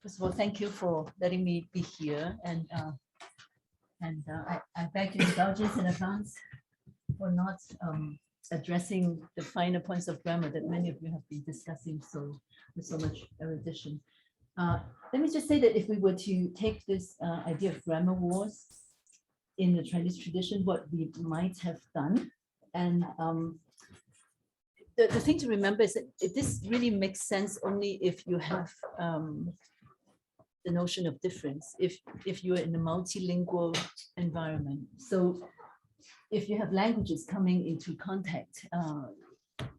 First of all, thank you for letting me be here, and I beg your indulgence in advance for not addressing the finer points of grammar that many of you have been discussing with so much erudition. Let me just say that if we were to take this idea of grammar wars in the Chinese tradition, what we might have done, and the thing to remember is that this really makes sense only if you have the notion of difference, if you're in a multilingual environment. So if you have languages coming into contact,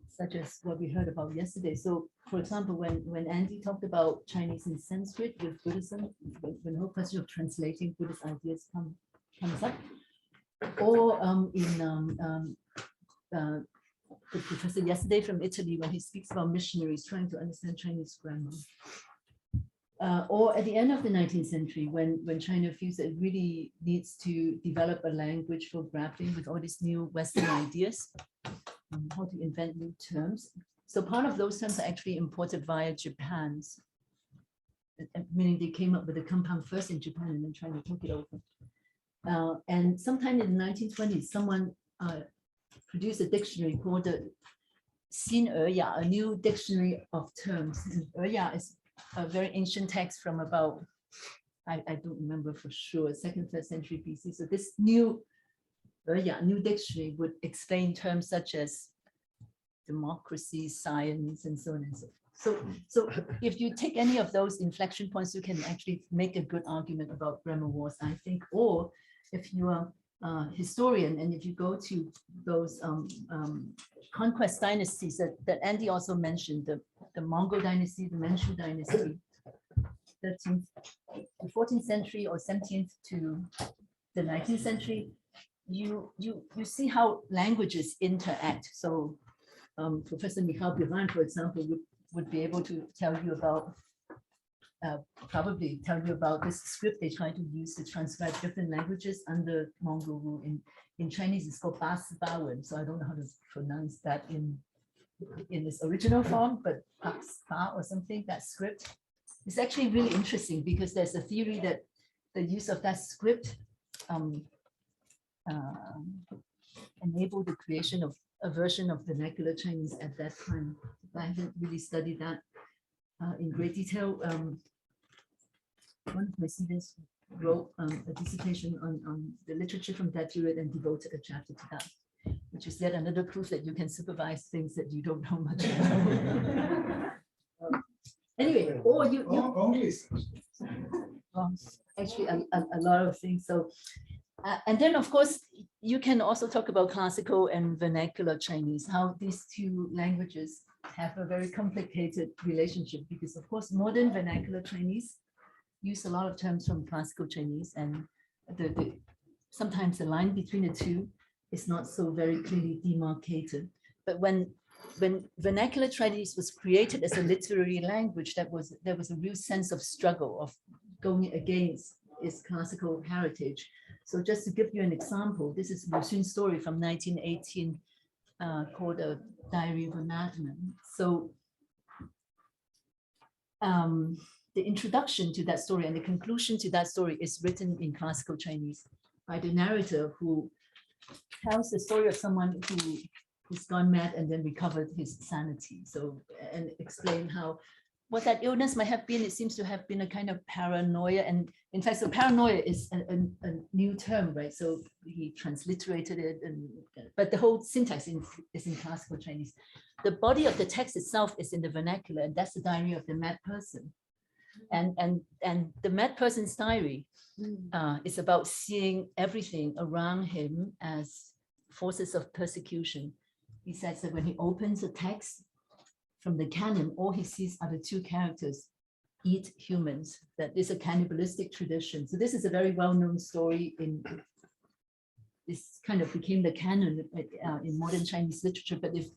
such as what we heard about yesterday. So for example, when Andy talked about Chinese and Sanskrit with Buddhism, when the whole question of translating Buddhist ideas comes up, or the professor yesterday from Italy, when he speaks about missionaries trying to understand Chinese grammar. Or at the end of the 19th century, when China feels that it really needs to develop a language for grappling with all these new Western ideas, how to invent new terms. So part of those terms are actually imported via Japan's, meaning they came up with a compound first in Japan and then trying to took it over. And sometime in the 1920s, someone produced a dictionary called the Xin Erya, a new dictionary of terms. And Erya is a very ancient text from about, I don't remember for sure, 2nd, 3rd century BC. So this new dictionary would explain terms such as democracy, science, and so on and so forth. So if you take any of those inflection points, you can actually make a good argument about grammar wars, I think. Or if you are a historian and if you go to those conquest dynasties that Andy also mentioned, the Mongol dynasty, the Manchu dynasty, 13th to 14th century or 17th to the 19th century, you see how languages interact. So Professor Michal Biran, for example, would be able to tell you about, probably tell you about this script they try to use to transcribe different languages under Mongol rule. In Chinese, it's called Ba Si Ba Wen, so I don't know how to pronounce that in its original form, but Ba or something, that script. It's actually really interesting because there's a theory that the use of that script enabled the creation of a version of vernacular Chinese at that time. I haven't really studied that in great detail. One of my students wrote a dissertation on the literature from that period and devoted a chapter to that, which is yet another proof that you can supervise things that you don't know much about. Anyway, or you actually a lot of things. So, and then of course, you can also talk about classical and vernacular Chinese, how these two languages have a very complicated relationship, because of course, modern vernacular Chinese use a lot of terms from classical Chinese, and sometimes the line between the two is not so very clearly demarcated. But when vernacular Chinese was created as a literary language, there was a real sense of struggle, of going against its classical heritage. So just to give you an example, this is Lu Xun's story from 1918 called A Diary of a Madman. So the introduction to that story and the conclusion to that story is written in classical Chinese by the narrator, who tells the story of someone who's gone mad and then recovered his sanity. So, and explain how, what that illness might have been. It seems to have been a kind of paranoia. And in fact, so paranoia is a new term, right? So he transliterated it, but the whole syntax is in classical Chinese. The body of the text itself is in the vernacular, and that's the diary of the mad person. And the mad person's diary is about seeing everything around him as forces of persecution. He says that when he opens a text from the canon, all he sees are the two characters eat humans. That is a cannibalistic tradition. So this is a very well-known story. This kind of became the canon in modern Chinese literature. But if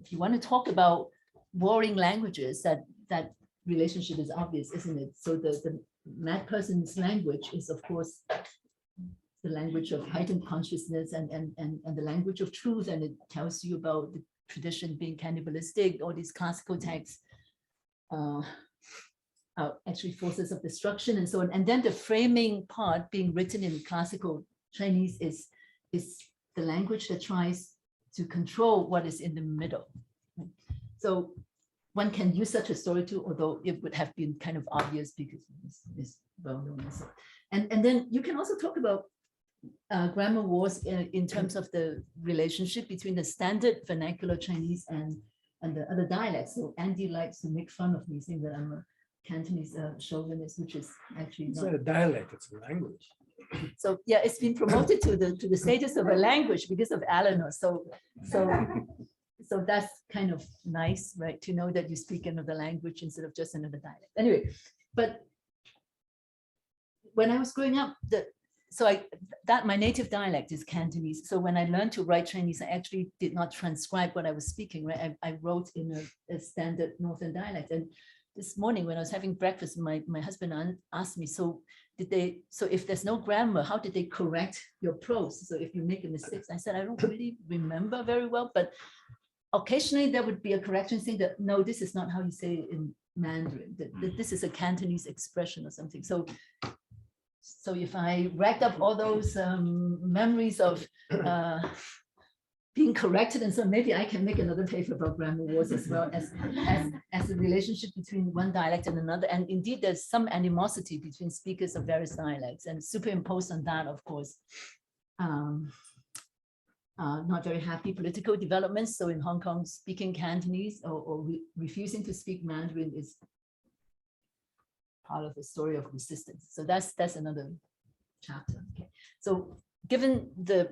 you want to talk about warring languages, that relationship is obvious, isn't it? So the mad person's language is, of course, the language of heightened consciousness and the language of truth, and it tells you about the tradition being cannibalistic. All these classical texts are actually forces of destruction and so on. And then the framing part being written in classical Chinese is the language that tries to control what is in the middle. So one can use such a story too, although it would have been kind of obvious because it's well known. And then you can also talk about grammar wars in terms of the relationship between the standard vernacular Chinese and the other dialects. So Andy likes to make fun of me, saying that I'm a Cantonese chauvinist, which is actually It's not not a dialect, it's a language. So yeah, it's been promoted to the status of a language because of Eleanor. So that's kind of nice, right? To know that you speak another language instead of just another dialect. Anyway, but when I was growing up, my native dialect is Cantonese. So when I learned to write Chinese, I actually did not transcribe what I was speaking, right? I wrote in a standard Northern dialect. And this morning when I was having breakfast, my husband asked me, so if there's no grammar, how did they correct your prose? So if you make a mistake, I said, I don't really remember very well, but occasionally there would be a correction saying that, no, this is not how you say it in Mandarin, that this is a Cantonese expression or something. So if I racked up all those memories of being corrected, and so maybe I can make another paper about grammar wars as well as the relationship between one dialect and another. And indeed, there's some animosity between speakers of various dialects, and superimposed on that, of course, not very happy political developments. So in Hong Kong, speaking Cantonese or refusing to speak Mandarin is part of the story of resistance. So that's another chapter. Okay. So given the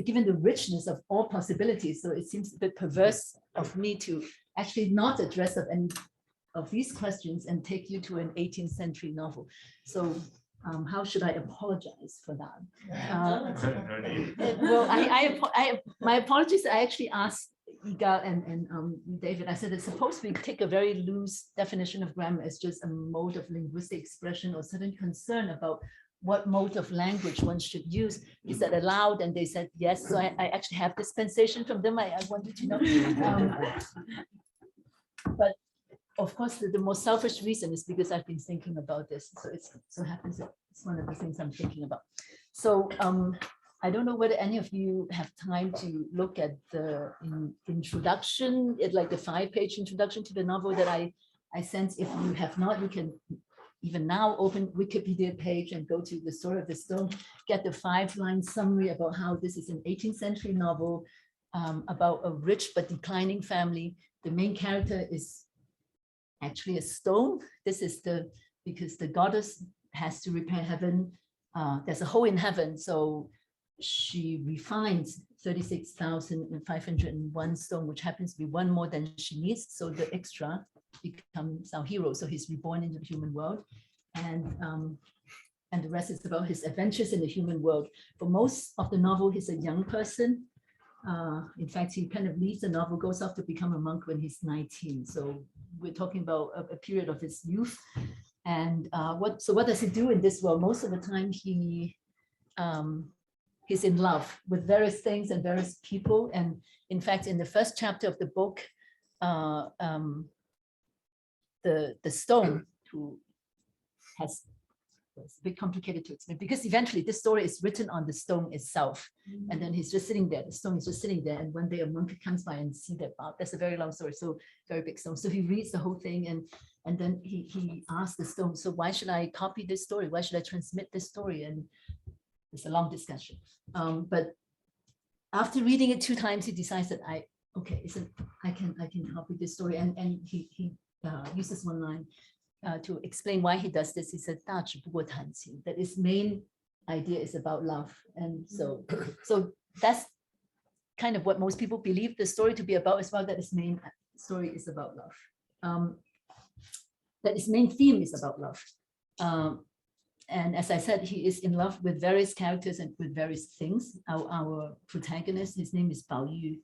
given the richness of all possibilities, so it seems a bit perverse of me to actually not address any of these questions and take you to an 18th century novel. So how should I apologize for that? Well, my apologies. I actually asked Yigal and David, I said, suppose we take a very loose definition of grammar as just a mode of linguistic expression or certain concern about what mode of language one should use. Is that allowed? And they said yes. So I actually have dispensation from them. I wanted to know. But of course, the most selfish reason is because I've been thinking about this. So so happens that it's one of the things I'm thinking about. So I don't know whether any of you have time to look at the introduction, like the 5-page introduction to the novel that I sent. If you have not, you can even now open Wikipedia page and go to the Story of the Stone, get the 5-line summary about how this is an 18th century novel about a rich but declining family. The main character is actually a stone. This is because the goddess has to repair heaven. There's a hole in heaven, so she refines 36,501 stone, which happens to be one more than she needs. So the extra becomes our hero. So he's reborn into the human world, and the rest is about his adventures in the human world. For most of the novel, he's a young person. In fact, he kind of leaves the novel, goes off to become a monk when he's 19. So we're talking about a period of his youth. And what does he do in this world? Most of the time, he's in love with various things and various people. And in fact, in the first chapter of the book, the stone who has, it's a bit complicated to explain because eventually this story is written on the stone itself. And then he's just sitting there, the stone is just sitting there. And one day a monk comes by and see that, wow, that's a very long story, so very big stone. So he reads the whole thing and then he asks the stone, so why should I copy this story? Why should I transmit this story? And it's a long discussion. But after reading it 2 times, he decides that I can copy this story. And he uses one line to explain why he does this. He said, that his main idea is about love. And so that's kind of what most people believe the story to be about as well, that his main story is about love. That his main theme is about love. And as I said, he is in love with various characters and with various things. Our protagonist, his name is Waiyee Li.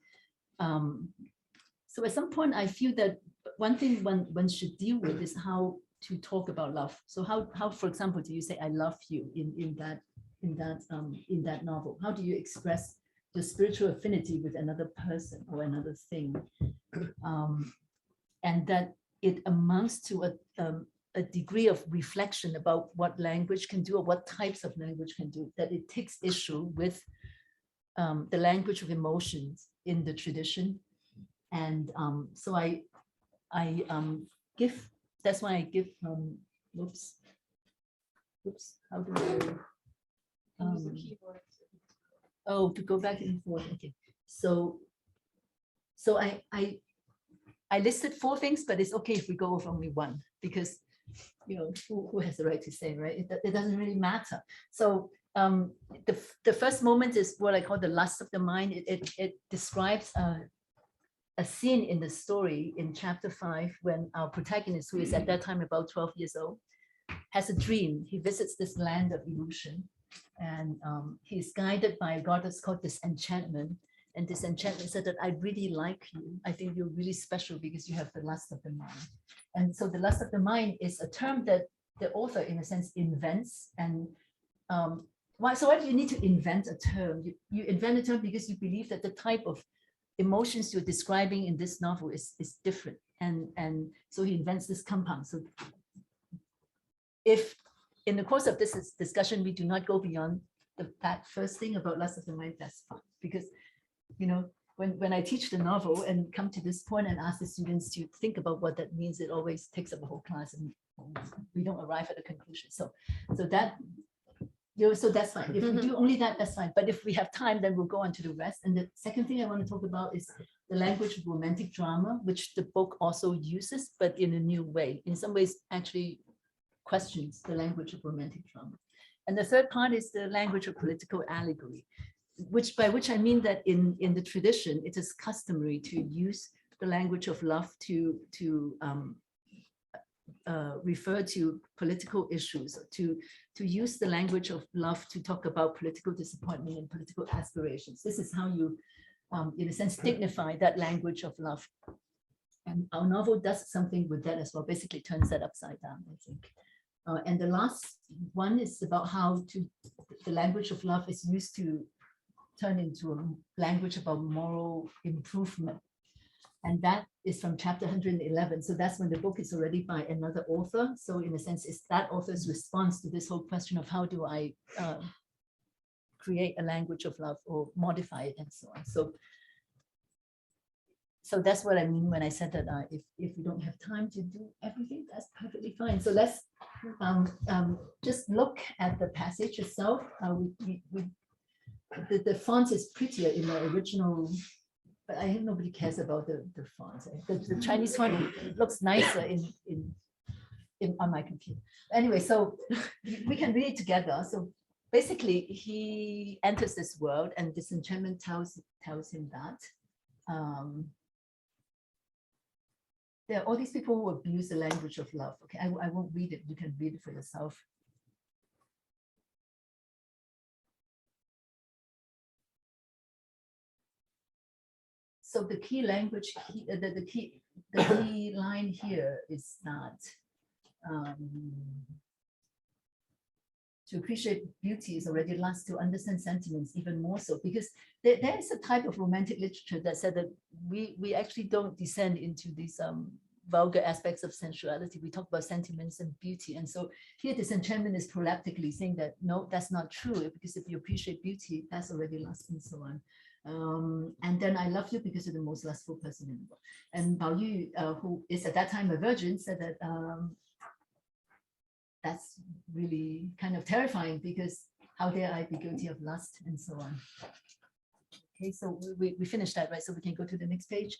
So at some point, I feel that one thing one should deal with is how to talk about love. So how, for example, do you say "I love you" in that novel? How do you express the spiritual affinity with another person or another thing? And that it amounts to a degree of reflection about what language can do or what types of language can do, that it takes issue with the language of emotions in the tradition. And so I give, that's why I give, whoops, how do I, oh, to go back and forth, okay. So I listed 4 things, but it's okay if we go with only 1, because, you know, who has the right to say, right? It doesn't really matter. So the first moment is what I call the lust of the mind. It describes a scene in the story in chapter 5 when our protagonist, who is at that time about 12 years old, has a dream. He visits this land of illusion, and he's guided by a goddess called Disenchantment. And Disenchantment said that I really like you. I think you're really special because you have the lust of the mind. And so the lust of the mind is a term that the author, in a sense, invents. And why do you need to invent a term? You invent a term because you believe that the type of emotions you're describing in this novel is different. And so he invents this compound. So if in the course of this discussion, we do not go beyond that first thing about lust of the mind, that's fine. Because, you know, when I teach the novel and come to this point and ask the students to think about what that means, it always takes up a whole class and we don't arrive at a conclusion. So that, you know, so that's fine. If we do only that, that's fine. But if we have time, then we'll go on to the rest. And the second thing I want to talk about is the language of romantic drama, which the book also uses, but in a new way. In some ways, actually questions the language of romantic drama. And the third part is the language of political allegory, by which I mean that in the tradition, it is customary to use the language of love to refer to political issues, to use the language of love to talk about political disappointment and political aspirations. This is how you, in a sense, dignify that language of love. And our novel does something with that as well, basically turns that upside down, I think. And the last one is about how the language of love is used to turn into a language about moral improvement. And that is from chapter 111. So that's when the book is already by another author. So in a sense, it's that author's response to this whole question of how do I create a language of love or modify it and so on. So that's what I mean when I said that if we don't have time to do everything, that's perfectly fine. So let's just look at the passage itself. The font is prettier in the original, but I think nobody cares about the fonts. The Chinese font looks nicer on my computer. Anyway, so we can read it together. So basically, he enters this world, and Disenchantment tells him that there are all these people who abuse the language of love. Okay, I won't read it. You can read it for yourself. So the key language, the key line here is that to appreciate beauty is already lust, to understand sentiments even more so, because there is a type of romantic literature that said that we actually don't descend into these vulgar aspects of sensuality. We talk about sentiments and beauty. And so here Disenchantment is proleptically saying that, no, that's not true, because if you appreciate beauty, that's already lust and so on. And then I love you because you're the most lustful person in the world. And Bao Yu, who is at that time a virgin, said that that's really kind of terrifying, because how dare I be guilty of lust and so on. Okay, so we finished that, right? So we can go to the next page.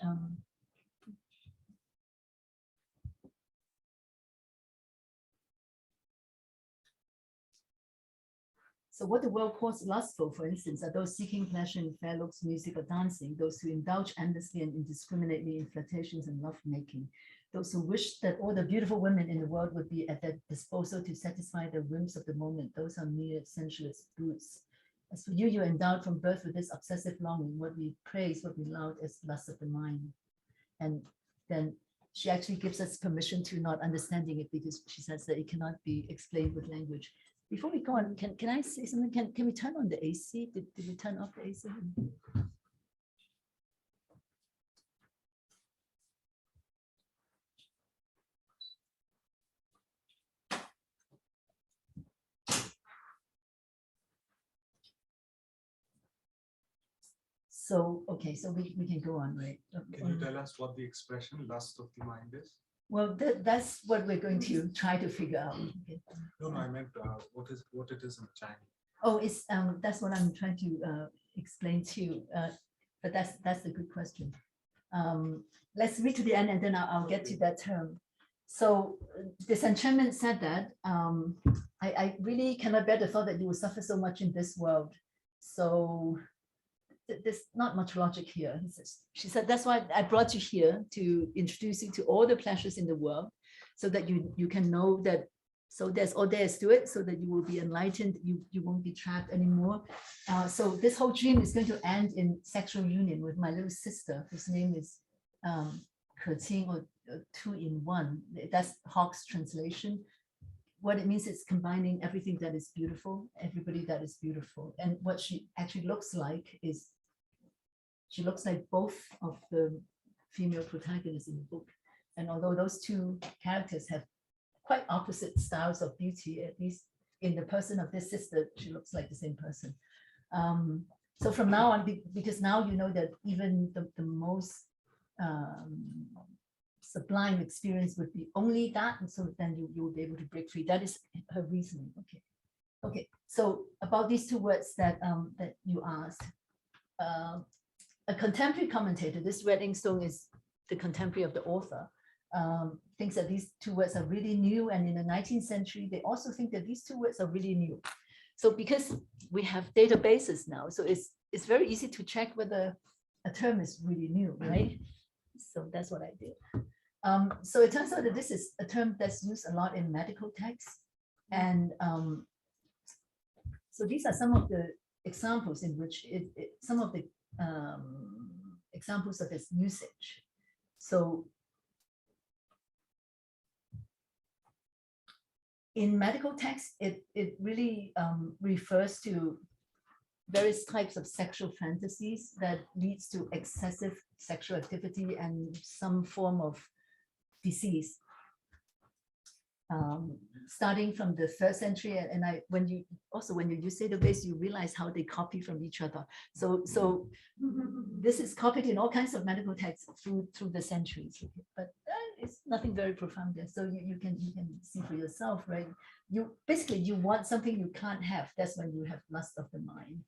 So what the world calls lustful, for instance, are those seeking pleasure in fair looks, music, or dancing, those who indulge endlessly and indiscriminately in flirtations and lovemaking, those who wish that all the beautiful women in the world would be at their disposal to satisfy the whims of the moment. Those are mere sensuous brutes. As for you, you're endowed from birth with this obsessive longing. What we praise, what we laud is lust of the mind. And then she actually gives us permission to not understanding it, because she says that it cannot be explained with language. Before we go on, can I say something? Can we turn on the AC? Did we turn off the AC? So, okay, so we can go on, right? Can you tell us what the expression lust of the mind is? Well, that's what we're going to try to figure out. Okay. No, I meant what it is in Chinese. Oh, it's that's what I'm trying to explain to you. But that's a good question. Let's read to the end and then I'll get to that term. So disenchantment said that I really cannot bear the thought that you will suffer so much in this world. So there's not much logic here. She said, that's why I brought you here to introduce you to all the pleasures in the world so that you can know that, so there's all there is to it, so that you will be enlightened, you won't be trapped anymore. So this whole dream is going to end in sexual union with my little sister, whose name is Cratylus, or two in one. That's Hawke's translation. What it means is combining everything that is beautiful, everybody that is beautiful. And what she actually looks like is, she looks like both of the female protagonists in the book. And although those two characters have quite opposite styles of beauty, at least in the person of this sister, she looks like the same person. So from now on, because now you know that even the most sublime experience would be only that, and so then you will be able to break free. That is her reasoning. Okay. So about these two words that that you asked, a contemporary commentator, this Redingstone is the contemporary of the author, thinks that these two words are really new, and in the 19th century they also think that these two words are really new. So because we have databases now, so it's very easy to check whether a term is really new, right? So that's what I did. So it turns out that this is a term that's used a lot in medical texts. And so these are some of the examples in which some of the examples of its usage. So in medical texts, it really refers to various types of sexual fantasies that leads to excessive sexual activity and some form of disease. Starting from the 1st century, and when you use database, you realize how they copy from each other. So this is copied in all kinds of medical texts through the centuries, but it's nothing very profound there. So you can see for yourself, right? You basically you want something you can't have. That's when you have lust of the mind.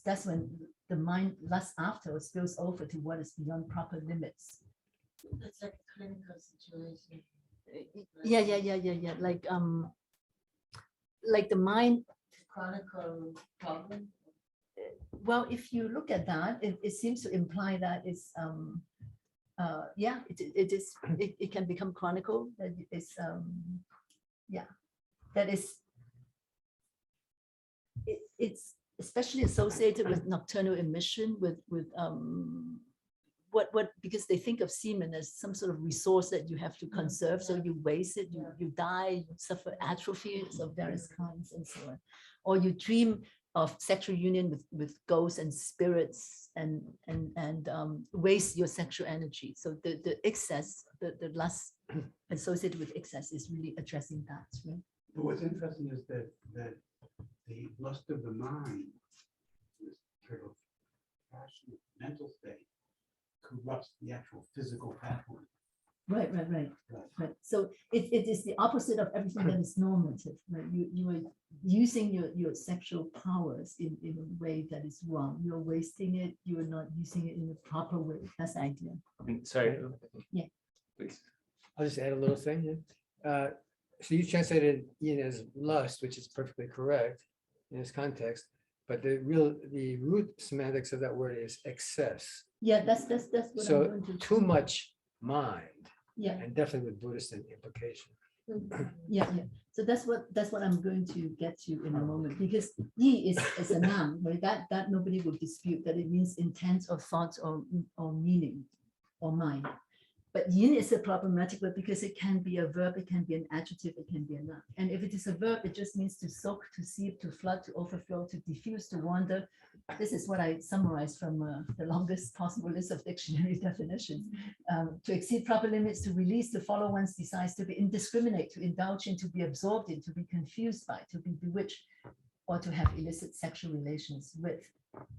That's when the mind lust after spills over to what is beyond proper limits. It's like a clinical situation. Yeah. Like the mind. Chronicle problem. Well, if you look at that, it seems to imply that it's yeah, it can become chronicle. That is yeah, that is it's especially associated with nocturnal emission, with what because they think of semen as some sort of resource that you have to conserve, so you waste it, you die, you suffer atrophies of various kinds and so on, or you dream of sexual union with ghosts and spirits and waste your sexual energy. So the excess, the lust associated with excess is really addressing that, right? But what's interesting is that the lust of the mind, this sort of passionate mental state, corrupts the actual physical pathway. Right. So it is the opposite of everything that is normative, right? You are using your sexual powers in a way that is wrong. You're wasting it. You are not using it in the proper way. That's the idea. Sorry. Yeah. Please. I'll just add a little thing. So you translated yin as lust, which is perfectly correct in this context, but the root semantics of that word is excess. Yeah, that's what So I'm going to. too much mind, Yeah. and definitely with Buddhist implication. Yeah. So that's what I'm going to get to in a moment, because yi is a noun, right? That nobody will dispute that it means intent or thoughts or meaning or mind. But yin is a problematic word because it can be a verb, it can be an adjective, it can be a noun. And if it is a verb, it just means to soak, to seep, to flood, to overflow, to diffuse, to wander. This is what I summarized from the longest possible list of dictionary definitions. To exceed proper limits, to release, to follow one's desires, to be indiscriminate, to indulge in, to be absorbed in, to be confused by, to be bewitched, or to have illicit sexual relations with.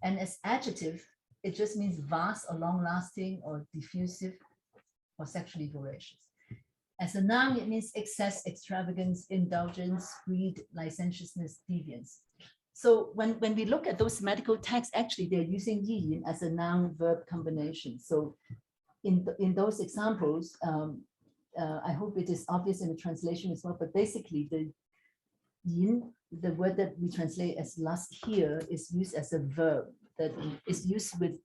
And as adjective, it just means vast or long-lasting or diffusive or sexually voracious. As a noun, it means excess, extravagance, indulgence, greed, licentiousness, deviance. So when we look at those medical texts, actually they're using yin as a noun-verb combination. So in those examples, I hope it is obvious in the translation as well, but basically the yin, the word that we translate as lust here, is used as a verb that is used with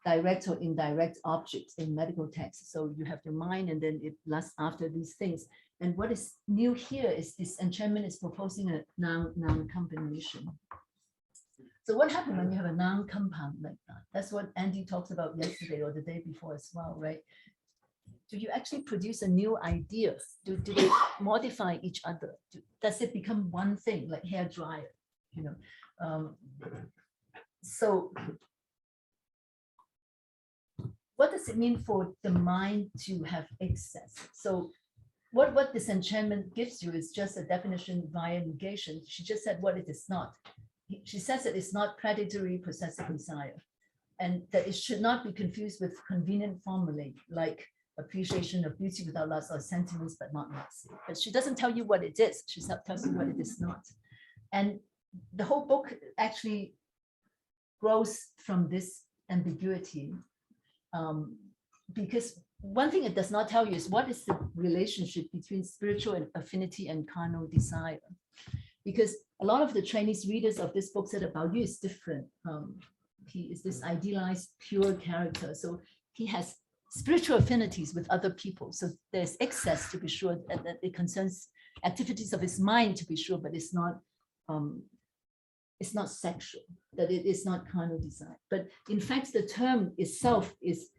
direct or indirect objects in medical texts. So you have your mind and then it lusts after these things. And what is new here is this enchantment is proposing a noun combination. So what happens when you have a noun compound like that? That's what Andy talks about yesterday or the day before as well, right? Do you actually produce a new idea? Do they modify each other? Does it become one thing, like hair dryer? You know, so what does it mean for the mind to have excess? So what this enchantment gives you is just a definition via negation. She just said what it is not. She says that it's not predatory possessive desire, and that it should not be confused with convenient formulae like appreciation of beauty without lust or sentiments but not lust. But she doesn't tell you what it is. She tells you what it is not. And the whole book actually grows from this ambiguity, because one thing it does not tell you is what is the relationship between spiritual affinity and carnal desire. Because a lot of the Chinese readers of this book said about you is different. He is this idealized, pure character. So he has spiritual affinities with other people. So there's excess to be sure, that it concerns activities of his mind to be sure, but it's not sexual, that it is not carnal desire. But in fact, the term itself is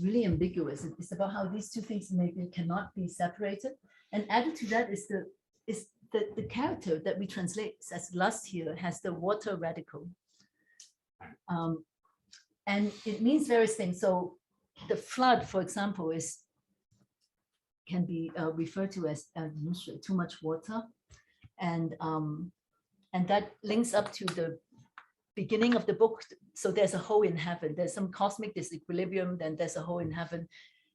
really ambiguous. It's about how these two things maybe cannot be separated. And added to that is the character that we translate as lust here has the water radical. And it means various things. So the flood, for example, can be referred to as too much water. And that links up to the beginning of the book. So there's a hole in heaven. There's some cosmic disequilibrium, then there's a hole in heaven.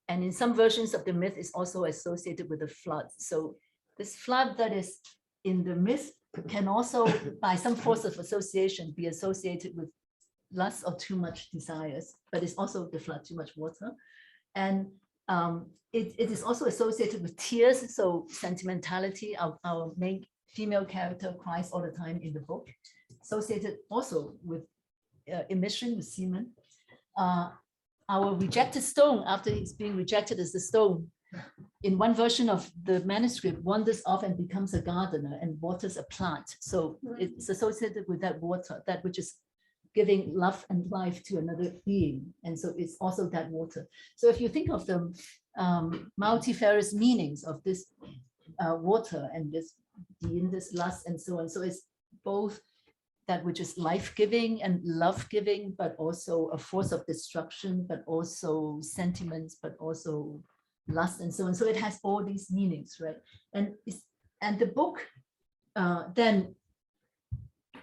And in some versions of the myth is also associated with the flood. So this flood that is in the myth can also, by some force of association, be associated with lust or too much desires, but it's also the flood, too much water. And it is also associated with tears. So sentimentality, our main female character cries all the time in the book, associated also with emission, with semen. Our rejected stone, after he's being rejected as the stone, in one version of the manuscript, wanders off and becomes a gardener and waters a plant. So it's associated with that water, that which is giving love and life to another being. And so it's also that water. So if you think of the multifarious meanings of this water and this lust and so on, so it's both that which is life-giving and love-giving, but also a force of destruction, but also sentiments, but also lust and so on. So it has all these meanings, right? And the book then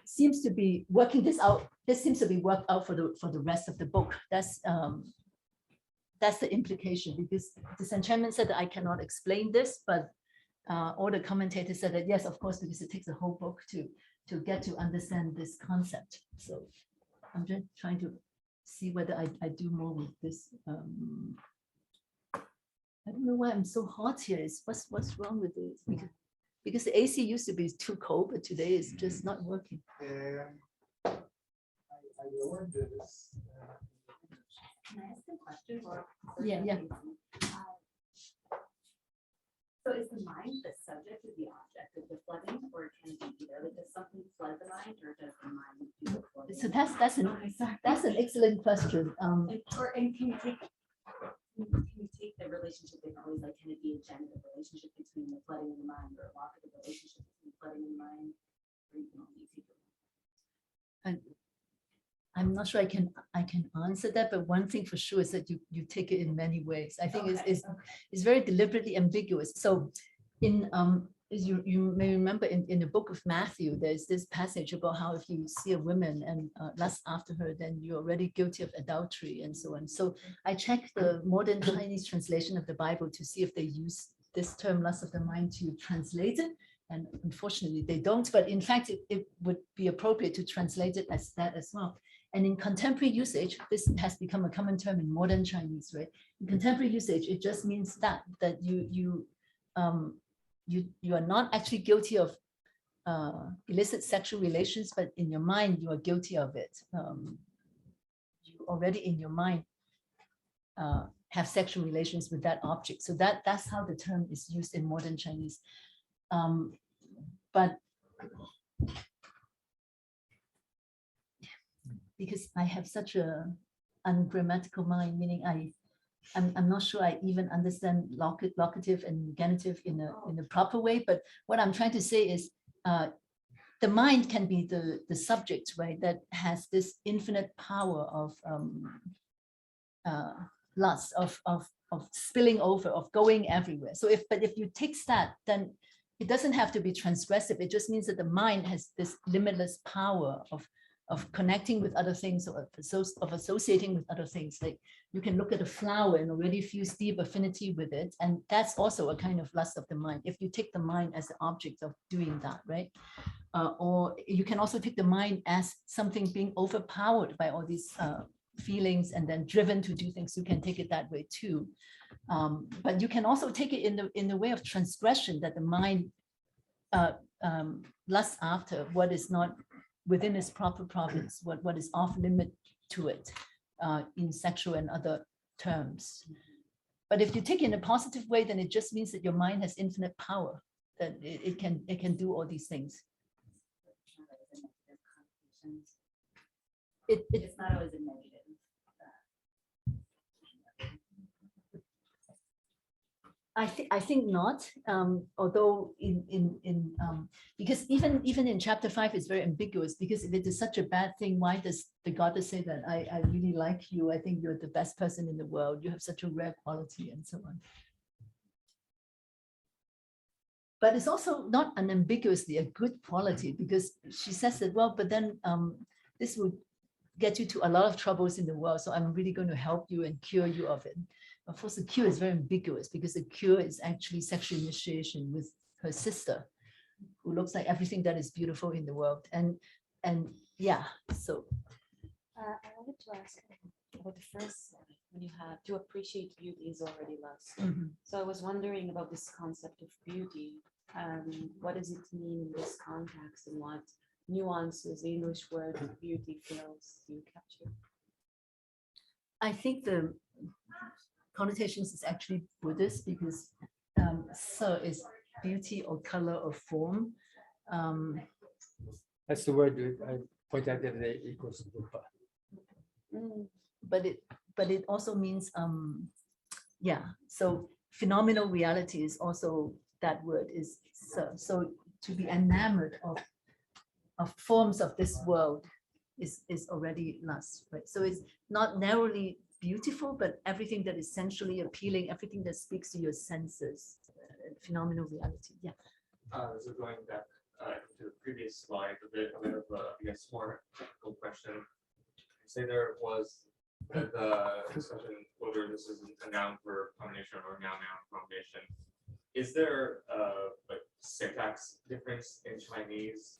seems to be working this out. This seems to be worked out for the rest of the book. That's the implication, because Disenchantment said that I cannot explain this, but all the commentators said that yes, of course, because it takes a whole book to get to understand this concept. So I'm just trying to see whether I do more with this. I don't know why I'm so hot here. What's wrong with this? Because the AC used to be too cold, but today it's just not working. I lowered this. Can I ask a question? Yeah. So is the mind the subject of the object of the flooding, or can it be either? Like, does something flood the mind, or does the mind do the flooding? So that's an excellent question. And can you take the relationship different ways? Like, can it be a genitive relationship between the flooding and the mind, or a locative relationship between flooding and the mind? Or you can only take it. I'm not sure I can answer that, but one thing for sure is that you take it in many ways. I think it's very deliberately ambiguous. So in you may remember in the book of Matthew, there's this passage about how if you see a woman and lust after her, then you're already guilty of adultery and so on. So I checked the modern Chinese translation of the Bible to see if they use this term lust of the mind to translate it. And unfortunately they don't, but in fact, it would be appropriate to translate it as that as well. And in contemporary usage, this has become a common term in modern Chinese, right? In contemporary usage, it just means that you are not actually guilty of illicit sexual relations, but in your mind, you are guilty of it. You already in your mind have sexual relations with that object. So that's how the term is used in modern Chinese. But because I have such a ungrammatical mind, meaning I'm not sure I even understand locative and genitive in a proper way. But what I'm trying to say is the mind can be the subject, right, that has this infinite power of lust, of spilling over, of going everywhere. So if you take that, then it doesn't have to be transgressive. It just means that the mind has this limitless power of connecting with other things, or of associating with other things. Like you can look at a flower and already feel deep affinity with it. And that's also a kind of lust of the mind, if you take the mind as the object of doing that, right? Or you can also take the mind as something being overpowered by all these feelings and then driven to do things. You can take it that way too. But you can also take it in the way of transgression, that the mind lusts after what is not within its proper province, what is off limit to it in sexual and other terms. But if you take it in a positive way, then it just means that your mind has infinite power, that it can do all these things. It's not always a negative. I think not, although because even in chapter 5 it's very ambiguous, because if it is such a bad thing, why does the goddess say that I really like you, I think you're the best person in the world, you have such a rare quality and so on. But it's also not unambiguously a good quality, because she says that, well, but then this would get you to a lot of troubles in the world, so I'm really going to help you and cure you of it. Of course, the cure is very ambiguous, because the cure is actually sexual initiation with her sister, who looks like everything that is beautiful in the world. And yeah, so. I wanted to ask about the first one, when you have to appreciate beauty is already lust. So I was wondering about this concept of beauty. What does it mean in this context, and what nuances the English word beauty fails to capture? I think the connotations is actually Buddhist, because so is beauty or color or form. That's the word that I pointed out the other day, equals rupa. But it also means yeah. So phenomenal reality is also that word, is so to be enamored of forms of this world is already lust, right? So it's not narrowly beautiful, but everything that is sensually appealing, everything that speaks to your senses, phenomenal reality. Yeah. So going back to the previous slide, a bit of I guess more technical question. Say there was the discussion whether this is a noun verb combination or noun-noun combination. Is there like syntax difference in Chinese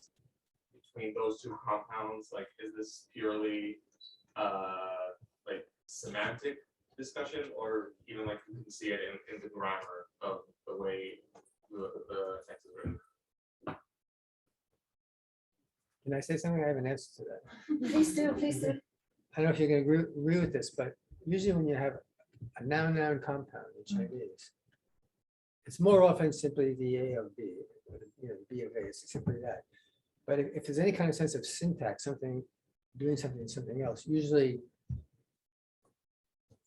between those two compounds? Like, is this purely like semantic discussion, or even like you can see it in the grammar of the way the text is written? Can I say something? I have an answer to that. Please do, please do. I don't know if you're going to agree with this, but usually when you have a noun-noun compound in Chinese, it's more often simply the A of B, or the B of A. It's simply that. But if there's any kind of sense of syntax, something doing something and something else, usually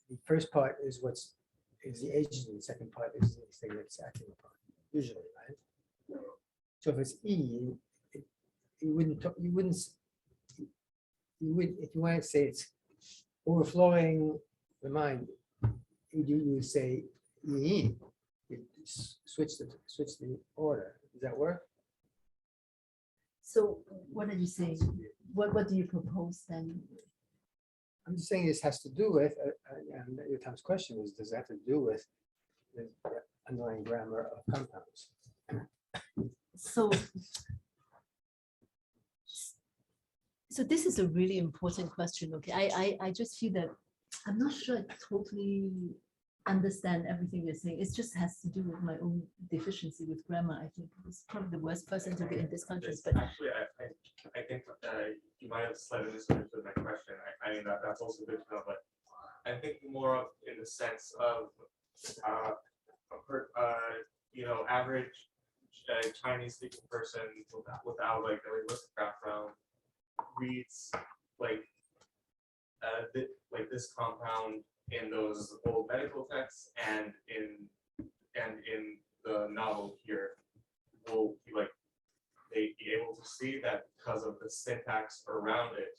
the first part is the agent, and the second part is the thing that's acting upon. Usually, right? So if it's E, you wouldn't if you want to say it's overflowing the mind, you would say E. You switch the order. Does that work? So what are you saying? What do you propose then? I'm just saying this has to do with, and your Tom's question was, does it have to do with the underlying grammar of compounds? So, so this is a really important question. Okay, I just feel that I'm not sure I totally understand everything you're saying. It just has to do with my own deficiency with grammar. I think it's probably the worst person to be in this conference. But Actually, I think you might have slightly misunderstood my question. I mean, that's also good to know, but I think more of in the sense of, you know, average Chinese speaking person without like a linguistic background reads like this compound in those old medical texts and in the novel here will be like they be able to see that because of the syntax around it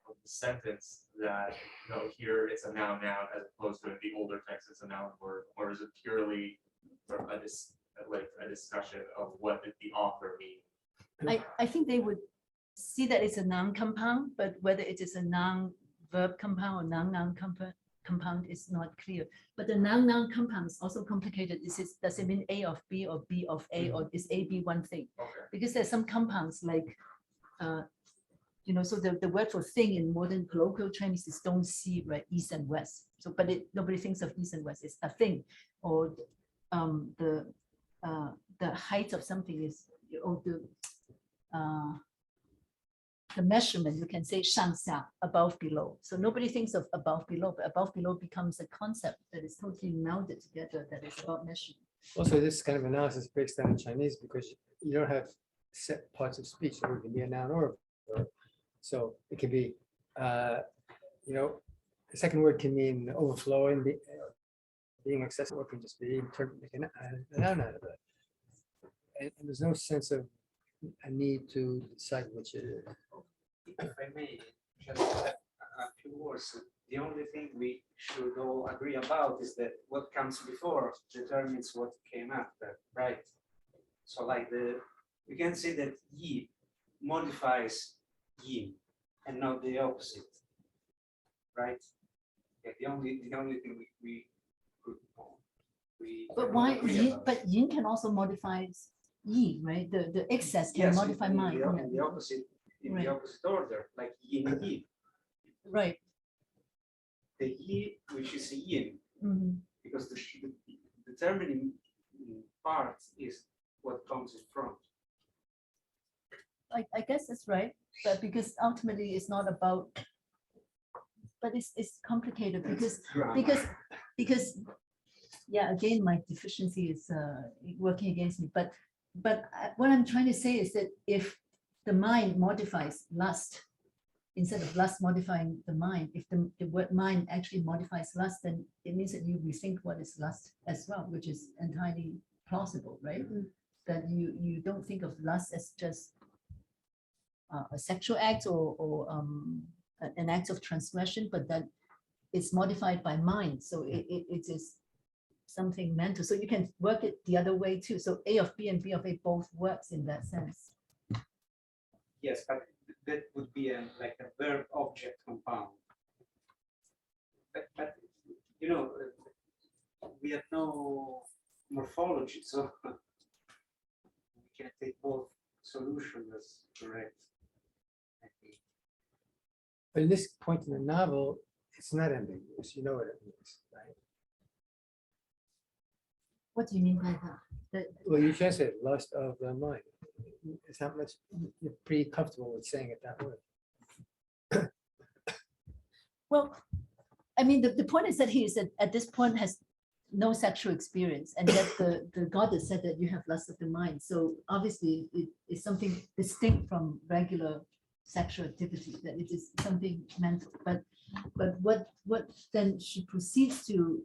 of the sentence that no, here it's a noun as opposed to in the older text it's a noun word, or is it purely sort of a discussion of what did the author mean? I think they would see that it's a noun compound, but whether it is a noun verb compound or noun compound is not clear. But the noun compound is also complicated. Does it mean A of B or B of A, or is A, B one thing? Okay. Because there's some compounds like, you know, so the word for thing in modern colloquial Chinese is don't see, right? East and west. So, but nobody thinks of east and west. It's a thing, or the height of something is, or the measurement, you can say 上下, above, below. So nobody thinks of above, below, but above, below becomes a concept that is totally melded together, that is about measurement. Also, this kind of analysis breaks down in Chinese because you don't have set parts of speech. So it can be a noun or a verb. So it can be, you know, the second word can mean overflowing, being excessive, or it can just be making a noun out of it. And there's no sense of a need to decide which it is. If I may, just a few words. The only thing we should all agree about is that what comes before determines what came after, right? So like we can say that yi modifies yin and not the opposite, right? Yeah, the only thing we could But why agree yin? about. But yin can also modify yi, right? The excess can Yes, modify in mind. the opposite, in Right. the opposite order, like yin and yin. Right. The yi, which is yin, Mhm. because the determining part is what comes in front. I guess that's right, but because ultimately it's not about, but it's complicated because yeah, again, my deficiency is working against me. But what I'm trying to say is that if the mind modifies lust, instead of lust modifying the mind, if the word mind actually modifies lust, then it means that you rethink what is lust as well, which is entirely plausible, right? That you don't think of lust as just a sexual act or an act of transgression, but that it's modified by mind. So it is something mental. So you can work it the other way too. So A of B and B of A both works in that sense. Yes, but that would be like a verb object compound. But you know, we have no morphology, so we can take both solutions as correct. I think. But in this point in the novel, it's not ambiguous. You know what it means, right? What do you mean by that? Well, you just said lust of the mind. It's not much, you're pretty comfortable with saying it that way. Well, I mean, the point is that he is at this point has no sexual experience, and yet the goddess said that you have lust of the mind. So obviously it is something distinct from regular sexual activity, that it is something mental. But what then she proceeds to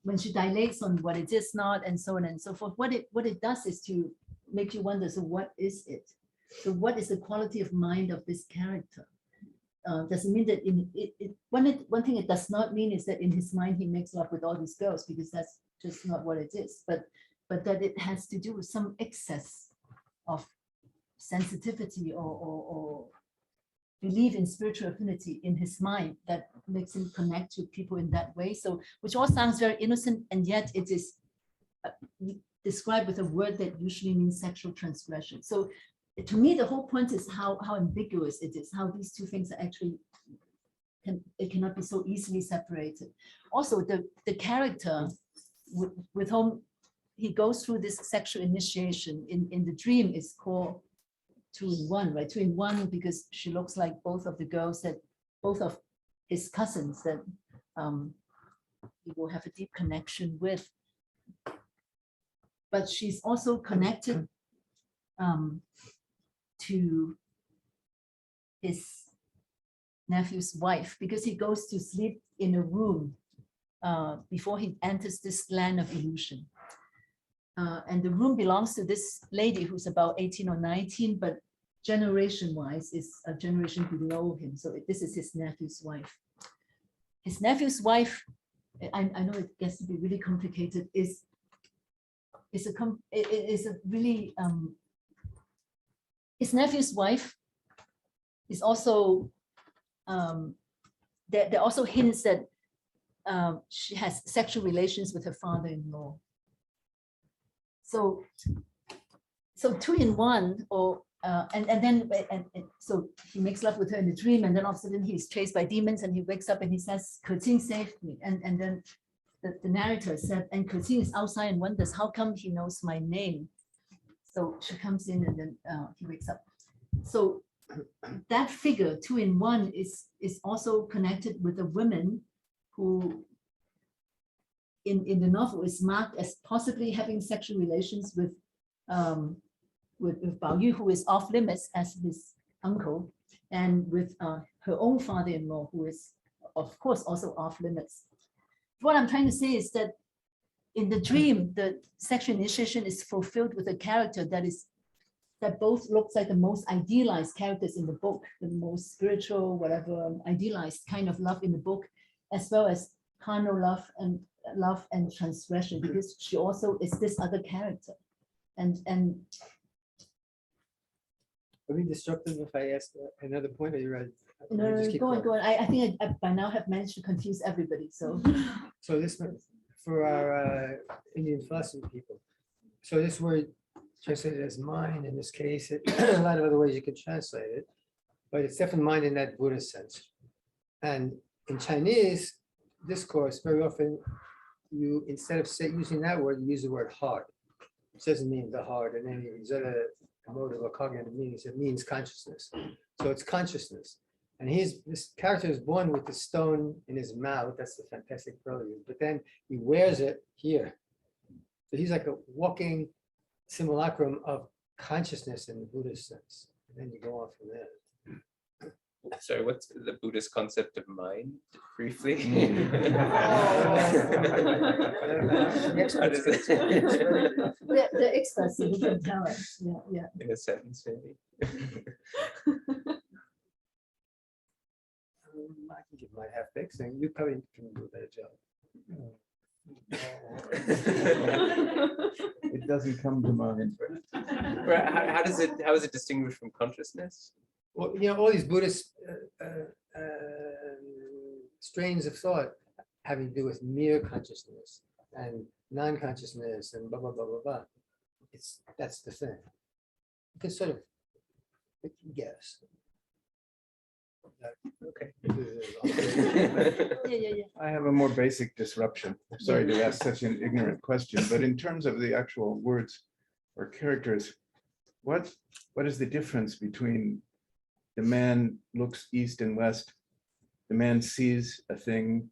when she dilates on what it is not, and so on and so forth, what it does is to make you wonder, so what is it? So what is the quality of mind of this character? Doesn't mean that one thing it does not mean is that in his mind he makes love with all these girls, because that's just not what it is. But but that it has to do with some excess of sensitivity or belief in spiritual affinity in his mind that makes him connect to people in that way. So, which all sounds very innocent, and yet it is described with a word that usually means sexual transgression. So, to me, the whole point is how ambiguous it is, how these two things are actually it cannot be so easily separated. Also, the character with whom he goes through this sexual initiation in the dream is called 2-in-1, right? 2-in-1 because she looks like both of the girls that both of his cousins that he will have a deep connection with. But she's also connected to his nephew's wife because he goes to sleep in a room before he enters this land of illusion. And the room belongs to this lady who's about 18 or 19, but generation-wise is a generation below him. So this is his nephew's wife. His nephew's wife, I know it gets to be really complicated, is a really, his nephew's wife is also, there are also hints that she has sexual relations with her father-in-law. So 2-in-1, or so he makes love with her in the dream, and then all of a sudden he's chased by demons, and he wakes up and he says, "Cratylus saved me," and then the narrator said, and Cratylus is outside and wonders how come he knows my name. So she comes in, and then he wakes up. So that figure 2-in-1 is also connected with a woman who in the novel is marked as possibly having sexual relations with Waiyee, who is off limits as his uncle, and with her own father-in-law, who is of course also off limits. What I'm trying to say is that in the dream, the sexual initiation is fulfilled with a character that both looks like the most idealized characters in the book, the most spiritual, whatever idealized kind of love in the book, as well as carnal love and transgression, because she also is this other character. And Are we destructive if I ask another point, or you read? no, go on. I think I by now have managed to confuse everybody. So So this one, for our Indian philosophy people, so this word translated as mind in this case, a lot of other ways you could translate it, but it's definitely mind in that Buddhist sense. And in Chinese discourse, very often you, instead of using that word, you use the word heart. It doesn't mean the heart in any emotive or cognitive meanings. It means consciousness. So it's consciousness. And this character is born with the stone in his mouth. That's the fantastic prelude. But then he wears it here. So he's like a walking simulacrum of consciousness in the Buddhist sense. And then you go on from there. Sorry, what's the Buddhist concept of mind, briefly? How does it- the experts who can tell us. Yeah. In a sentence, maybe. I think you might have fixing. You probably can do a better job. It doesn't come to mind. How is it distinguished from consciousness? Well, all these Buddhist strains of thought having to do with mere consciousness and non-consciousness and blah, blah, blah, blah, blah. That's the thing. You can sort of guess. Okay. Yeah. I have a more basic disruption. Sorry to ask such an ignorant question, but in terms of the actual words or characters, what is the difference between the man looks east and west, the man sees a thing,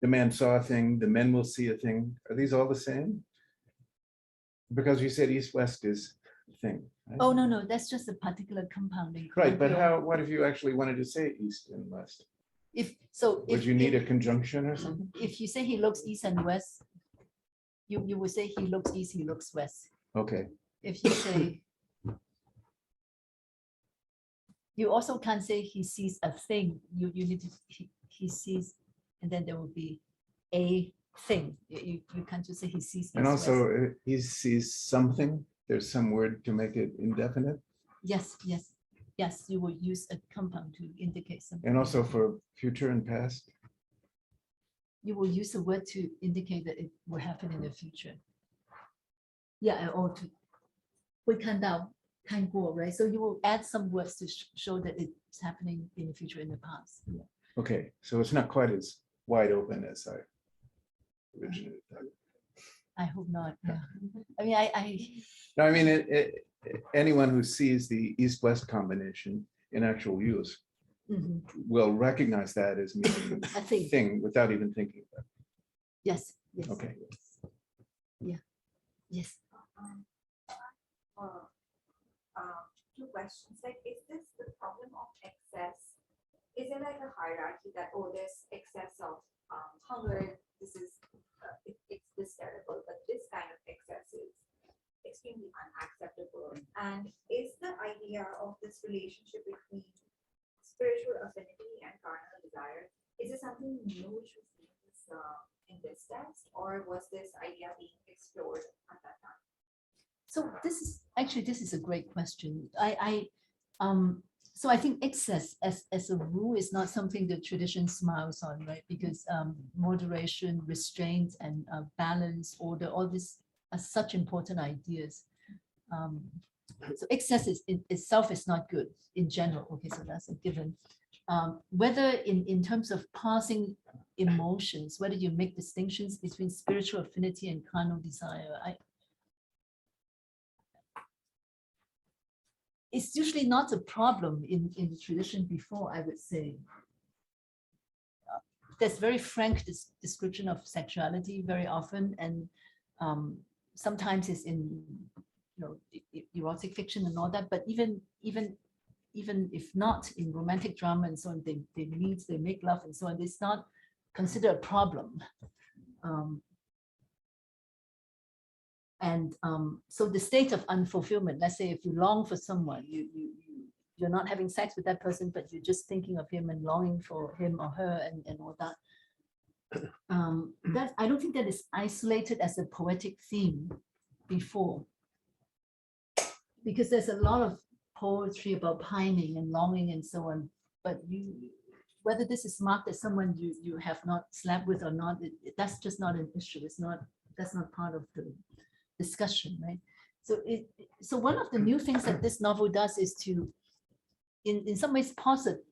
the man saw a thing, the men will see a thing? Are these all the same? Because you said east-west is a thing. Right? Oh, no, that's just a particular compounding. Right, but what if you actually wanted to say east and west? Would you need a conjunction or something? If you say he looks east and west, you would say he looks east, he looks west. Okay. If you say, you also can't say he sees a thing. You need to he sees, and then there will be a thing. You can't just say he sees. And east, also, west. he sees something, there's some word to make it indefinite, Yes, yes, yes, you will use a compound to indicate something. and also for future and past. You will use a word to indicate that it will happen in the future. Yeah, or to 会看到, 看过, right? So you will add some words to show that it's happening in the future, in the past. Yeah. Okay, so it's not quite as wide open as I originally thought. I hope not. Yeah. I mean, No, I mean, anyone who sees the east-west combination in actual use mhm. will recognize that as meaning I think, thing without even thinking about yes, yes. it. Okay. Yeah, yes. Two questions. Like, is this the problem of excess? Is there like a hierarchy that, oh, there's excess of hunger, this is it's this terrible, but this kind of excess is extremely unacceptable? And is the idea of this relationship between spiritual affinity and carnal desire, is it something new which was in this text, or was this idea being explored at that time? So this is a great question. So I think excess as a rule is not something the tradition smiles on, right? Because moderation, restraint, and balance, order, all these are such important ideas. So excess itself is not good in general. Okay, so that's a given. Whether in terms of passing emotions, whether you make distinctions between spiritual affinity and carnal desire, it's usually not a problem in the tradition before, I would say. There's very frank description of sexuality very often, and sometimes it's in erotic fiction and all that, but even if not in romantic drama and so on, they meet, they make love and so on, it's not considered a problem. So the state of unfulfillment, let's say if you long for someone, you're not having sex with that person, but you're just thinking of him and longing for him or her and all that. That I don't think that is isolated as a poetic theme before, because there's a lot of poetry about pining and longing and so on, but whether this is marked as someone you have not slept with or not, that's just not an issue. That's not part of the discussion, right? So one of the new things that this novel does is to, in some ways, posit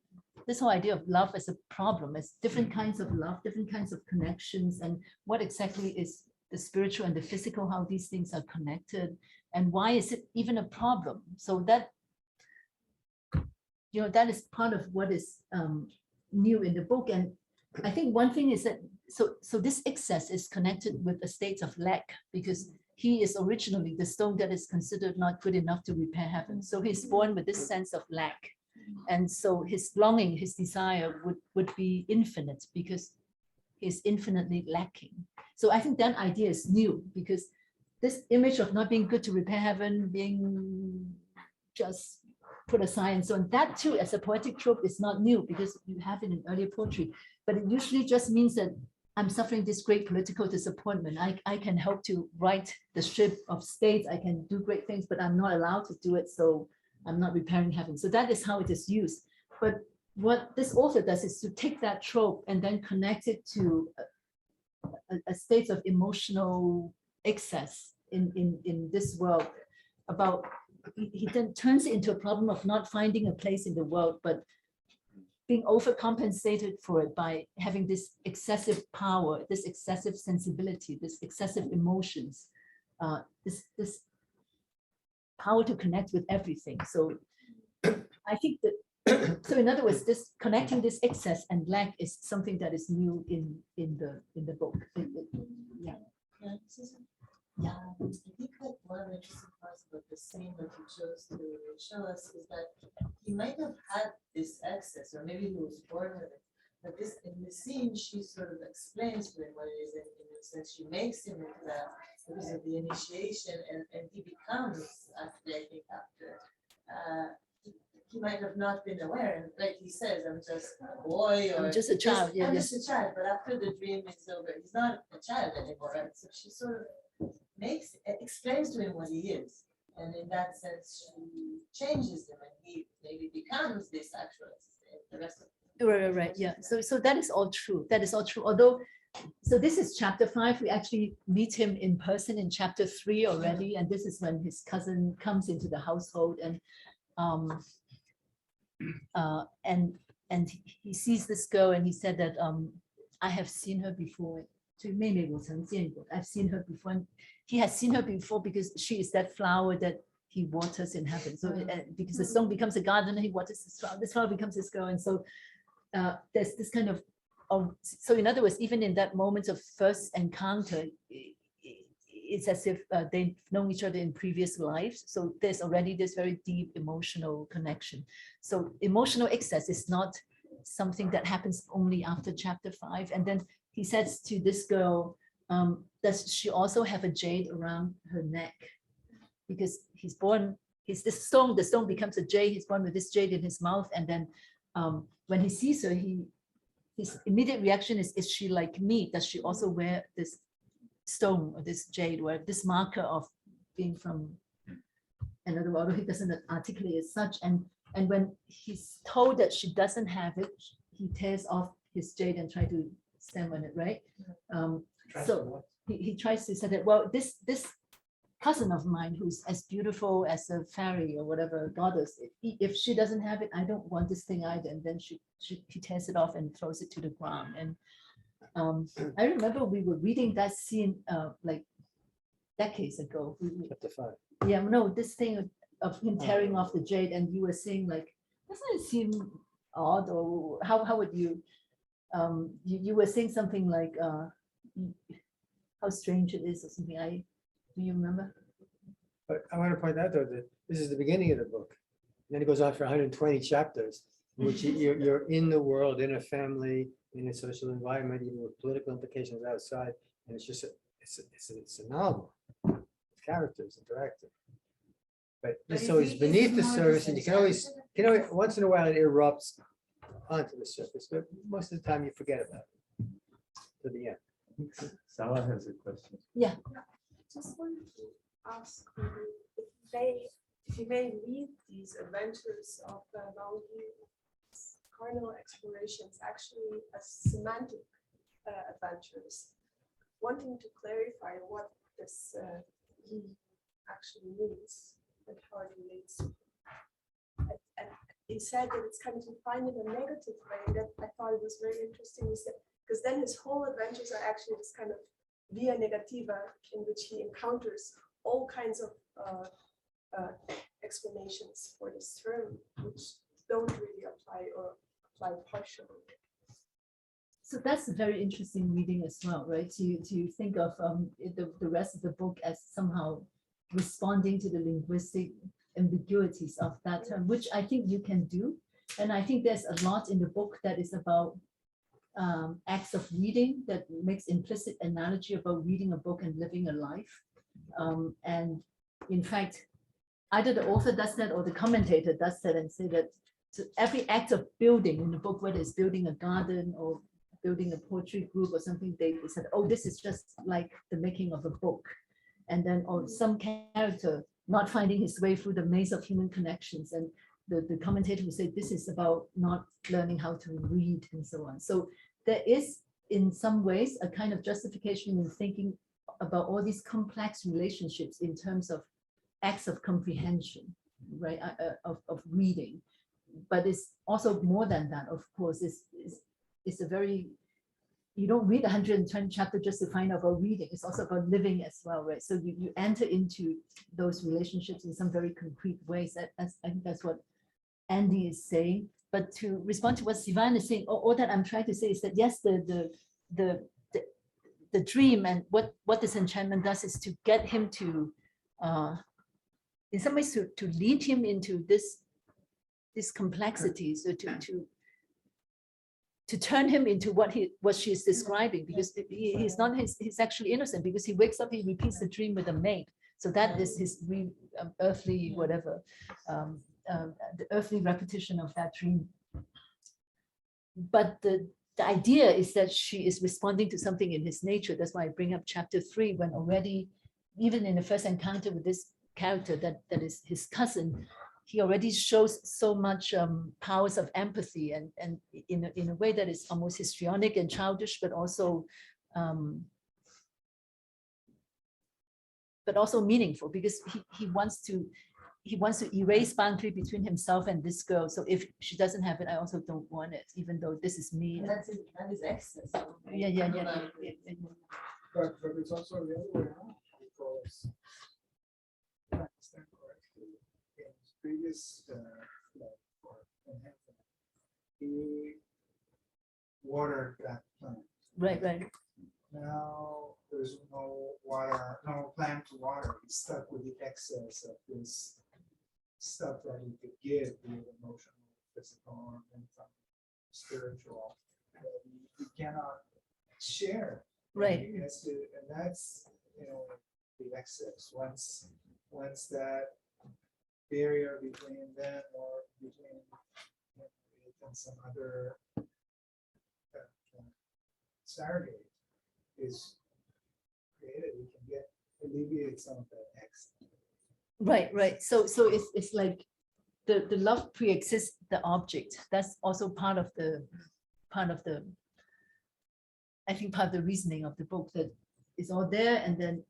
this whole idea of love as a problem, as different kinds of love, different kinds of connections, and what exactly is the spiritual and the physical, how these things are connected, and why is it even a problem? So that, that is part of what is new in the book. And I think one thing is that, so this excess is connected with a state of lack, because he is originally the stone that is considered not good enough to repair heaven. So he's born with this sense of lack. And so his longing, his desire would be infinite, because he's infinitely lacking. So I think that idea is new, because this image of not being good to repair heaven, being just put aside and so on, that too, as a poetic trope, is not new, because you have it in earlier poetry. But it usually just means that I'm suffering this great political disappointment. I can help to right the ship of state. I can do great things, but I'm not allowed to do it. So I'm not repairing heaven. So that is how it is used. But what this author does is to take that trope and then connect it to a state of emotional excess in this world. About, he then turns it into a problem of not finding a place in the world, but being overcompensated for it by having this excessive power, this excessive sensibility, this excessive emotions, this power to connect with everything. So I think that, so in other words, this connecting this excess and lack is something that is new in the book. Yeah. Yeah, I think that one of the interesting parts about the scene that you chose to show us is that he might have had this excess, or maybe he was born with it. But this, in the scene, she sort of explains to him what it is, and in a sense, she makes him into that because of the initiation, and he becomes, actually, I think, after he might have not been aware, and like he says, I'm just a boy, or I'm just a child, yeah, I'm yeah. just a child, but after the dream is over, he's not a child anymore, right? So she sort of explains to him what he is, and in that sense, she changes him, and he maybe becomes this actualist in the rest of Right, yeah. So that is all true. That is all true. Although, so this is chapter 5. We actually meet him in person in chapter 3 already, and this is when his cousin comes into the household, and he sees this girl, and he said that I have seen her before. I've seen her before. And he has seen her before because she is that flower that he waters in heaven. So because the stone becomes a garden, he waters this flower becomes his girl, and so there's this kind of so in other words, even in that moment of first encounter, it's as if they've known each other in previous lives. So there's already this very deep emotional connection. So emotional excess is not something that happens only after chapter 5. And then he says to this girl, does she also have a jade around her neck? Because he's born, the stone becomes a jade. He's born with this jade in his mouth. And then when he sees her, his immediate reaction is she like me? Does she also wear this stone or this jade or this marker of being from another world? He doesn't articulate as such. And when he's told that she doesn't have it, he tears off his jade and try to stamp on it, right? So he tries to say that, well, this cousin of mine who's as beautiful as a fairy or whatever goddess, if she doesn't have it, I don't want this thing either. And then he tears it off and throws it to the ground. And I remember we were reading that scene like decades ago. Chapter 5. Yeah, no, this thing of him tearing off the jade, and you were saying like, doesn't it seem odd, or how would you you were saying something like how strange it is or something. Do you remember? But I want to point out though that this is the beginning of the book. And then it goes on for 120 chapters, in which you're in the world, in a family, in a social environment, even with political implications outside. And it's just it's a novel. Characters interacting. But this always beneath the surface, and you can always once in a while it erupts onto the surface, but most of the time you forget about it to the end. Sala has a question. Yeah. Just wanted to ask if you may read these adventures of Waiyee carnal explorations actually as semantic adventures, wanting to clarify what this Yi actually means and how it relates to him. And he said that it's kind of defined in a negative way that I thought it was very interesting, is that because then his whole adventures are actually this kind of via negativa in which he encounters all kinds of explanations for this term, which don't really apply or apply partially. So that's a very interesting reading as well, right? To think of the rest of the book as somehow responding to the linguistic ambiguities of that term, which I think you can do. And I think there's a lot in the book that is about acts of reading that makes implicit analogy about reading a book and living a life. And in fact, either the author does that or the commentator does that and say that every act of building in the book, whether it's building a garden or building a poetry group or something, they said, oh, this is just like the making of a book. And then some character not finding his way through the maze of human connections. And the commentator would say, this is about not learning how to read and so on. So there is, in some ways, a kind of justification in thinking about all these complex relationships in terms of acts of comprehension, right, of reading. But it's also more than that, of course. It's a very, you don't read 120 chapters just to find out about reading. It's also about living as well, right? So you enter into those relationships in some very concrete ways. I think that's what Andy is saying. But to respond to what Sivan is saying, all that I'm trying to say is that yes, the dream and what this enchantment does is to get him to, in some ways, to lead him into this complexity, so to turn him into what she is describing, because he's actually innocent, because he wakes up, he repeats the dream with a maid. So that is his earthly whatever the earthly repetition of that dream. But the idea is that she is responding to something in his nature. That's why I bring up chapter 3, when already, even in the first encounter with this character that is his cousin, he already shows so much powers of empathy, and in a way that is almost histrionic and childish, but also meaningful, because he wants to erase boundary between himself and this girl. So if she doesn't have it, I also don't want it, even though this is me. And that is excess. Yeah. But it's also the other way around, because if I understand correctly, in his previous life, or in heaven, he watered that plant. Right. Now there's no water, no plant to water. He's stuck with the excess of this stuff that he could give, be it emotional, physical, or mental, spiritual. That he cannot share. Right. He has to, and that's, the excess. Once that barrier between them or between him and some other surrogate is created, we can alleviate some of that excess. Right. So it's like the love pre-exists the object. That's also part of the I think part of the reasoning of the book, that it's all there, and then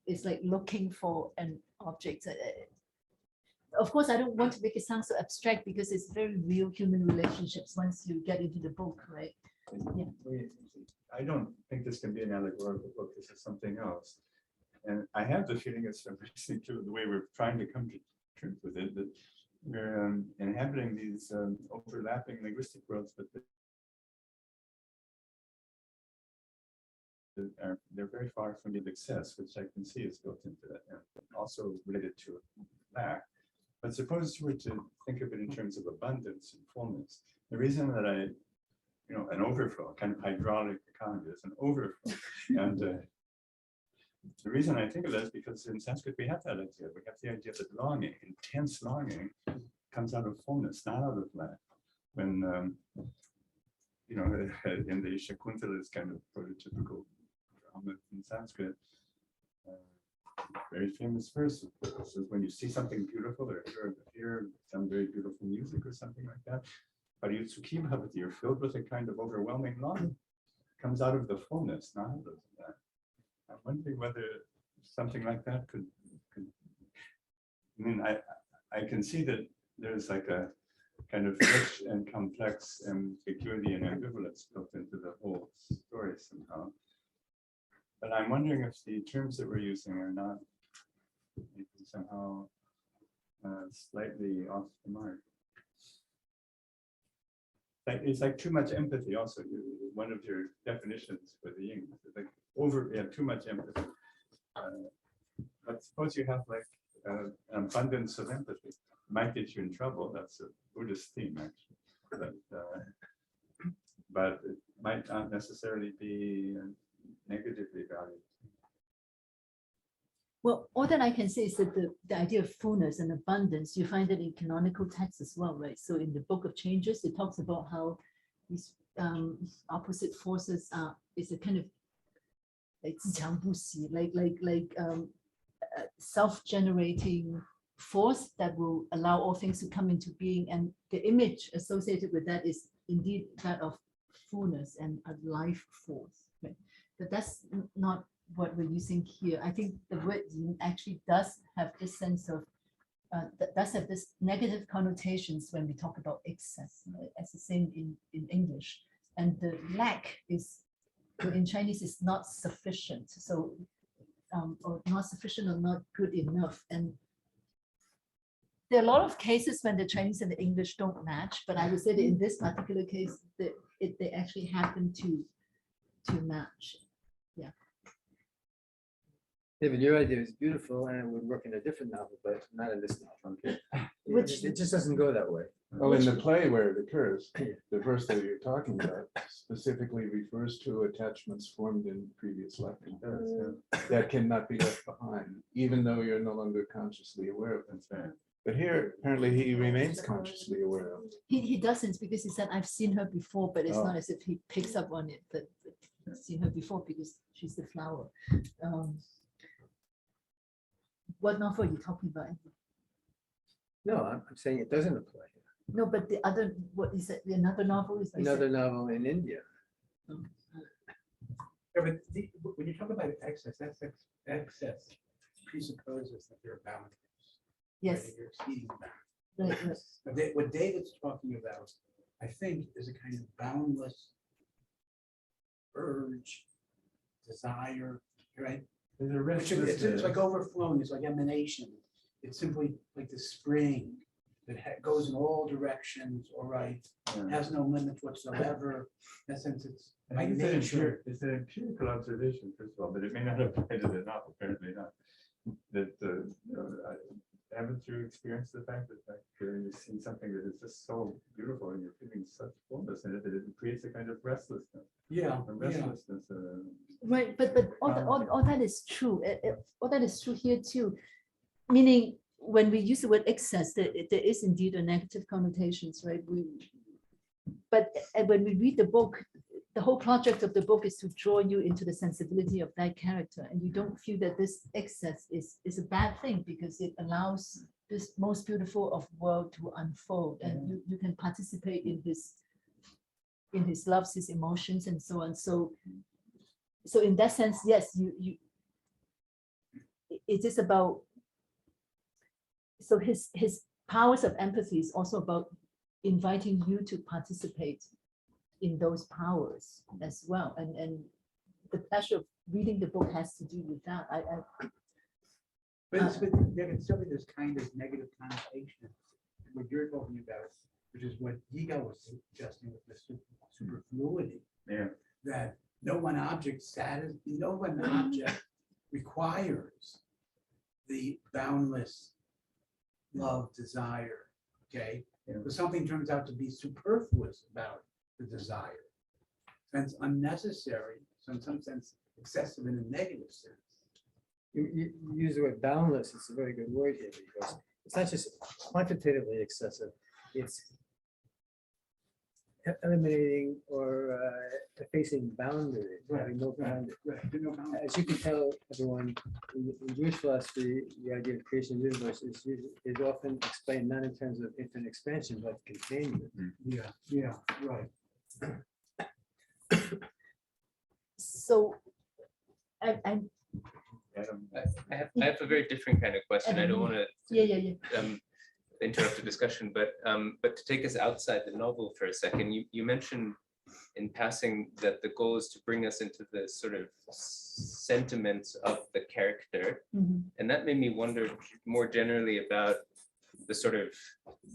it's like looking for an object. Of course, I don't want to make it sound so abstract, because it's very real human relationships once you get into the book, right? Yeah. I don't think this can be an allegorical book. This is something else. And I have the feeling it's listening to the way we're trying to come to terms with it, that we're inhabiting these overlapping linguistic worlds, but they're very far from the excess, which I can see is built into it, and also related to lack. But suppose you were to think of it in terms of abundance and fullness. The reason that an overflow, kind of hydraulic economy, is an overflow. And the reason I think of that is because in Sanskrit we have that idea. We have the idea that longing, intense longing, comes out of fullness, not out of lack. When in the Shakuntala is kind of prototypical drama in Sanskrit. Very famous verse says, when you see something beautiful or hear some very beautiful music or something like that, you're filled with a kind of overwhelming longing. It comes out of the fullness, not out of that. I'm wondering whether something like that could I can see that there's like a kind of rich and complex ambiguity and ambivalence built into the whole story somehow. But I'm wondering if the terms that we're using are not somehow slightly off the mark. It's like too much empathy also. One of your definitions for the Ying is like too much empathy. But suppose you have like an abundance of empathy. It might get you in trouble. That's a Buddhist theme, actually. But it might not necessarily be negatively valued. Well, all that I can say is that the idea of fullness and abundance, you find it in canonical texts as well, right? So in the Book of Changes, it talks about how these opposite forces is a kind of like self-generating force that will allow all things to come into being, and the image associated with that is indeed that of fullness and a life force, right? But that's not what we're using here. I think the word yin actually does have this sense of does have this negative connotations when we talk about excess, right? As the same in English, and the lack is in Chinese is not sufficient, so or not sufficient or not good enough. And there are a lot of cases when the Chinese and the English don't match, but I would say that in this particular case that they actually happen to match. Yeah. David, your idea is beautiful and it would work in a different novel, but not in this novel. Okay. It just doesn't go that way. Well, in the play where it occurs, the verse that you're talking about specifically refers to attachments formed in previous lifetimes that cannot be left behind, even though you're no longer consciously aware of them. But here, apparently, he remains consciously aware of. He doesn't, because he said, I've seen her before, but it's Oh. not as if he picks up on it, but I've seen her before because she's the flower. What novel are you talking about? No, I'm saying it doesn't apply. No, but the other, what is it? Another novel is. Another novel in India. Yeah, but when you talk about excess, excess presupposes that there are boundaries. Yes. Right? You're exceeding boundaries. Right, right. But what David's talking about, I think, is a kind of boundless urge, desire, right? There's a Which is- It's restlessness. like overflowing, it's like emanation. It's simply like the spring that goes in all directions, all right, Yeah. has no limits whatsoever. In that sense, it's I by think nature. it's an empirical observation, first of all, but it may not apply to the novel, apparently not. That, haven't you experienced the fact that like, you've seen something that is just so beautiful and you're feeling such fullness in it that it creates a kind of restlessness. Yeah, A yeah. restlessness. Right, but all that is true. All that is true here too. Meaning, when we use the word excess, there is indeed a negative connotations, right? But when we read the book, the whole project of the book is to draw you into the sensibility of that character, and you don't feel that this excess is a bad thing because it allows this most beautiful of world to unfold, and you can participate in his loves, his emotions, and so on. So in that sense, yes, it is about. So his powers of empathy is also about inviting you to participate in those powers as well. And the pleasure of reading the book has to do with that. But there can still be this kind of negative connotation. What you're talking about, which is what Yigal was suggesting with the superfluity. Yeah. That no one object requires the boundless love, desire, okay? But something turns out to be superfluous about the desire. And it's unnecessary, so in some sense, excessive in a negative sense. You use the word boundless, it's a very good word here because it's not just quantitatively excessive, it's eliminating or effacing boundaries, having no boundaries. As you can tell, everyone, in Jewish philosophy, the idea of creation of the universe is often explained not in terms of infinite expansion, but containment. Yeah, right. So, I have a very different kind of question. I don't want to yeah. interrupt the discussion, but to take us outside the novel for a second, you mentioned in passing that the goal is to bring us into the sort of sentiments of the character. And that made me wonder more generally about the sort of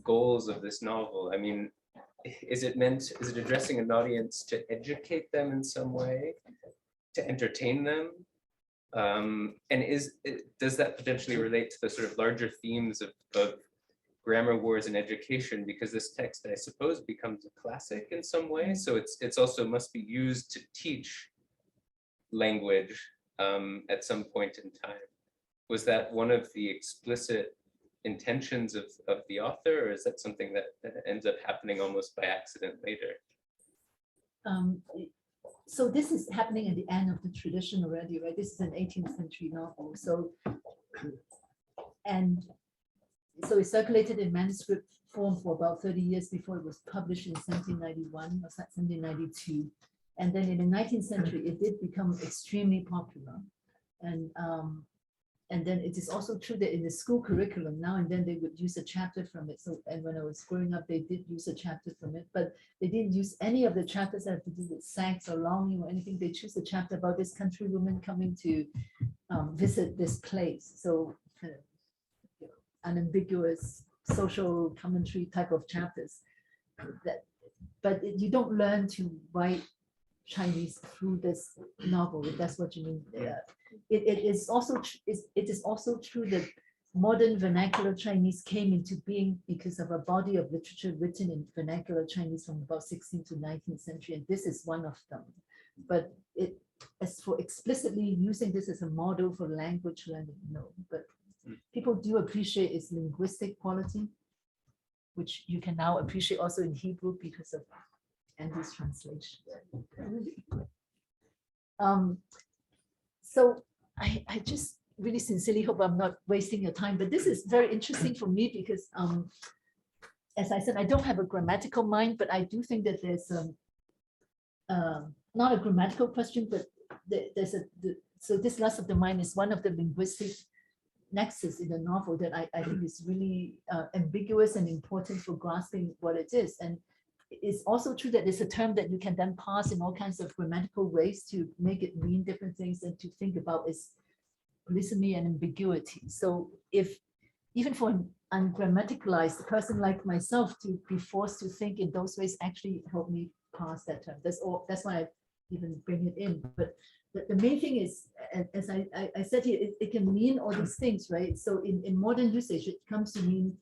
goals of this novel. I mean, is it addressing an audience to educate them in some way, to entertain them? And does that potentially relate to the sort of larger themes of grammar wars and education, because this text, I suppose, becomes a classic in some way. So it's also must be used to teach language at some point in time. Was that one of the explicit intentions of the author, or is that something that ends up happening almost by accident later? So this is happening at the end of the tradition already, right? This is an 18th century novel. So it circulated in manuscript form for about 30 years before it was published in 1791 or 1792. And then in the 19th century, it did become extremely popular. And then it is also true that in the school curriculum, now and then they would use a chapter from it. So, and when I was growing up, they did use a chapter from it, but they didn't use any of the chapters that have to do with sex or longing or anything. They choose a chapter about this country woman coming to visit this place. So kind of, you know, unambiguous social commentary type of chapters. But you don't learn to write Chinese through this novel, if that's what you mean. It is also true that modern vernacular Chinese came into being because of a body of literature written in vernacular Chinese from about 16th to 19th century, and this is one of them. But as for explicitly using this as a model for language learning, no. But people people do appreciate its linguistic quality, which you can now appreciate also in Hebrew because of Andy's translation. So I just really sincerely hope I'm not wasting your time, but this is very interesting for me because as I said, I don't have a grammatical mind, but I do think that there's not a grammatical question, but there's so this lust of the mind is one of the linguistic nexus in the novel that I think is really ambiguous and important for grasping what it is. And it's also true that it's a term that you can then parse in all kinds of grammatical ways to make it mean different things and to think about its polysemy and ambiguity. So if even for an ungrammaticalized person like myself to be forced to think in those ways actually helped me parse that term. That's all. That's why I even bring it in. But the main thing is, as I said here, it can mean all these things, right? So in modern usage, it comes to mean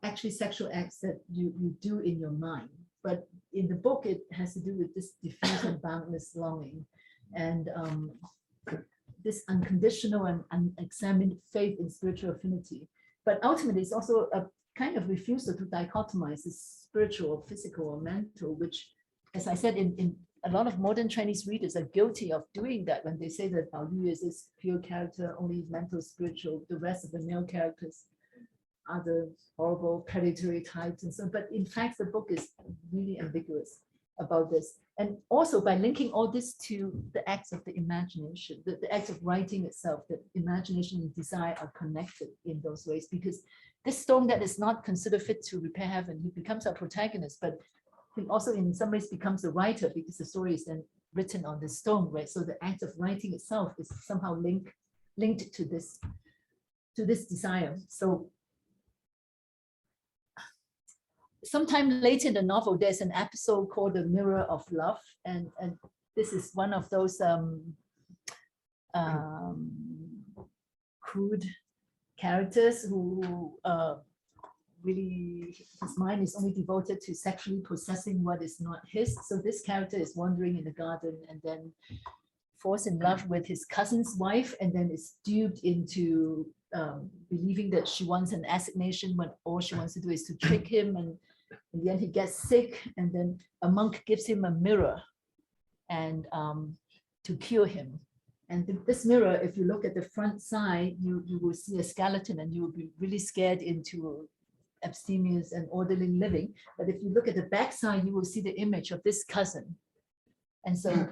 actually sexual acts that you do in your mind. But in the book, it has to do with this diffuse and boundless longing and this unconditional and unexamined faith in spiritual affinity. But ultimately, it's also a kind of refusal to dichotomize the spiritual or physical or mental, which, as I said, in a lot of modern Chinese readers are guilty of doing that when they say that Waiyee is this pure character, only mental, spiritual, the rest of the male characters are the horrible predatory types and so on. But in fact, the book is really ambiguous about this. And also by linking all this to the acts of the imagination, the act of writing itself, that imagination and desire are connected in those ways, because this stone that is not considered fit to repair heaven, he becomes our protagonist, but he also in some ways becomes a writer because the story is then written on the stone, right? So the act of writing itself is somehow linked to this desire. So sometime later in the novel, there's an episode called The Mirror of Love. And this is one of those crude characters who really, his mind is only devoted to sexually possessing what is not his. So this character is wandering in the garden and then falls in love with his cousin's wife and then is duped into believing that she wants an assignation when all she wants to do is to trick him, and in the end he gets sick, and then a monk gives him a mirror and to cure him. And this mirror, if you look at the front side, you will see a skeleton and you will be really scared into abstemious and orderly living. But if you look at the back side, you will see the image of this cousin. And so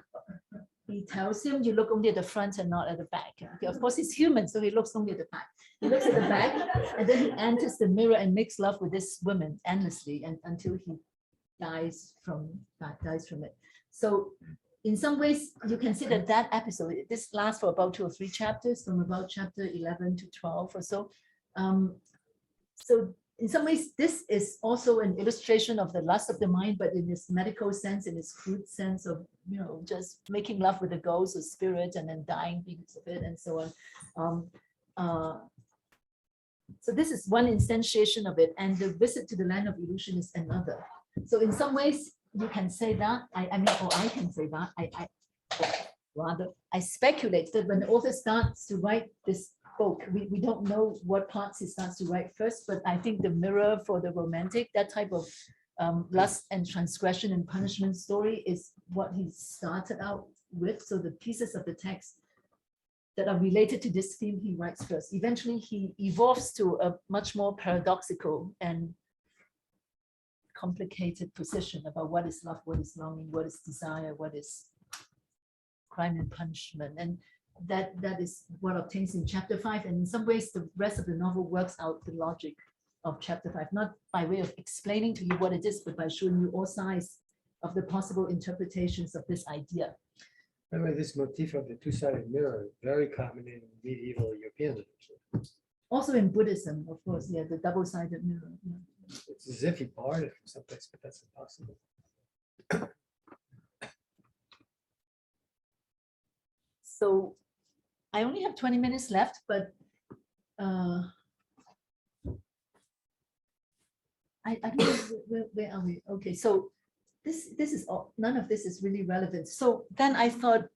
he tells him, you look only at the front and not at the back. Okay, of course, he's human, so he looks only at the back. He looks at the back, and then he enters the mirror and makes love with this woman endlessly and until he dies from it. So in some ways, you can see that that episode, this lasts for about 2 or 3 chapters, from about chapter 11 to 12 or so. So in some ways, this is also an illustration of the lust of the mind, but in its medical sense, in its crude sense of, you know, just making love with the ghost or spirit and then dying because of it and so on. So this is one instantiation of it, and the visit to the land of illusion is another. So in some ways, you can say that, I can say that, I speculate that when the author starts to write this book, we don't know what parts he starts to write first, but I think the mirror for the romantic, that type of lust and transgression and punishment story is what he started out with. So the pieces of the text that are related to this theme he writes first. Eventually he evolves to a much more paradoxical and complicated position about what is love, what is longing, what is desire, what is crime and punishment. And that is what obtains in chapter 5. And in some ways, the rest of the novel works out the logic of chapter 5, not by way of explaining to you what it is, but by showing you all sides of the possible interpretations of this idea. By the way, this motif of the two-sided mirror, very common in medieval European literature. Also in Buddhism, of course, yeah, the double-sided mirror. Yeah. It's as if he borrowed it from someplace, but that's impossible. So I only have 20 minutes left, but I don't know where are we? Okay, so this is all, none of this is really relevant. So then I thought,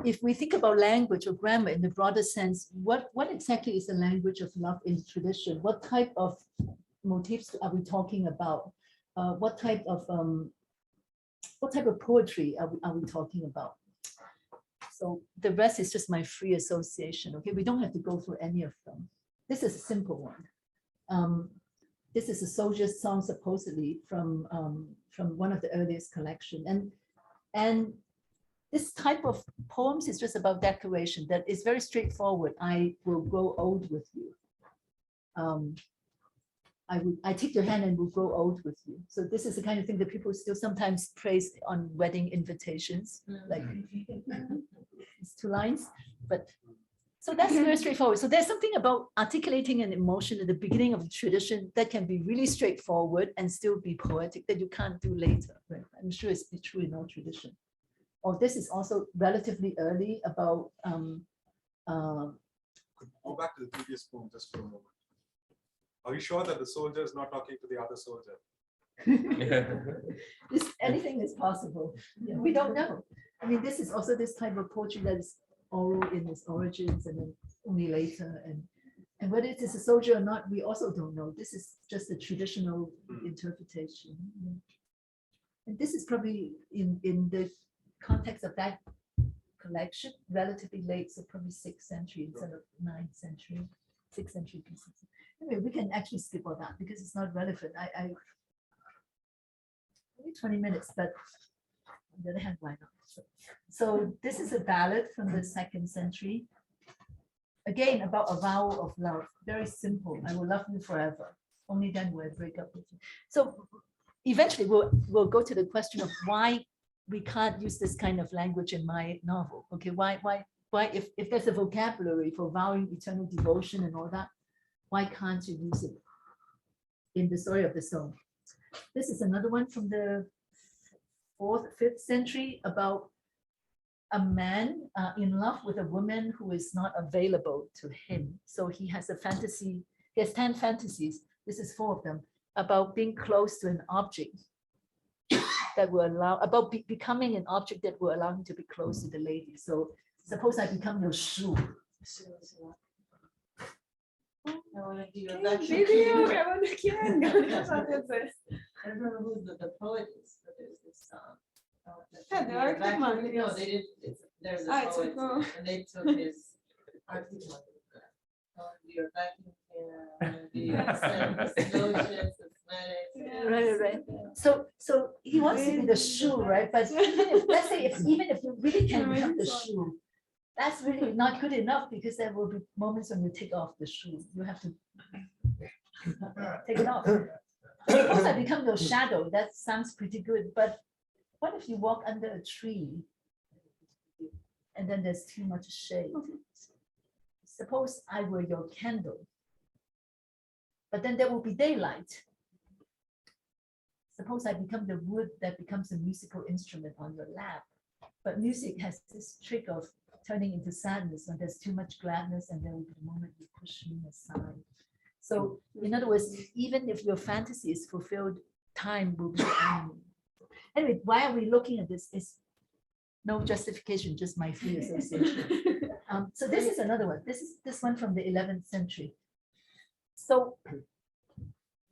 if we think about language or grammar in the broader sense, what exactly is the language of love in tradition? What type of motifs are we talking about? What type of poetry are we talking about? So the rest is just my free association. Okay, we don't have to go through any of them. This is a simple one. This is a soldier's song, supposedly from one of the earliest collection, and this type of poems is just about declaration that is very straightforward. I will grow old with you. I take your hand and will grow old with you. So this is the kind of thing that people still sometimes praise on wedding invitations, like it's 2 lines, but so that's very straightforward. So there's something about articulating an emotion at the beginning of the tradition that can be really straightforward and still be poetic that you can't do later. Right? I'm sure it's true in all tradition. Or this is also relatively early about Go back to the previous poem just for a moment. Are you sure that the soldier is not talking to the other soldier? Anything is possible. Yeah, we don't know. I mean, this is also this type of poetry that is oral in its origins and then only later. And whether it is a soldier or not, we also don't know. This is just a traditional interpretation. Yeah. And this is probably in the context of that collection, relatively late, so probably 6th century instead of 9th century, 6th century pieces. Anyway, we can actually skip all that because it's not relevant. I only 20 minutes, but on the other hand, why not? So this is a ballad from the 2nd century. Again, about a vow of love. Very simple. I will love you forever. Only then will I break up with you. So eventually we'll go to the question of why we can't use this kind of language in my novel. Okay, why if there's a vocabulary for vowing eternal devotion and all that, why can't you use it in the story of the soul? This is another one from the 4th, 5th century about a man in love with a woman who is not available to him. So he has a fantasy, he has 10 fantasies, this is 4 of them, about being close to an object that will allow, about becoming an object that will allow him to be close to the lady. So suppose I become your shoe. I want to do your Video, I want to can. I don't remember who the poet is, but there's this song. Yeah, the Arctic Monkeys. No, they did. There's a It's poet, cool. and they took his Arctic Monkeys. Your vacuum cleaner, the lotions, cosmetics. Right. So he wants to be the shoe, right? But even if, let's say, even if you really can become the shoe, that's really not good enough because there will be moments when you take off the shoe. You have to take it off. Suppose I become your shadow. That sounds pretty good. But what if you walk under a tree and then there's too much shade? Suppose I were your candle, but then there will be daylight. Suppose I become the wood that becomes a musical instrument on your lap. But music has this trick of turning into sadness when there's too much gladness, and there will be the moment you push me aside. So in other words, even if your fantasy is fulfilled, time will be the enemy. Anyway, why are we looking at this? Is no justification, just my free association. So this is another one. This one from the 11th century. So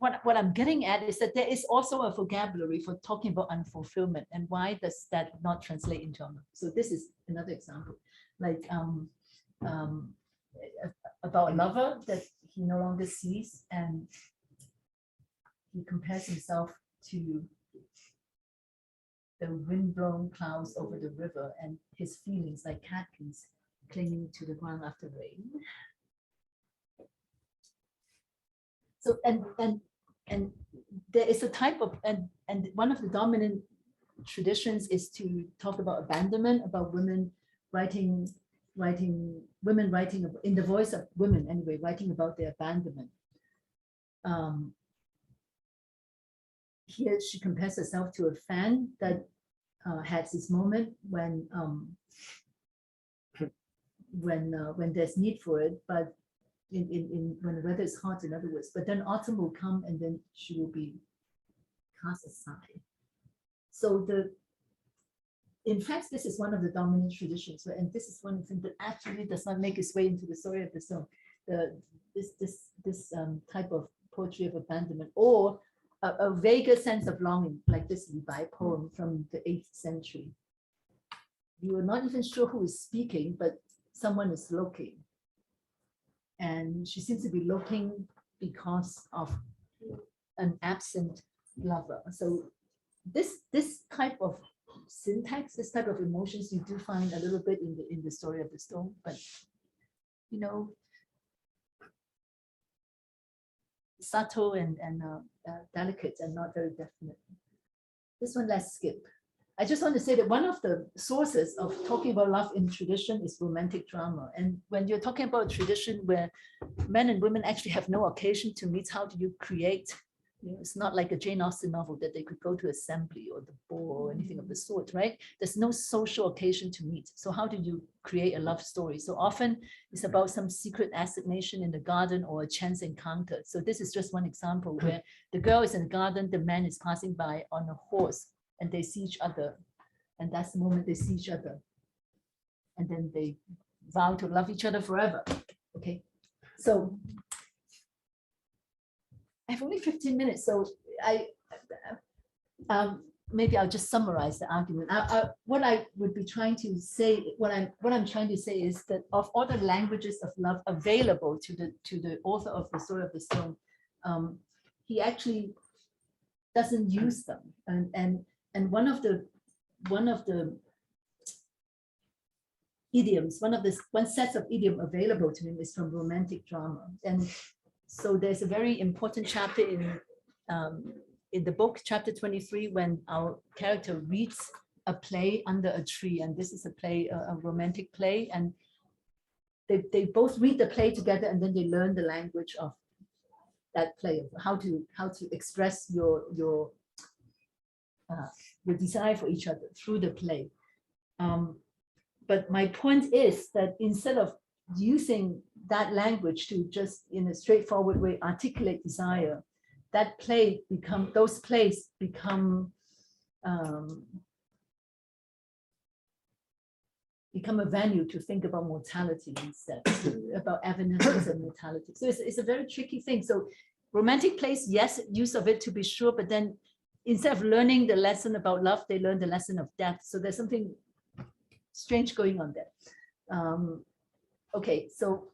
what I'm getting at is that there is also a vocabulary for talking about unfulfillment, and why does that not translate into honor? So this is another example, like about a lover that he no longer sees, and he compares himself to the windblown clouds over the river, and his feelings like catkins clinging to the ground after rain. So and there is a type of, and one of the dominant traditions is to talk about abandonment, about women writing in the voice of women anyway, writing about their abandonment. Here she compares herself to a fan that has this moment when there's need for it, but when the weather is hot, in other words, but then autumn will come and then she will be cast aside. So in fact, this is one of the dominant traditions, and this is one thing that actually does not make its way into the story of the song. This type of poetry of abandonment, or a vaguer sense of longing, like this Li Bai poem from the 8th century. You are not even sure who is speaking, but someone is looking. And she seems to be looking because of an absent lover. So this type of syntax, this type of emotions, you do find a little bit in the story of the stone, but you know, subtle and delicate and not very definite. This one, let's skip. I just want to say that one of the sources of talking about love in tradition is romantic drama. And when you're talking about a tradition where men and women actually have no occasion to meet, how do you create? You know, it's not like a Jane Austen novel that they could go to assembly or the ball or anything of the sort, right? There's no social occasion to meet. So how do you create a love story? So often it's about some secret assignation in the garden or a chance encounter. So this is just one example where the girl is in the garden, the man is passing by on a horse, and they see each other. And that's the moment they see each other. And then they vow to love each other forever. Okay, so I have only 15 minutes, so maybe I'll just summarize the argument. What I would be trying to say, what I'm trying to say is that of all the languages of love available to the author of the Story of the Stone, he actually doesn't use them. And one of the idioms, one set of idiom available to him is from romantic drama. And so there's a very important chapter in the book, chapter 23, when our character reads a play under a tree, and this is a play, a romantic play, and they both read the play together, and then they learn the language of that play, how to express your desire for each other through the play. But my point is that instead of using that language to just in a straightforward way articulate desire, that play those plays become a venue to think about mortality instead, about evanescence and mortality. So it's a very tricky thing. So romantic plays, yes, use of it to be sure, but then instead of learning the lesson about love, they learn the lesson of death. So there's something strange going on there. Okay, so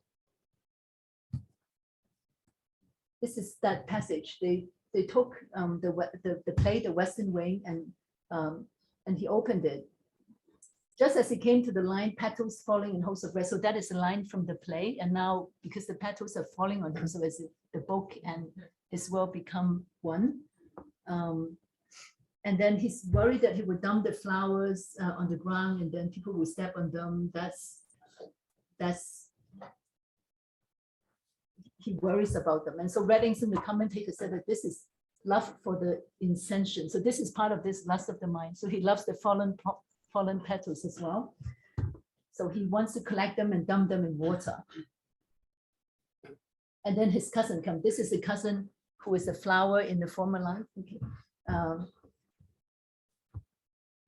this is that passage. They took the play, The Western Wing, and he opened it. Just as he came to the line, petals falling in hosts of red. So that is a line from the play. And now, because the petals are falling on him, so as the book and his world become one. And then he's worried that he would dump the flowers on the ground, and then people will step on them. He worries about them. And so Reddington, the commentator, said that this is love for the incensation. So this is part of this lust of the mind. So he loves the fallen petals as well. So he wants to collect them and dump them in water. And then his cousin comes. This is the cousin who is a flower in the former life. Okay.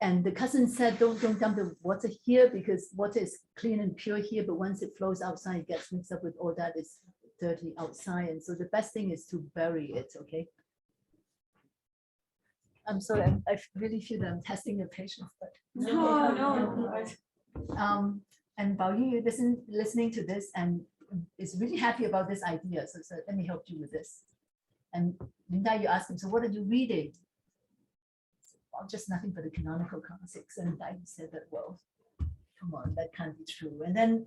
And the cousin said, don't dump the water here because water is clean and pure here, but once it flows outside, it gets mixed up with all that is dirty outside. And so the best thing is to bury it, okay? I'm sorry, I really feel that I'm testing your patience, but No. and Bao Yu, listening to this and is really happy about this idea. So let me help you with this. And Linda, you asked him, so what are you reading? Well, just nothing but the canonical classics. And I said that, well, come on, that can't be true. And then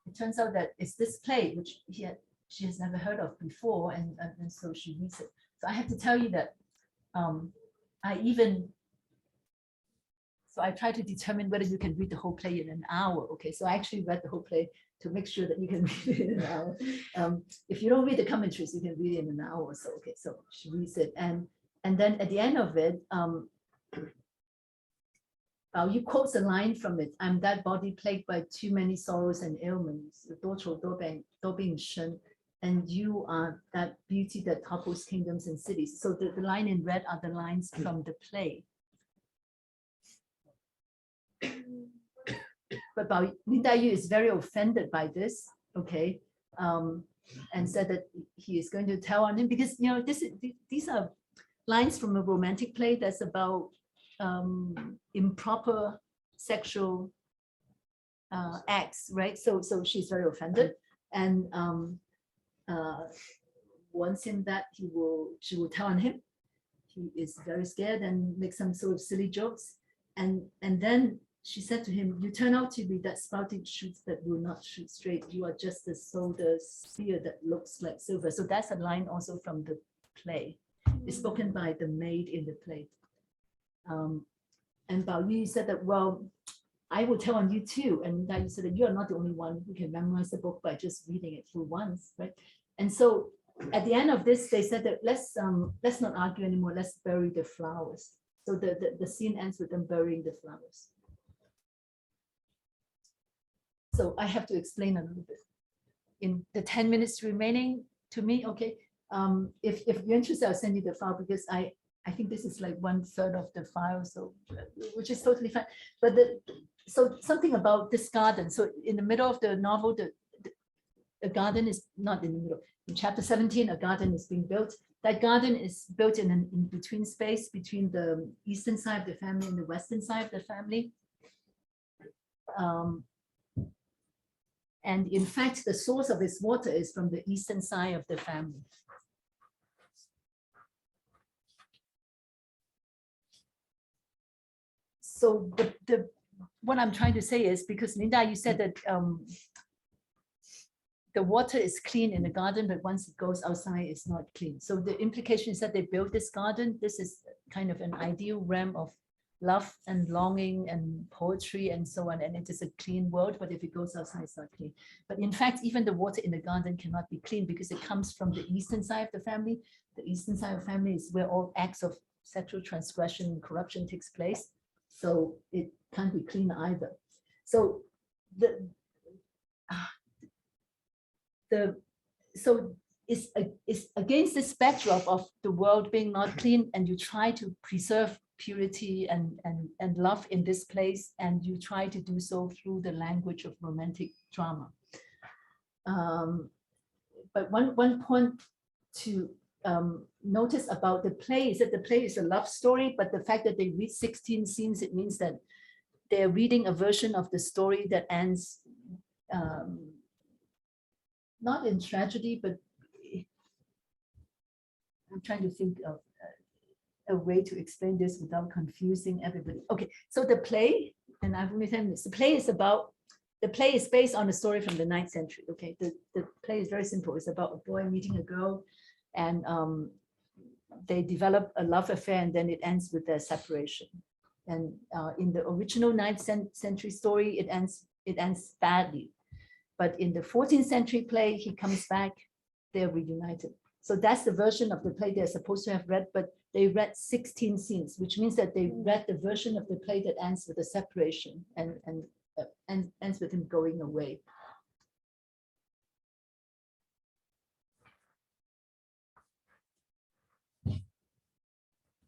it turns out that it's this play which she has never heard of before, and so she reads it. So I have to tell you that I try to determine whether you can read the whole play in an hour. Okay, so I actually read the whole play to make sure that you can read it in an hour. If you don't read the commentaries, you can read it in an hour or so. Okay, so she reads it, and then at the end of it, you quote a line from it. I'm that body plagued by too many sorrows and ailments, and you are that beauty that topples kingdoms and cities. So the line in red are the lines from the play. But Lin Dai is very offended by this, okay, and said that he is going to tell on him because these are lines from a romantic play that's about improper sexual acts, right? So she's very offended and warns him that she will tell on him. He is very scared and makes some sort of silly jokes. And then she said to him, "You turn out to be that spouting shoots that will not shoot straight. You are just a soldier spear that looks like silver." So that's a line also from the play. It's spoken by the maid in the play. And Bao Yu said that, "Well, I will tell on you too." And Dai Yu said that you are not the only one who can memorize the book by just reading it through once, right? And so at the end of this, they said that let's not argue anymore. Let's bury the flowers. So the scene ends with them burying the flowers. So I have to explain a little bit in the 10 minutes remaining to me. Okay, if you're interested, I'll send you the file because I think this is like 1/3 of the file, so which is totally fine. But so something about this garden. So in the middle of the novel, the garden is not in the middle. In chapter 17, a garden is being built. That garden is built in an in-between space between the eastern side of the family and the western side of the family. And in fact, the source of its water is from the eastern side of the family. So what I'm trying to say is, because Linda, you said that the water is clean in the garden, but once it goes outside, it's not clean. So the implication is that they built this garden. This is kind of an ideal realm of love and longing and poetry and so on. And it is a clean world, but if it goes outside, it's not clean. But in fact, even the water in the garden cannot be clean because it comes from the eastern side of the family. The eastern side of the family is where all acts of sexual transgression and corruption takes place. So it can't be clean either. So it's against this backdrop of the world being not clean, and you try to preserve purity and love in this place, and you try to do so through the language of romantic drama. But one point to notice about the play is that the play is a love story, but the fact that they read 16 scenes, it means that they're reading a version of the story that ends not in tragedy, but I'm trying to think of a way to explain this without confusing everybody. Okay, so the play, and I've only 10 minutes. The play is based on a story from the 9th century. Okay, the play is very simple. It's about a boy meeting a girl, and they develop a love affair, and then it ends with their separation. And in the original 9th century story, it ends badly. But in the 14th century play, he comes back, they're reunited. So that's the version of the play they're supposed to have read, but they read 16 scenes, which means that they read the version of the play that ends with a separation and ends with him going away.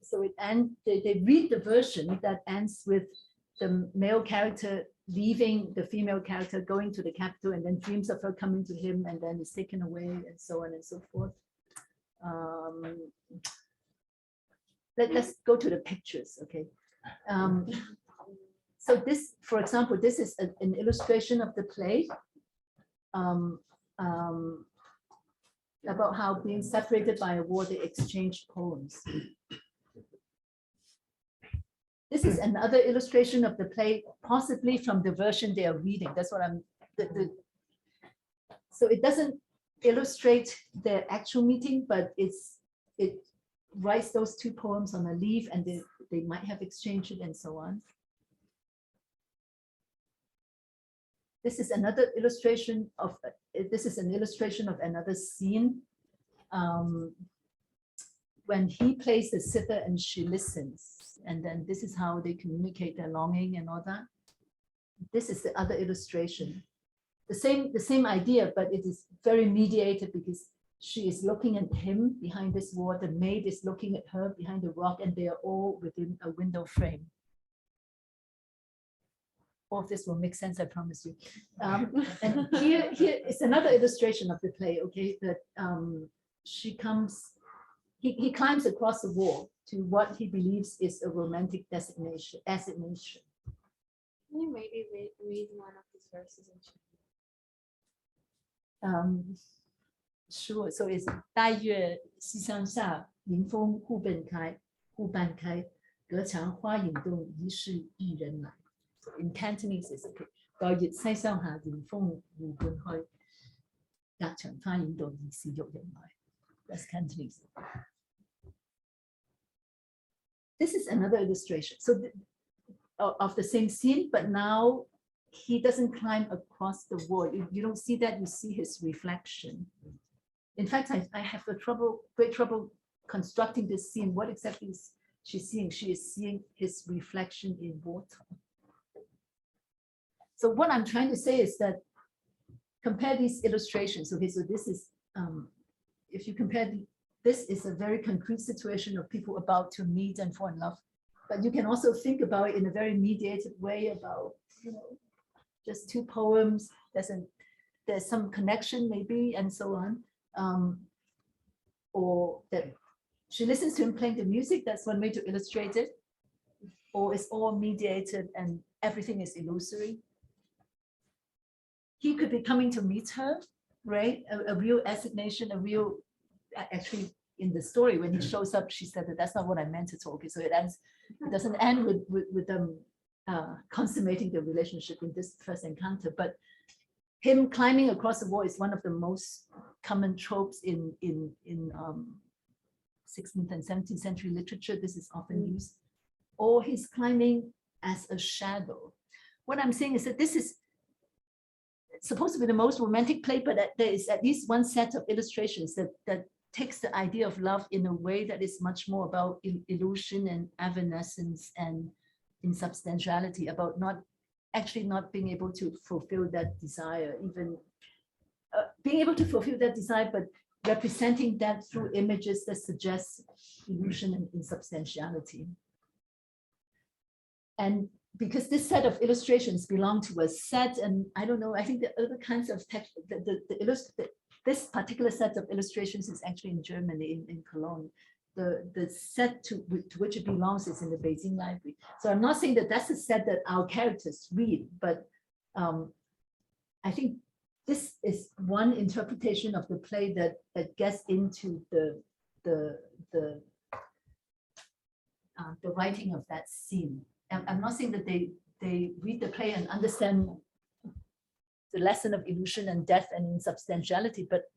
So they read the version that ends with the male character leaving the female character, going to the capital, and then dreams of her coming to him, and then is taken away, and so on and so forth. Let's go to the pictures, okay? So this, for example, this is an illustration of the play about how being separated by a war, they exchange poems. This is another illustration of the play, possibly from the version they are reading. That's what I'm. So it doesn't illustrate the actual meeting, but it writes those two poems on a leaf, and they might have exchanged it and so on. This is another illustration of. This is an illustration of another scene. When he plays the zither and she listens. And then this is how they communicate their longing and all that. This is the other illustration. The same idea, but it is very mediated because she is looking at him behind this wall. The maid is looking at her behind the rock, and they are all within a window frame. all of this will make sense, I promise you. And here is another illustration of the play, okay, that he climbs across the wall to what he believes is a romantic assignation. Can you maybe read one of these verses in Chinese? Sure. So it's 大月西厢下，迎风互半开，隔墙花影动，疑是一人来。In Cantonese, it's okay. 大月西厢下，迎風互半開，隔牆花影動，疑是一人來。That's Cantonese. This is another illustration. So of the same scene, but now he doesn't climb across the wall. You don't see that, you see his reflection. In fact, I have great trouble constructing this scene. What exactly is she seeing? She is seeing his reflection in water. So what I'm trying to say is that compare these illustrations. Okay, so this is, if you compare, this is a very concrete situation of people about to meet and fall in love. But you can also think about it in a very mediated way about, just two poems. There's some connection maybe, and so on. Or that she listens to him playing the music, that's one way to illustrate it. Or it's all mediated and everything is illusory. He could be coming to meet her, right? A real assignation, actually in the story, when he shows up, she said that that's not what I meant at all. Okay, so it doesn't end with them consummating the relationship in this first encounter, but him climbing across the wall is one of the most common tropes in 16th and 17th century literature. This is often used. Or he's climbing as a shadow. What I'm saying is that this is supposed to be the most romantic play, but there is at least one set of illustrations that takes the idea of love in a way that is much more about illusion and evanescence and insubstantiality, about not being able to fulfill that desire, even being able to fulfill that desire, but representing that through images that suggest illusion and insubstantiality. And because this set of illustrations belong to a set, and I don't know, I think the other kinds of text, this particular set of illustrations is actually in Germany, in Cologne. The set to which it belongs is in the Beijing Library. So I'm not saying that that's a set that our characters read, but I think this is one interpretation of the play that gets into the writing of that scene. And I'm not saying that they read the play and understand the lesson of illusion and death and insubstantiality, but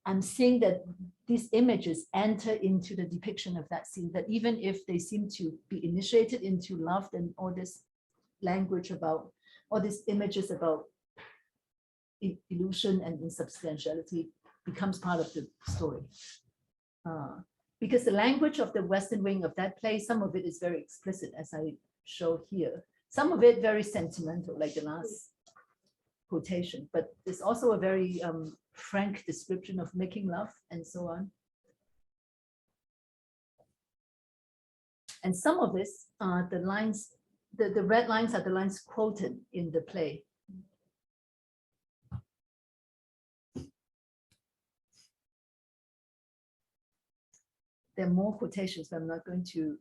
I'm saying that these images enter into the depiction of that scene, that even if they seem to be initiated into love, then all this language about, all these images about illusion and insubstantiality becomes part of the story. Because the language of the Western wing of that play, some of it is very explicit, as I show here. Some of it very sentimental, like the last quotation, but it's also a very frank description of making love and so on. And some of this are the lines, the red lines are the lines quoted in the play. There are more quotations, but I'm not going to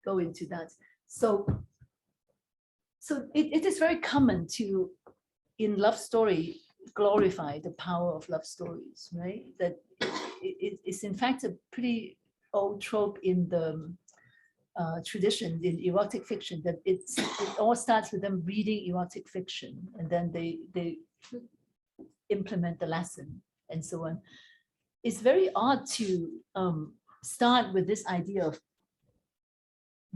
go into that. So it is very common to, in love story, glorify the power of love stories, right? That it's in fact a pretty old trope in the tradition, in erotic fiction, that it all starts with them reading erotic fiction, and then they implement the lesson and so on. It's very odd to start with this idea of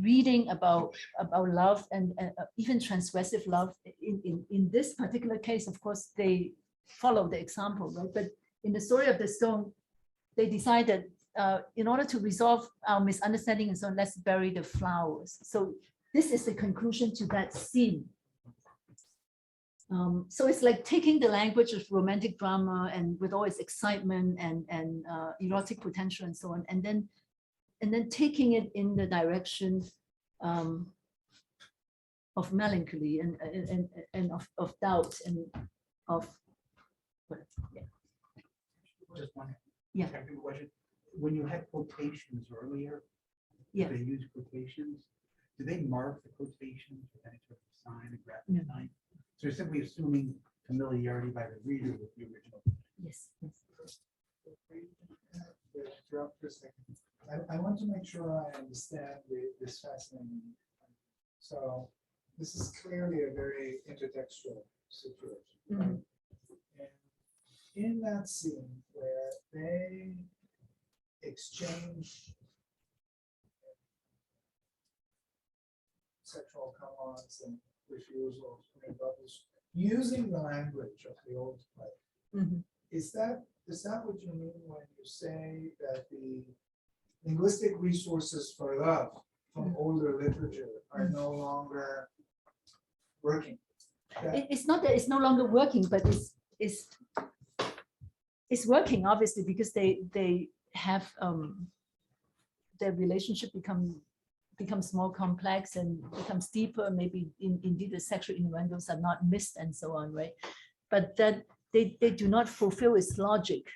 reading about love and even transgressive love. In this particular case, of course, they follow the example, right? But in the story of the stone, they decided in order to resolve our misunderstanding and so on, let's bury the flowers. So this is the conclusion to that scene. So it's like taking the language of romantic drama and with all its excitement and erotic potential and so on, and then taking it in the direction of of melancholy and of doubt and of, yeah. Just one. Yeah. technical question. When you had quotations earlier, Yeah. they use quotations, do they mark the quotations with any sort of sign, a graphic No. sign? So you're simply assuming familiarity by the reader with the original. Yes. Interrupt for a second. I want to make sure I understand this fascinating. So this is clearly a very intertextual situation. Mhm. And in that scene where they exchange sexual come-ons and refusals and rebels using the language of the old play, Mhm. is that what you mean when you say that the linguistic resources for love from older literature are no longer working? It's not that it's no longer working, but it's working obviously because they have their relationship becomes more complex and becomes deeper. Maybe indeed the sexual innuendos are not missed and so on, right? But that they do not fulfill its logic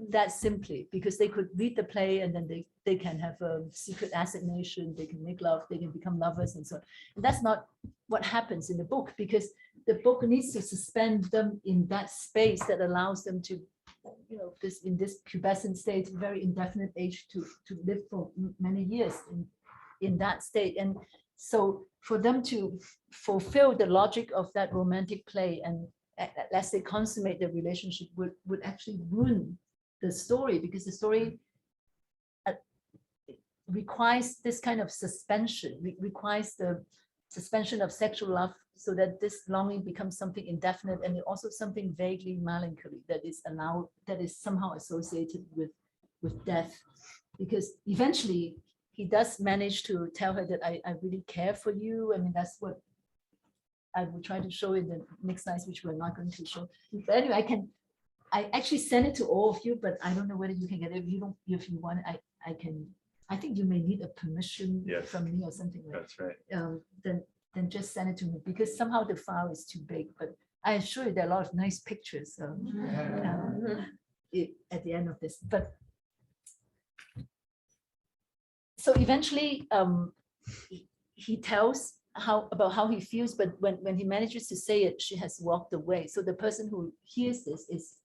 that simply, because they could read the play and then they can have a secret assignation, they can make love, they can become lovers and so on. And that's not what happens in the book, because the book needs to suspend them in that space that allows them to, you know, in this pubescent state, very indefinite age, to live for many years in that state. And so for them to fulfill the logic of that romantic play, and as they consummate the relationship, would actually ruin the story, because the story requires this kind of suspension, requires the suspension of sexual love, so that this longing becomes something indefinite, and also something vaguely melancholy that is allowed, that is somehow associated with death. Because eventually he does manage to tell her that I really care for you. I mean, that's what I will try to show in the next slides, which we're not going to show. But anyway, I actually send it to all of you, but I don't know whether you can get it. If you don't, if you want, I can. I think you may need a permission from me or something like That's right. Then just send it to me, because somehow the file is too big. But I assure you there are a lot of nice pictures at the end of this. But so eventually he tells about how he feels, but when he manages to say it, she has walked away. So the person who hears this is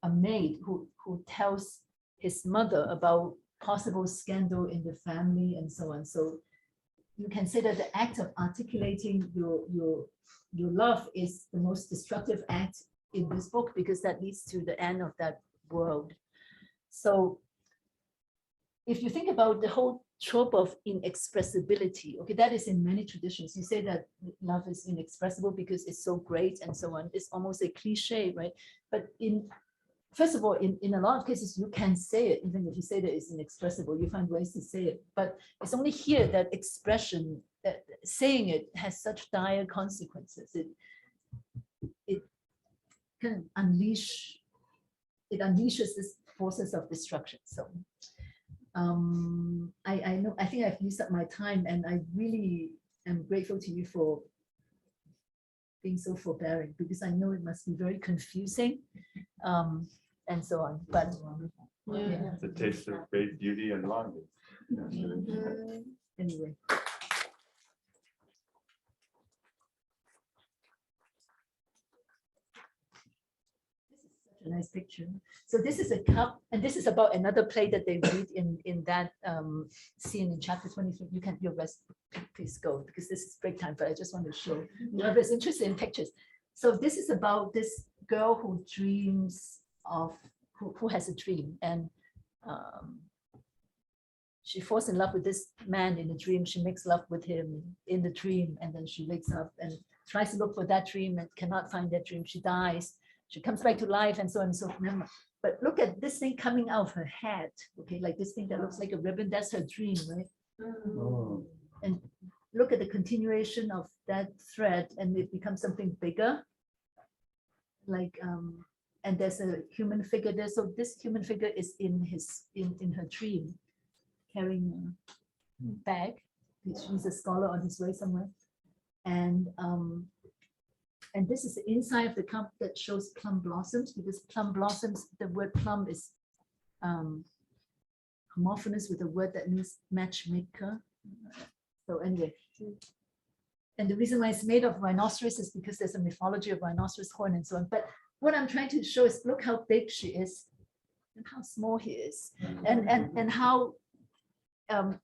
a maid who tells his mother about possible scandal in the family and so on. So you can say that the act of articulating your love is the most destructive act in this book, because that leads to the end of that world. So if you think about the whole trope of inexpressibility, okay, that is in many traditions. You say that love is inexpressible because it's so great and so on. It's almost a cliche, right? But first of all, in a lot of cases, you can say it, even if you say that it's inexpressible, you find ways to say it. But it's only here that expression, that saying it has such dire consequences. It can unleashes this forces of destruction. So I think I've used up my time, and I really am grateful to you for being so forbearing, because I know it must be very confusing and so on. But yeah. The taste of great beauty and longing. Anyway. A nice picture. So this is a cup, and this is about another play that they read in that scene in chapter 23. You can, your rest, please go, because this is break time, but I just want to show whoever's interested in pictures. So this is about this girl who dreams of, who has a dream, and she falls in love with this man in the dream. She makes love with him in the dream, and then she wakes up and tries to look for that dream and cannot find that dream. She dies. She comes back to life and so on and so forth. But look at this thing coming out of her head, okay, like this thing that looks like a ribbon, that's her dream, right? Oh. And look at the continuation of that thread, and it becomes something bigger. Like, and there's a human figure there. So this human figure is in her dream, carrying a bag. He's a scholar on his way somewhere. And this is the inside of the cup that shows plum blossoms, because plum blossoms, the word plum is homophonous with a word that means matchmaker. So anyway, and the reason why it's made of rhinoceros is because there's a mythology of rhinoceros horn and so on. But what I'm trying to show is, look how big she is and how small he is, and how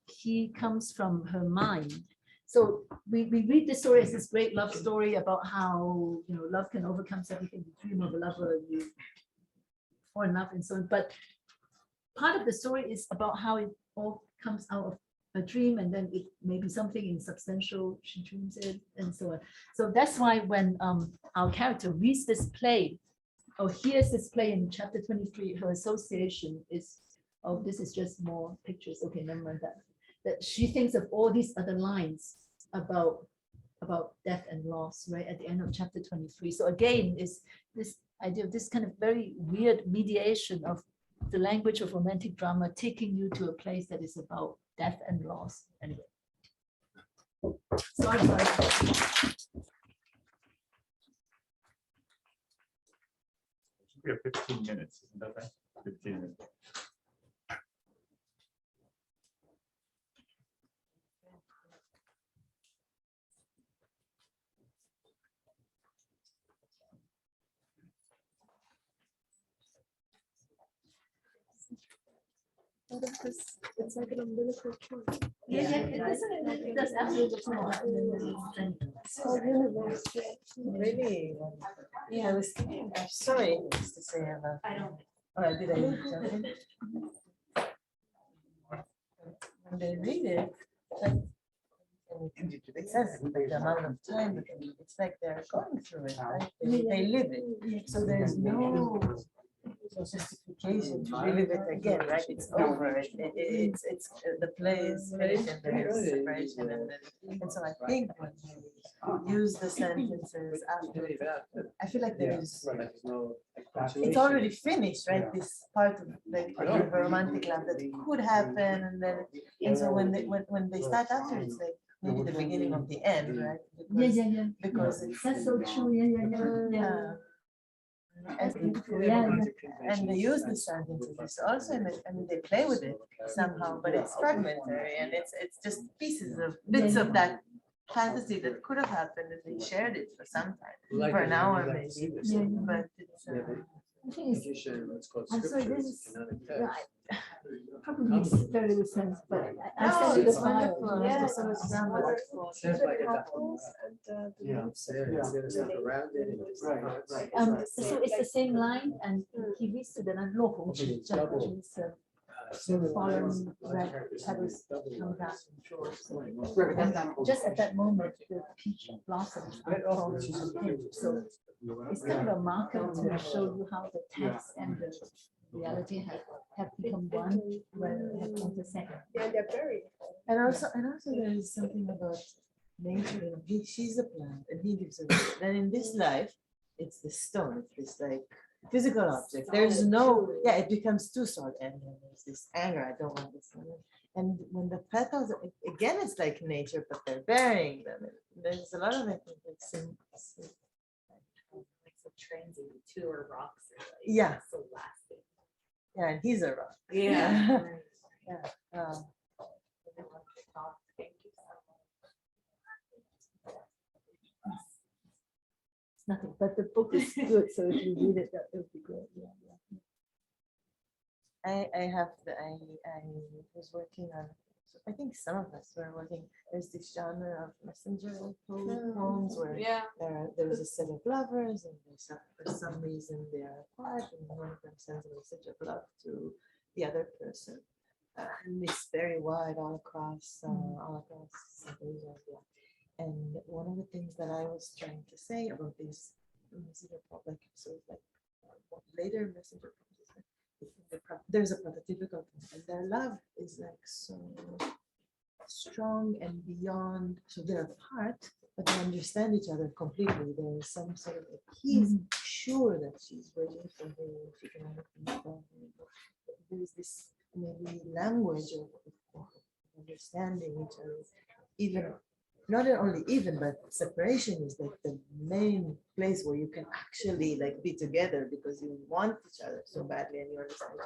he comes from her mind. So we read this story as this great love story about how, you know, love can overcome everything. You dream of a lover, you fall in love and so on. But part of the story is about how it all comes out of a dream, and then it may be something insubstantial, she dreams it and so on. So that's why when our character reads this play or hears this play in chapter 23, her association is, oh, this is just more pictures. Okay, never mind that. That she thinks of all these other lines about death and loss, right, at the end of chapter 23. So again, is this idea of this kind of very weird mediation of the language of romantic drama taking you to a place that is about death and loss. Anyway. Sorry. We have 15 minutes, isn't that right? 15 minutes. It's like an umbilical cord. Yeah, that's absolutely true. So universe, yeah. Really? Yeah, I was thinking, sorry, just to say about. I don't. Did I jump in? When they read it, like, it says like the amount of time, it's like they're going through it, right? They live it, so there's no justification to relive it again, right? It's over. It's the play is finished and there is separation, and so I think when you use the sentences after, I feel like there is, it's already finished, right? This part of like the romantic love that could happen, and so when they start after, it's like maybe the beginning of the end, right? Because, because it's, That's so true. Yeah. And they use the sentences also, and they play with it somehow, but it's fragmentary, and it's just pieces of bits of that fantasy that could have happened, and they shared it for some time, for an hour maybe. But it's, I'm sorry, this is probably very little sense, but I sent you the file. yeah, so it's wonderful. Sounds like So it's the same line, and he reads to the line, 落红纸阵, which means fallen red petals come down. And just at that moment, the peach blossoms are falling on him. So it's kind of a marker to show you how the text and the reality have become one, where they have intersected. Yeah, they're very. And also there is something about nature. She's a plant, and he gives her. Then in this life, it's the stone. It's this like physical object. There's no, it becomes two sort, and then there's this anger. I don't want this. And when the petals, again, it's like nature, but they're burying them. There's a lot of it. Transient, two are rocks. Yeah. So lasting. Yeah, and he's a rock. Yeah. Yeah. It's nothing, but the book is good, so if you read it, that would be good. I was working on, so I think some of us were working, there's this genre of messenger poems where there's a set of lovers, and for some reason they are apart, and one of them sends a message of love to the other person. And it's very wide all across Asia. And one of the things that I was trying to say about these messenger poems, like sort of like later messenger poems, there's a prototypical thing, and their love is like so strong and beyond, so they're apart, but they understand each other completely. There is some sort of like, he's sure that she's waiting for him, she can understand. There's this maybe language of understanding each other, even not only even, but separation is like the main place where you can actually like be together because you want each other so badly and you understand.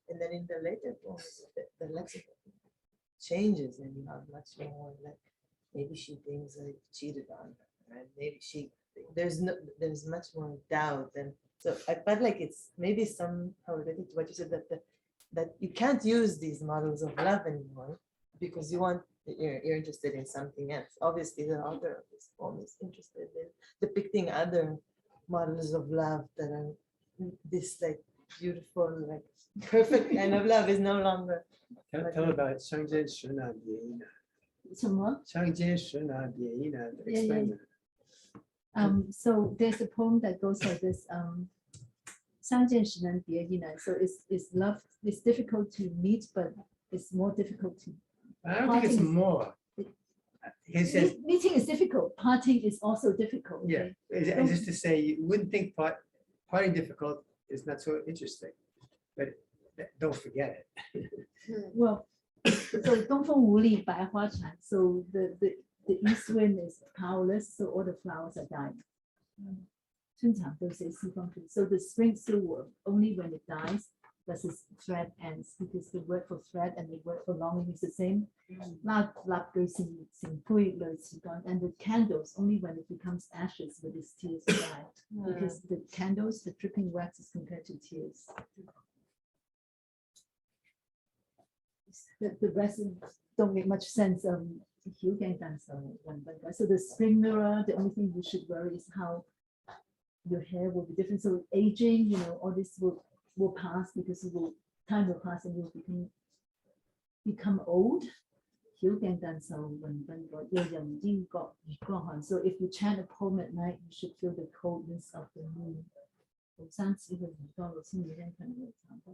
And then in the later poems, the lexicon changes and you have much more like maybe she thinks I cheated on her, and maybe there's much more doubt. And so I felt like it's maybe somehow related to what you said that you can't use these models of love anymore because you're interested in something else. Obviously, the author of this poem is interested in depicting other models of love that are this like beautiful, like perfect kind of love is no longer. Tell about 相见时难别亦难。什么？相见时难别亦难。 Yeah, yeah. Explain that. So there's a poem that goes like this. 相见时难别亦难. So it's love. It's difficult to meet, but it's more difficult to. I don't think it's more. He says, Meeting is difficult. Parting is also difficult. yeah, Okay? and just to say, you wouldn't think parting difficult is not so interesting, but don't forget it. Well, so 东风无力百花残. So the east wind is powerless. So all the flowers are dying. 春常都是西风吹. So the spring still works only when it dies. Does its thread ends, because the word for thread and the word for longing is the same. And the candles only when it becomes ashes with its tears die, because the candles, the dripping wax is compared to tears. The rest don't make much sense. So the spring mirror, the only thing you should worry is how your hair will be different. So aging, all this will pass because time will pass and you will become old. So if you chant a poem at night, you should feel the coldness of the moon.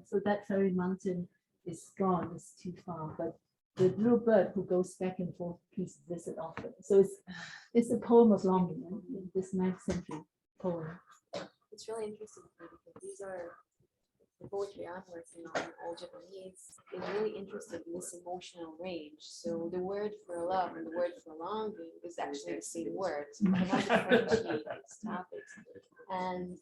So that fairy mountain is gone, it's too far. But the little bird who goes back and forth, please visit often. So it's a poem of longing, this 9th century poem. It's really interesting because these are the poetry I'm working on, all Japanese, is really interested in this emotional range. So the word for love and the word for longing is actually the same word. So I cannot differentiate these topics. And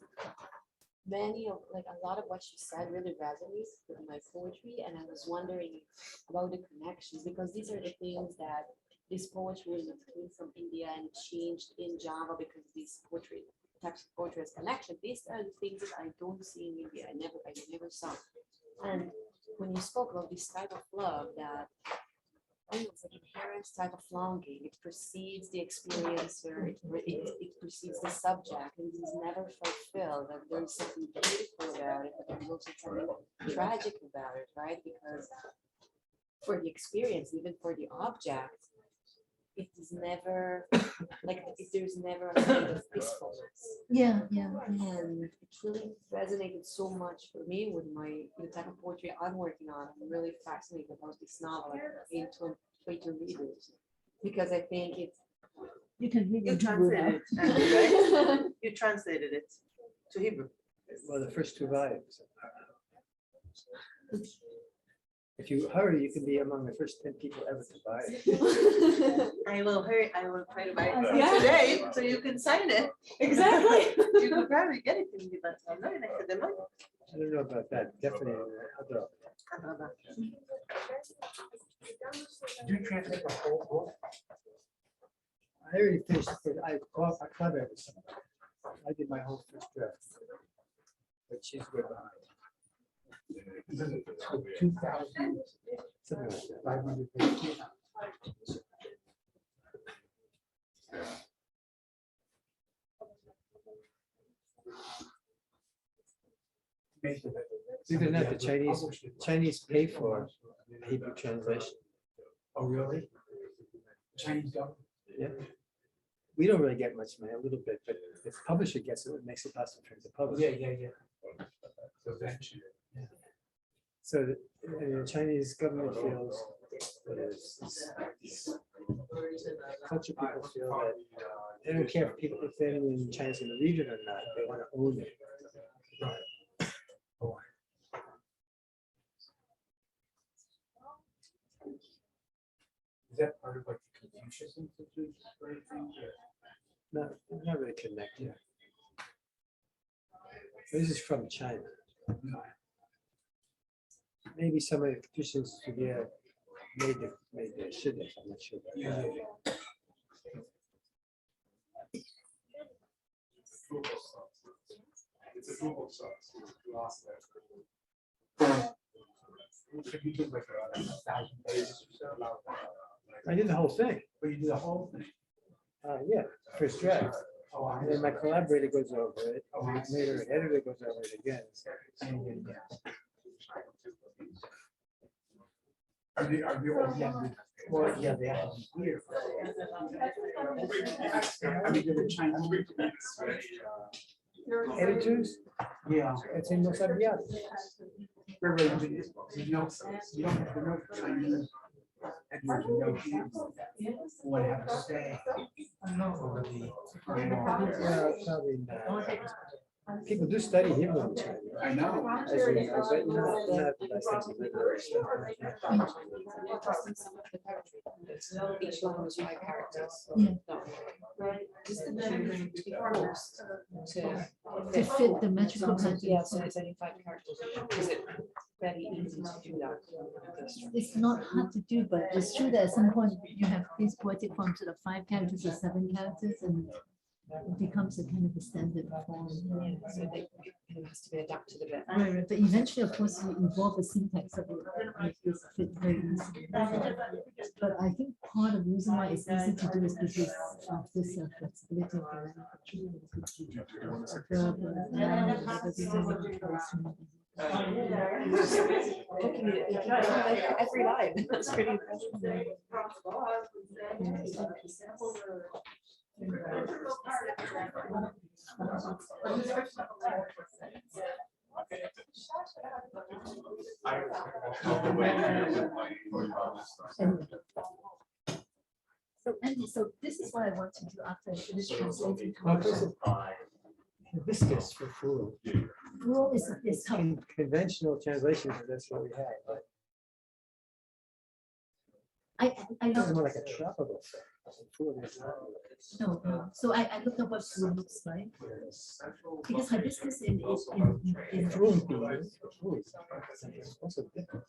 a lot of what she said really resonates with my poetry. And I was wondering about the connections, because these are the things that this poetry came from India and changed in Java because these types of poetry has connection. These are the things that I don't see in India. I never saw. And when you spoke about this type of love, that it's an inherent type of longing. It precedes the experiencer. It precedes the subject, and it is never fulfilled. And there's something beautiful about it, but there's also something tragic about it, right? Because for the experience, even for the object, it is never there's never a kind of peacefulness. Yeah. And it really resonated so much for me with the type of poetry I'm working on. I'm really fascinated about this novel in 20 readers, because I think it's. You can read You it in Hebrew translated now. it, right? You translated it to Hebrew. Well, the first 2 volumes. If you hurry, you can be among the first 10 people ever to buy it. I will try to buy it Yeah. today, so you can sign it. Exactly. You could probably get it in the academic. I don't know about that. Definitely. Other. Did you translate the whole book? I already finished it. I caught everything. I did my whole first draft. But she's way behind. 2,000, Something like that. 500 pages. Believe it or not, the Chinese pay for Hebrew translation. Oh, really? Chinese government? Yeah. We don't really get much money, a little bit, but the publisher gets it, it makes it possible for the publisher. Yeah. So that's. So the Chinese government feels, culture people feel that they don't care if anyone in China's going to read it or not, they want to own it. Is that part of like the Confucius Institute? connected. This is from China. Maybe some of the Christians together made the shidduch, I'm not sure. It's a group of songs. You ask that. I did the whole thing. But you do the whole thing. Yeah, first draft. And then my collaborator goes over it. Later, an editor goes over it again. Are they all well, yeah, they have to be here. I mean, they're Chinese. Editors? Yeah. It's in los abreviados. You don't have to know Chinese. And you know what have to say over the. Yeah, probably not. People do study Hebrew in China. I know. As you know, but you know, not the best things to do. Each one was 5 characters. Yeah. Is the name going to be forced to To fit the metrical pattern. Yeah, so it's only 5 characters. Is it very easy to do that? It's not hard to do, but it's true that at some point you have these poetic forms that are 5 characters or 7 characters, and it becomes a kind of a standard form. Yeah, so it has to be adapted a bit. Right, right. But eventually, of course, you involve the syntax of it, make this fit very easily. But I think part of the reason why it's easy to do is because of this flexibility of the Looking at every line, that's pretty impressive. So this is what I want to do after I finish translating. Hibiscus for food. Rule is how In conventional translations, that's what we have. But I it's love more like a tropical thing. Food is not. no. So I looked up what food looks like, because hibiscus in Fruit beans, fruit. It's also different.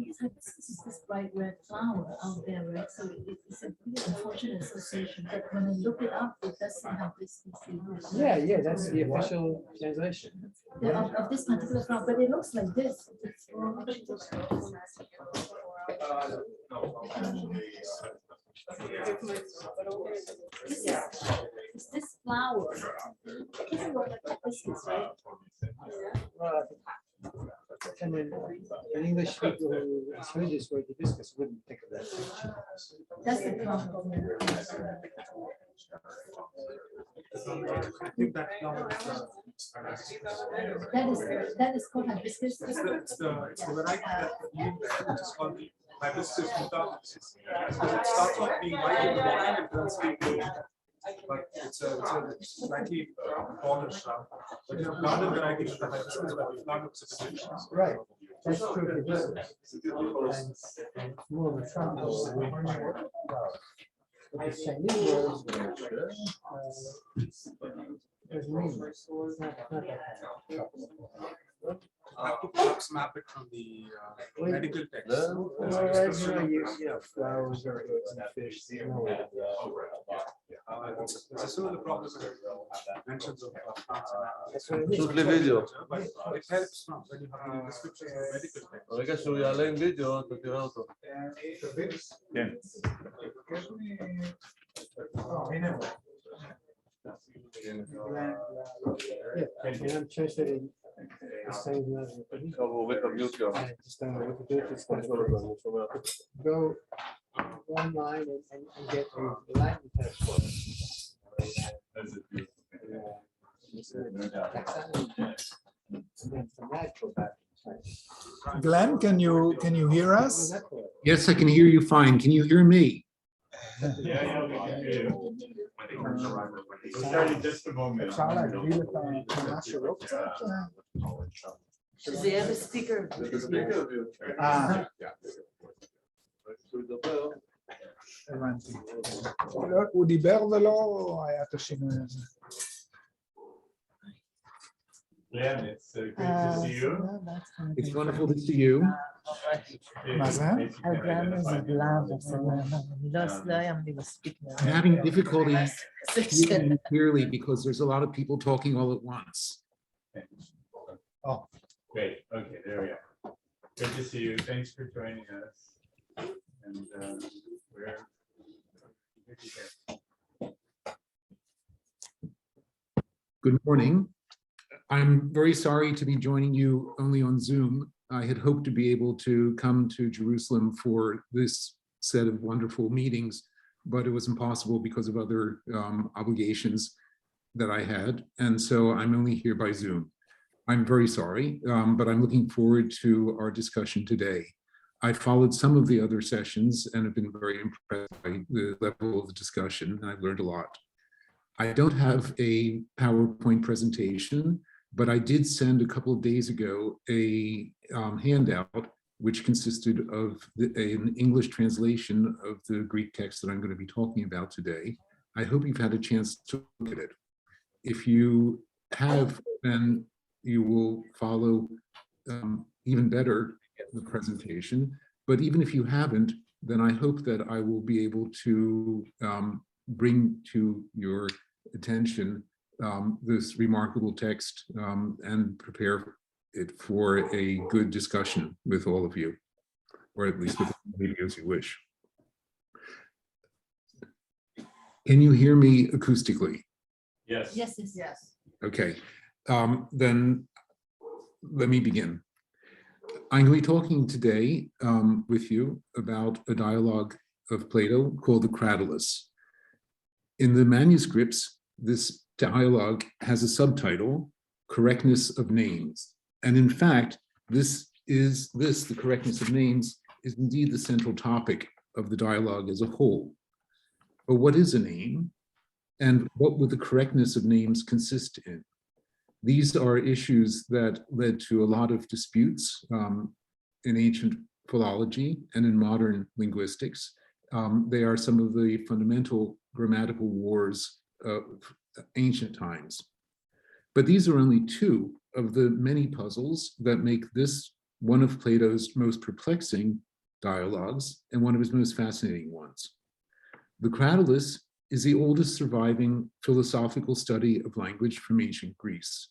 because hibiscus is this bright red flower out there, right? So it's a really unfortunate association. But when I look it up, it does say hibiscus. Yeah, that's the official translation. Of this particular flower, but it looks like this. It's this flower. It doesn't look like hibiscus, right? And then an English people who heard this word hibiscus wouldn't think of that. That's the problem. I think that flower That is called hibiscus. it's the variety that which is called the hibiscus mutatis. So it starts off being white in the morning and turns pink in the evening. But it's a slightly polished shrub. But you have garden varieties of the hibiscus that the flower looks a bit different. Right. That's true of hibiscus. And more of a tropical. But the Chinese words, there's meaning. It's not that I have to perhaps map it from the medical text. That's why you know, flowers or birds and fish. You know, It's a similar problem with mentions of plants and animals. that's what it is. But it helps from when you have the descriptions of medical text. ברגע שהוא יעלה עם וידאו, אתה תראה אותו. כן. Yeah, and I'm translating the same level. עכשיו הוא עובד במיוטיוב. I just don't know what to do at this point. Go online and get a Latin text for it. And then fanatical back. Glenn, can you hear us? Yes, I can hear you fine. Can you hear me? Just a moment. Does he have a speaker? הבנתי. הוא דיבר ולא היה את השינוי הזה. Glenn, it's great to see you. It's wonderful to see you. מה זה? I'm having difficulty hearing you clearly because there's a lot of people talking all at once. Oh. Great, okay, there we go. Good to see you. Thanks for joining us. And we're good to hear. Good morning. I'm very sorry to be joining you only on Zoom. I had hoped to be able to come to Jerusalem for this set of wonderful meetings, but it was impossible because of other obligations that I had. And so I'm only here by Zoom. I'm very sorry, but I'm looking forward to our discussion today. I followed some of the other sessions and have been very impressed by the level of the discussion. I've learned a lot. I don't have a PowerPoint presentation, but I did send a couple of days ago a handout which consisted of an English translation of the Greek text that I'm going to be talking about today. I hope you've had a chance to look at it. If you have, then you will follow even better the presentation. But even if you haven't, then I hope that I will be able to bring to your attention this remarkable text and prepare it for a good discussion with all of you, or at least with as many as you wish. Can you hear me acoustically? Yes. Yes, yes, yes. Okay, then let me begin. I'm going to be talking today with you about a dialogue of Plato called the Cratylus. In the manuscripts, this dialogue has a subtitle, Correctness of Names. And in fact, the correctness of names is indeed the central topic of the dialogue as a whole. But what is a name? And what would the correctness of names consist in? These are issues that led to a lot of disputes in ancient philology and in modern linguistics. They are some of the fundamental grammatical wars of ancient times. But these are only two of the many puzzles that make this one of Plato's most perplexing dialogues and one of his most fascinating ones. The Cratylus is the oldest surviving philosophical study of language from ancient Greece.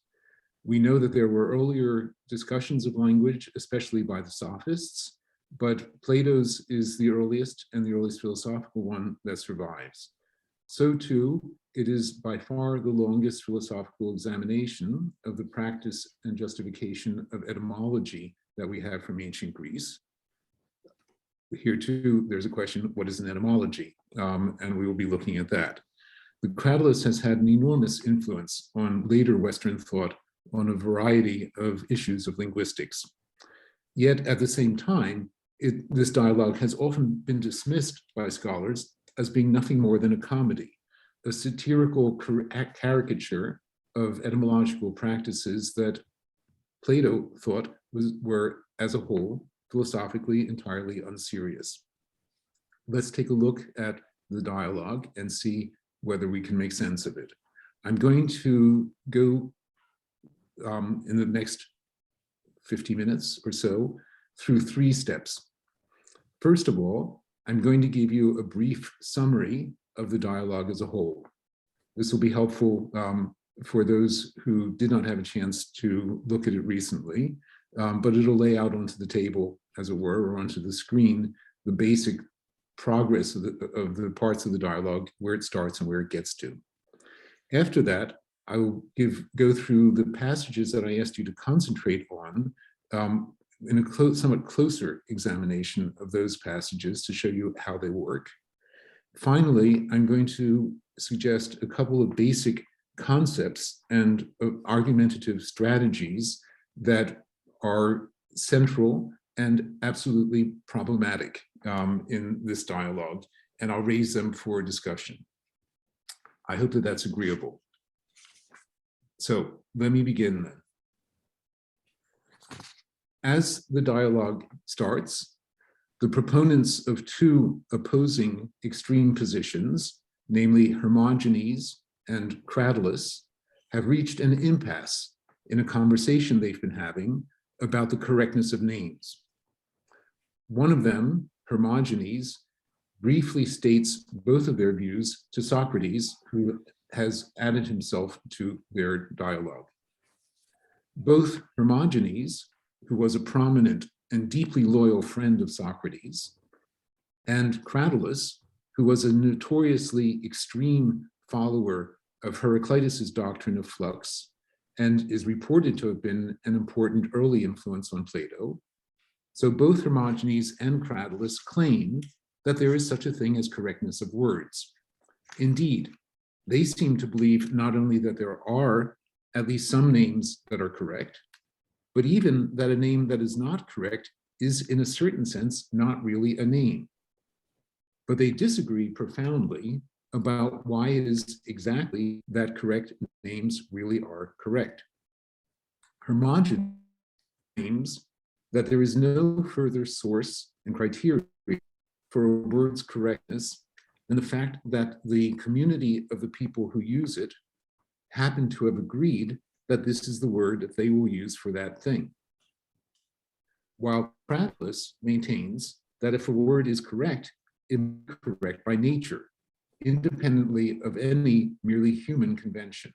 We know that there were earlier discussions of language, especially by the sophists, but Plato's is the earliest and the earliest philosophical one that survives. So too, it is by far the longest philosophical examination of the practice and justification of etymology that we have from ancient Greece. Here too, there's a question, what is an etymology? And we will be looking at that. The Cratylus has had an enormous influence on later Western thought on a variety of issues of linguistics. Yet at the same time, this dialogue has often been dismissed by scholars as being nothing more than a comedy, a satirical caricature of etymological practices that Plato thought were, as a whole, philosophically entirely unserious. Let's take a look at the dialogue and see whether we can make sense of it. I'm going to go in the next 50 minutes or so through three steps. First of all, I'm going to give you a brief summary of the dialogue as a whole. This will be helpful for those who did not have a chance to look at it recently, but it'll lay out onto the table, as it were, or onto the screen, the basic progress of the parts of the dialogue, where it starts and where it gets to. After that, I will go through the passages that I asked you to concentrate on in a somewhat closer examination of those passages to show you how they work. Finally, I'm going to suggest a couple of basic concepts and argumentative strategies that are central and absolutely problematic in this dialogue, and I'll raise them for discussion. I hope that that's agreeable. So let me begin then. As the dialogue starts, the proponents of two opposing extreme positions, namely Hermogenes and Cratylus, have reached an impasse in a conversation they've been having about the correctness of names. One of them, Hermogenes, briefly states both of their views to Socrates, who has added himself to their dialogue. Both Hermogenes, who was a prominent and deeply loyal friend of Socrates, and Cratylus, who was a notoriously extreme follower of Heraclitus's doctrine of flux and is reported to have been an important early influence on Plato. So both Hermogenes and Cratylus claim that there is such a thing as correctness of words. Indeed, they seem to believe not only that there are at least some names that are correct, but even that a name that is not correct is in a certain sense not really a name. But they disagree profoundly about why it is exactly that correct names really are correct. Hermogenes claims that there is no further source and criteria for a word's correctness than the fact that the community of the people who use it happen to have agreed that this is the word that they will use for that thing. While Cratylus maintains that if a word is correct, it is correct by nature, independently of any merely human convention.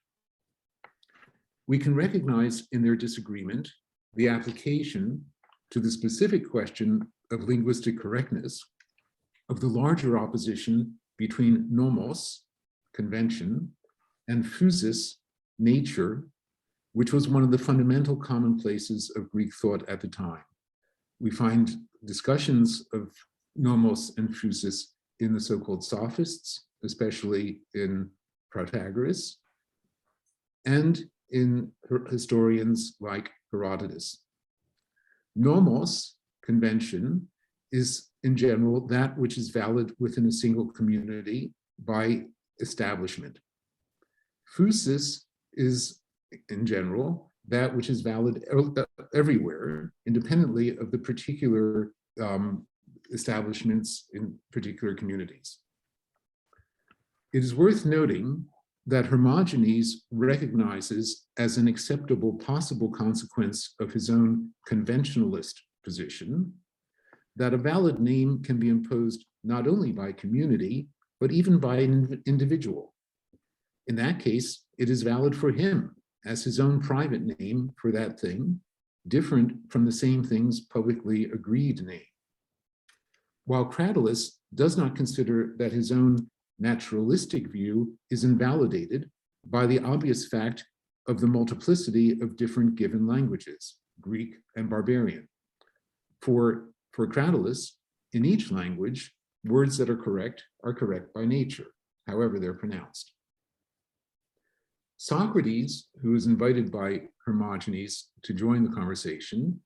We can recognize in their disagreement the application to the specific question of linguistic correctness of the larger opposition between nomos, convention, and physis, nature, which was one of the fundamental commonplaces of Greek thought at the time. We find discussions of nomos and physis in the so-called sophists, especially in Protagoras, and in historians like Herodotus. Nomos, convention, is in general that which is valid within a single community by establishment. Physis is, in general, that which is valid everywhere, independently of the particular establishments in particular communities. It is worth noting that Hermogenes recognizes as an acceptable possible consequence of his own conventionalist position that a valid name can be imposed not only by community, but even by an individual. In that case, it is valid for him as his own private name for that thing, different from the same thing's publicly agreed name. While Cratylus does not consider that his own naturalistic view is invalidated by the obvious fact of the multiplicity of different given languages, Greek and barbarian. For Cratylus, in each language, words that are correct by nature, however they're pronounced. Socrates, who is invited by Hermogenes to join the conversation,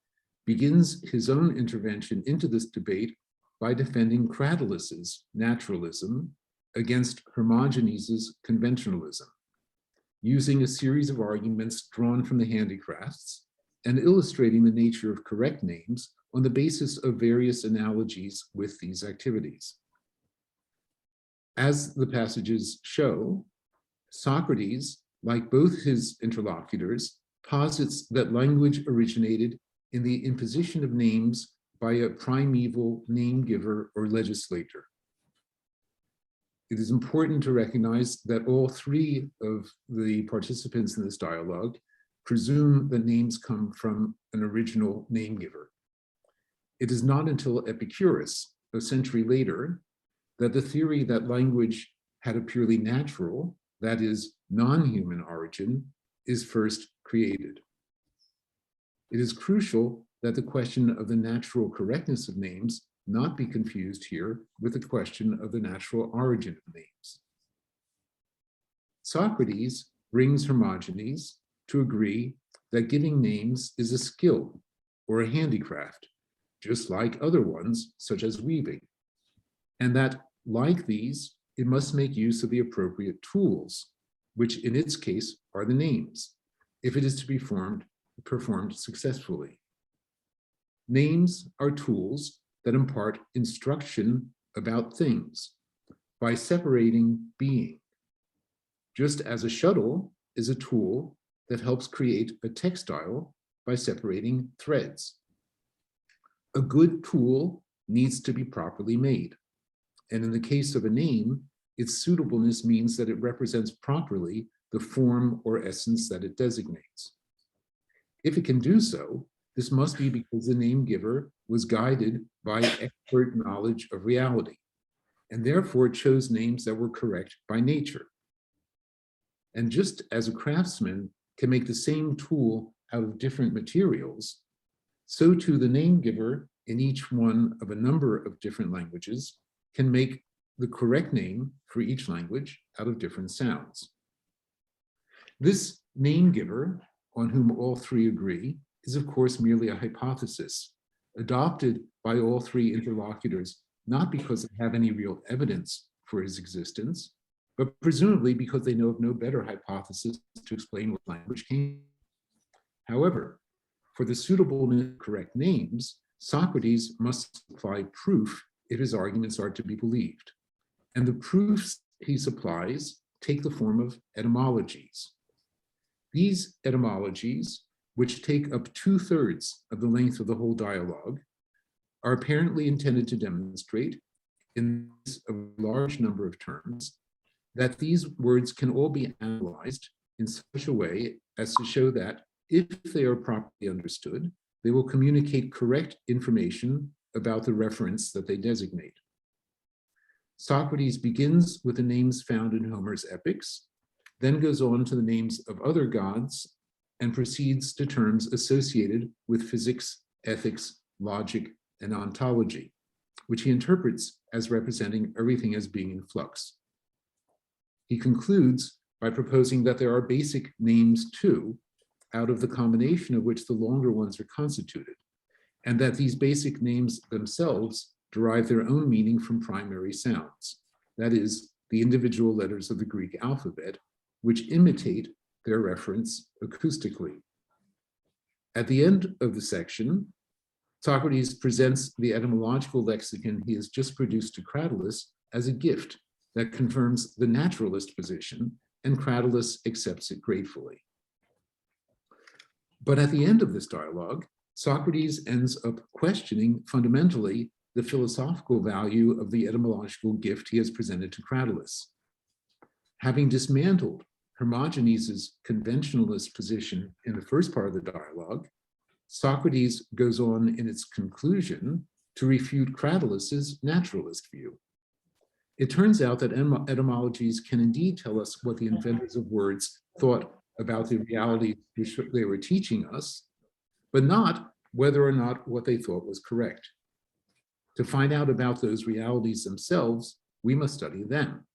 begins his own intervention into this debate by defending Cratylus's naturalism against Hermogenes's conventionalism, using a series of arguments drawn from the handicrafts and illustrating the nature of correct names on the basis of various analogies with these activities. As the passages show, Socrates, like both his interlocutors, posits that language originated in the imposition of names by a primeval name giver or legislator. It is important to recognize that all three of the participants in this dialogue presume that names come from an original name giver. It is not until Epicurus, a century later, that the theory that language had a purely natural, that is, non-human origin, is first created. It is crucial that the question of the natural correctness of names not be confused here with the question of the natural origin of names. Socrates brings Hermogenes to agree that giving names is a skill or a handicraft, just like other ones, such as weaving, and that, like these, it must make use of the appropriate tools, which in its case are the names, if it is to be performed successfully. Names are tools that impart instruction about things by separating being, just as a shuttle is a tool that helps create a textile by separating threads. A good tool needs to be properly made. And in the case of a name, its suitableness means that it represents properly the form or essence that it designates. If it can do so, this must be because the name giver was guided by expert knowledge of reality, and therefore it chose names that were correct by nature. And just as a craftsman can make the same tool out of different materials, so too the name giver in each one of a number of different languages can make the correct name for each language out of different sounds. This name giver, on whom all three agree, is of course merely a hypothesis, adopted by all three interlocutors, not because they have any real evidence for his existence, but presumably because they know of no better hypothesis to explain what language came. However, for the suitableness of correct names, Socrates must supply proof if his arguments are to be believed. And the proofs he supplies take the form of etymologies. These etymologies, which take up 2/3 of the length of the whole dialogue, are apparently intended to demonstrate, in a large number of terms, that these words can all be analyzed in such a way as to show that, if they are properly understood, they will communicate correct information about the reference that they designate. Socrates begins with the names found in Homer's epics, then goes on to the names of other gods, and proceeds to terms associated with physics, ethics, logic, and ontology, which he interprets as representing everything as being in flux. He concludes by proposing that there are basic names too, out of the combination of which the longer ones are constituted, and that these basic names themselves derive their own meaning from primary sounds, that is, the individual letters of the Greek alphabet, which imitate their reference acoustically. At the end of the section, Socrates presents the etymological lexicon he has just produced to Cratylus as a gift that confirms the naturalist position, and Cratylus accepts it gratefully. But at the end of this dialogue, Socrates ends up questioning fundamentally the philosophical value of the etymological gift he has presented to Cratylus. Having dismantled Hermogenes' conventionalist position in the first part of the dialogue, Socrates goes on in its conclusion to refute Cratylus's naturalist view. It turns out that etymologies can indeed tell us what the inventors of words thought about the reality which they were teaching us, but not whether or not what they thought was correct. To find out about those realities themselves, we must study them,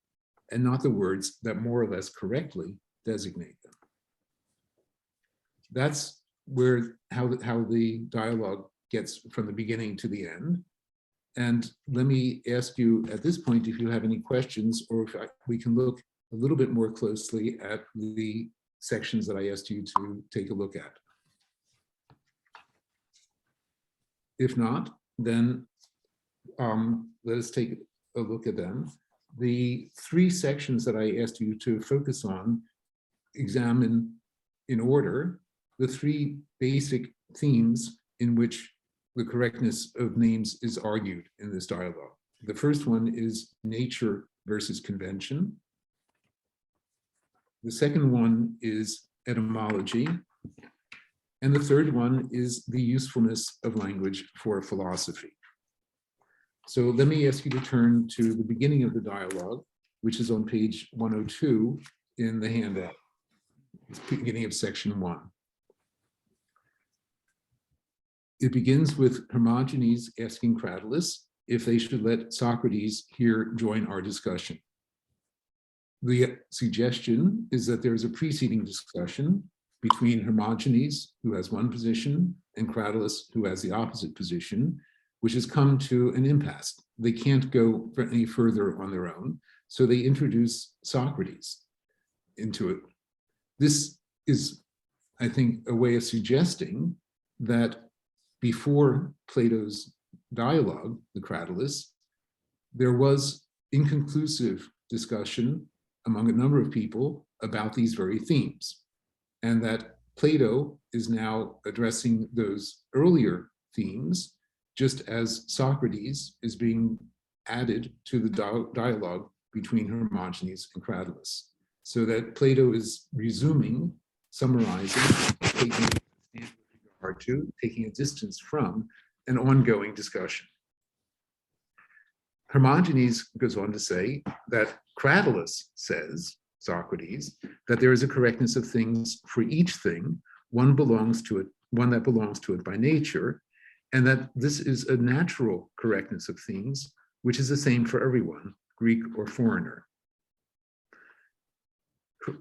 and not the words that more or less correctly designate them. That's how the dialogue gets from the beginning to the end. And let me ask you at this point if you have any questions, or if we can look a little bit more closely at the sections that I asked you to take a look at. If not, then let us take a look at them. The three sections that I asked you to focus on examine in order the three basic themes in which the correctness of names is argued in this dialogue. The first one is nature versus convention. The second one is etymology. And the third one is the usefulness of language for philosophy. So let me ask you to turn to the beginning of the dialogue, which is on page 102 in the handout. It's the beginning of section 1. It begins with Hermogenes asking Cratylus if they should let Socrates here join our discussion. The suggestion is that there's a preceding discussion between Hermogenes, who has one position, and Cratylus, who has the opposite position, which has come to an impasse. They can't go any further on their own, so they introduce Socrates into it. This is, I think, a way of suggesting that before Plato's dialogue, the Cratylus, there was inconclusive discussion among a number of people about these very themes, and that Plato is now addressing those earlier themes, just as Socrates is being added to the dialogue between Hermogenes and Cratylus, so that Plato is resuming, summarizing, taking a distance from an ongoing discussion. Hermogenes goes on to say that Cratylus says, Socrates, that there is a correctness of things for each thing, one belongs to it, one that belongs to it by nature, and that this is a natural correctness of things, which is the same for everyone, Greek or foreigner.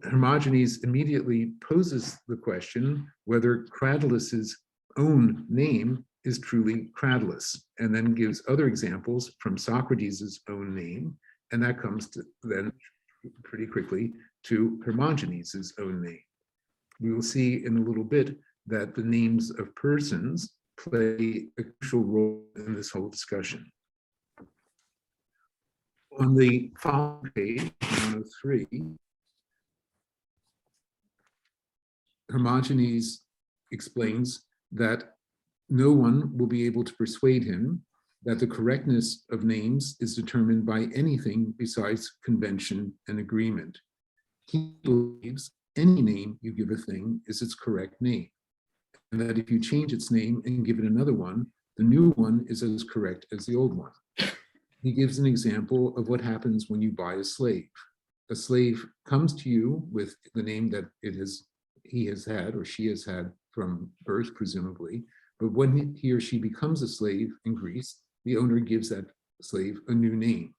Hermogenes immediately poses the question whether Cratylus's own name is truly Cratylus, and then gives other examples from Socrates' own name, and that comes to then pretty quickly to Hermogenes' own name. We will see in a little bit that the names of persons play a crucial role in this whole discussion. On the following page, 103, Hermogenes explains that no one will be able to persuade him that the correctness of names is determined by anything besides convention and agreement. He believes any name you give a thing is its correct name, and that if you change its name and give it another one, the new one is as correct as the old one. He gives an example of what happens when you buy a slave. A slave comes to you with the name that he has had or she has had from birth, presumably, but when he or she becomes a slave in Greece, the owner gives that slave a new name,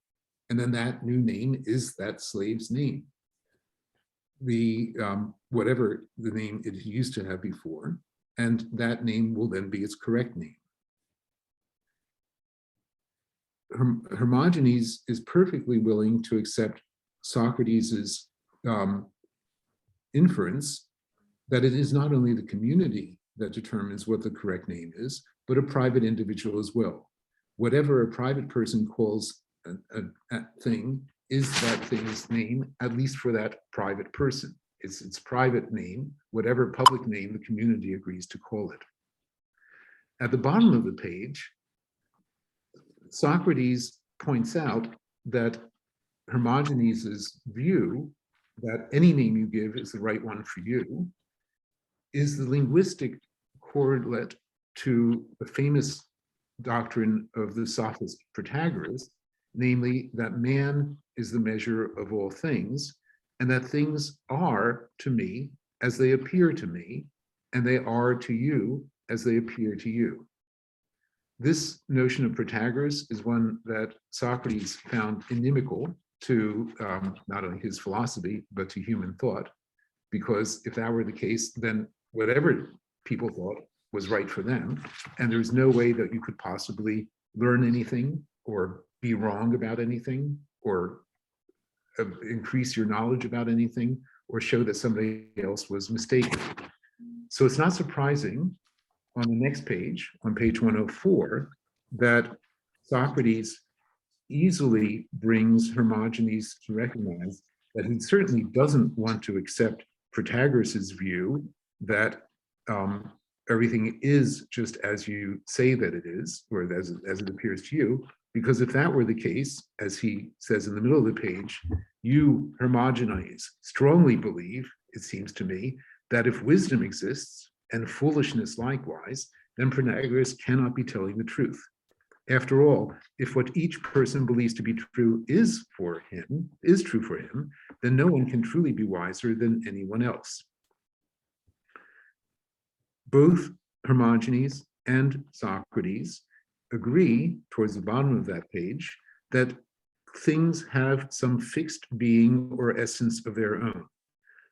and then that new name is that slave's name. The whatever the name it used to have before, and that name will then be its correct name. Hermogenes is perfectly willing to accept Socrates's inference that it is not only the community that determines what the correct name is, but a private individual as well. Whatever a private person calls a thing is that thing's name, at least for that private person. It's its private name, whatever public name the community agrees to call it. At the bottom of the page, Socrates points out that Hermogenes' view that any name you give is the right one for you is the linguistic correlate to the famous doctrine of the sophist Protagoras, namely that man is the measure of all things, and that things are to me as they appear to me, and they are to you as they appear to you. This notion of Protagoras is one that Socrates found inimical to not only his philosophy, but to human thought, because if that were the case, then whatever people thought was right for them, and there's no way that you could possibly learn anything or be wrong about anything or increase your knowledge about anything or show that somebody else was mistaken. So it's not surprising on the next page, on page 104, that Socrates easily brings Hermogenes to recognize that he certainly doesn't want to accept Protagoras' view that everything is just as you say that it is, or as it appears to you, because if that were the case, as he says in the middle of the page, you, Hermogenes, strongly believe, it seems to me, that if wisdom exists, and foolishness likewise, then Protagoras cannot be telling the truth. After all, if what each person believes to be true is true for him, then no one can truly be wiser than anyone else. Both Hermogenes and Socrates agree, towards the bottom of that page, that things have some fixed being or essence of their own.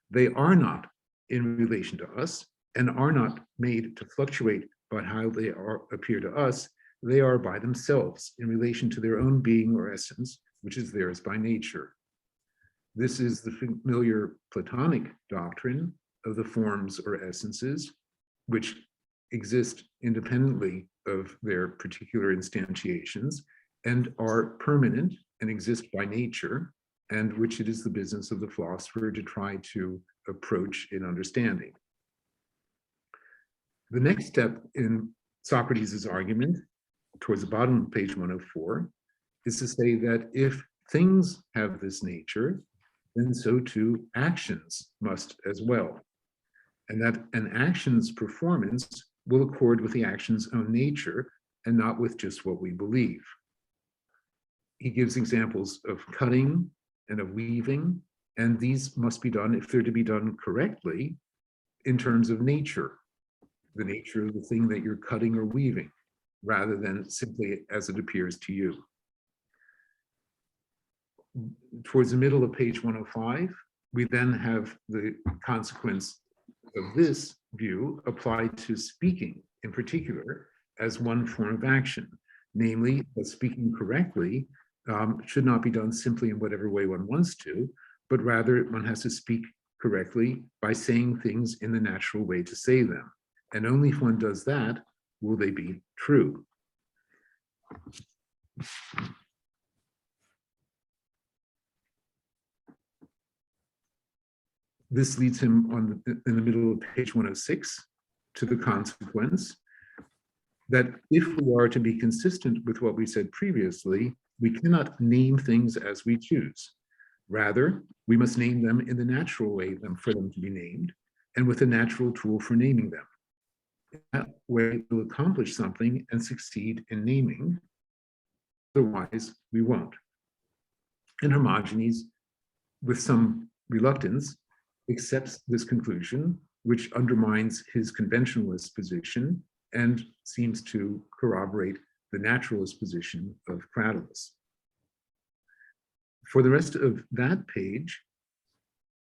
They are not in relation to us and are not made to fluctuate by how they appear to us. They are by themselves in relation to their own being or essence, which is theirs by nature. This is the familiar Platonic doctrine of the forms or essences, which exist independently of their particular instantiations and are permanent and exist by nature, and which it is the business of the philosopher to try to approach in understanding. The next step in Socrates' argument, towards the bottom of page 104, is to say that if things have this nature, then so too actions must as well. And that an action's performance will accord with the action's own nature and not with just what we believe. He gives examples of cutting and of weaving, and these must be done, if they're to be done correctly, in terms of nature, the nature of the thing that you're cutting or weaving, rather than simply as it appears to you. Towards the middle of page 105, we then have the consequence of this view applied to speaking in particular as one form of action, namely that speaking correctly should not be done simply in whatever way one wants to, but rather one has to speak correctly by saying things in the natural way to say them. And only if one does that will they be true. This leads him in the middle of page 106 to the consequence that if we are to be consistent with what we said previously, we cannot name things as we choose. Rather, we must name them in the natural way for them to be named and with a natural tool for naming them. That way we'll accomplish something and succeed in naming. Otherwise, we won't. And Hermogenes, with some reluctance, accepts this conclusion, which undermines his conventionalist position and seems to corroborate the naturalist position of Cratylus. For the rest of that page,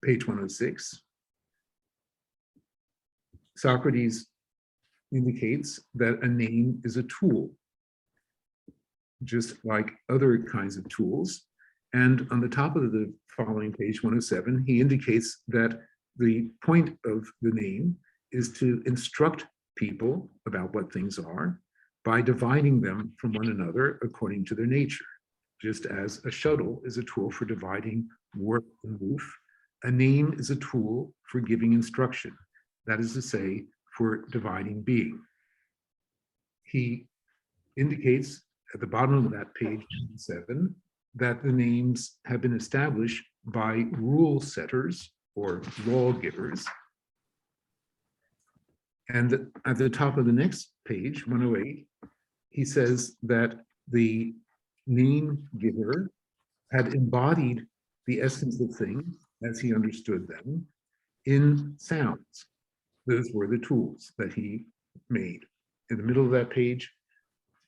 page 106, Socrates indicates that a name is a tool, just like other kinds of tools. And on the top of the following page 107, he indicates that the point of the name is to instruct people about what things are by dividing them from one another according to their nature. Just as a shuttle is a tool for dividing warp and woof, a name is a tool for giving instruction. That is to say, for dividing being. He indicates at the bottom of that page 7 that the names have been established by rule setters or lawgivers. And at the top of the next page, 108, he says that the name giver had embodied the essence of things as he understood them in sounds. Those were the tools that he made. In the middle of that page,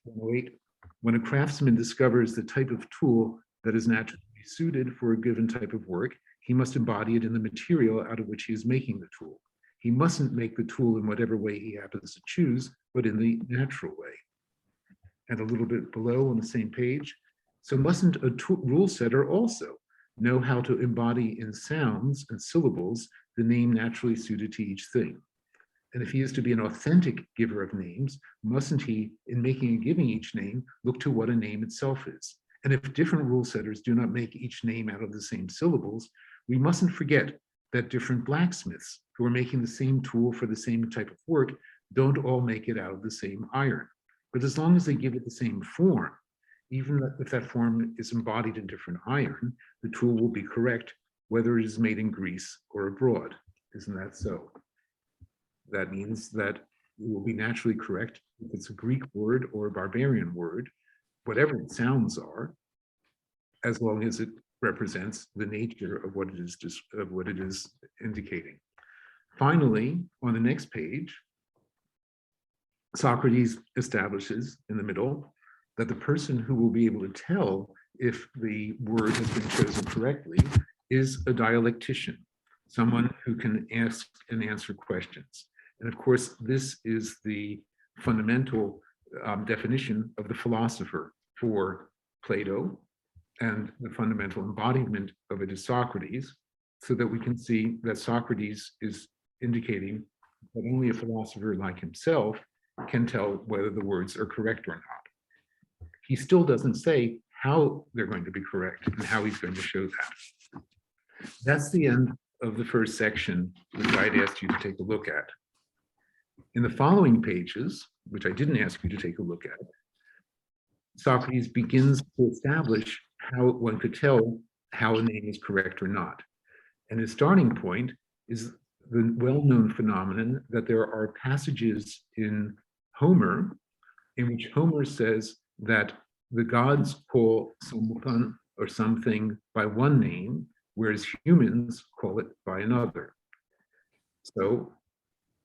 108, when a craftsman discovers the type of tool that is naturally suited for a given type of work, he must embody it in the material out of which he is making the tool. He mustn't make the tool in whatever way he happens to choose, but in the natural way. And a little bit below on the same page, so mustn't a rule setter also know how to embody in sounds and syllables the name naturally suited to each thing? And if he is to be an authentic giver of names, mustn't he, in making and giving each name, look to what a name itself is? And if different rule setters do not make each name out of the same syllables, we mustn't forget that different blacksmiths who are making the same tool for the same type of work don't all make it out of the same iron. But as long as they give it the same form, even if that form is embodied in different iron, the tool will be correct, whether it is made in Greece or abroad. Isn't that so? That means that it will be naturally correct if it's a Greek word or a barbarian word, whatever its sounds are, as long as it represents the nature of what it is indicating. Finally, on the next page, Socrates establishes in the middle that the person who will be able to tell if the word has been chosen correctly is a dialectician, someone who can ask and answer questions. And of course, this is the fundamental definition of the philosopher for Plato, and the fundamental embodiment of it is Socrates, so that we can see that Socrates is indicating but only a philosopher like himself can tell whether the words are correct or not. He still doesn't say how they're going to be correct and how he's going to show that. That's the end of the first section, which I'd asked you to take a look at. In the following pages, which I didn't ask you to take a look at, Socrates begins to establish how one could tell how a name is correct or not. And his starting point is the well-known phenomenon that there are passages in Homer in which Homer says that the gods call someone or something by one name, whereas humans call it by another. So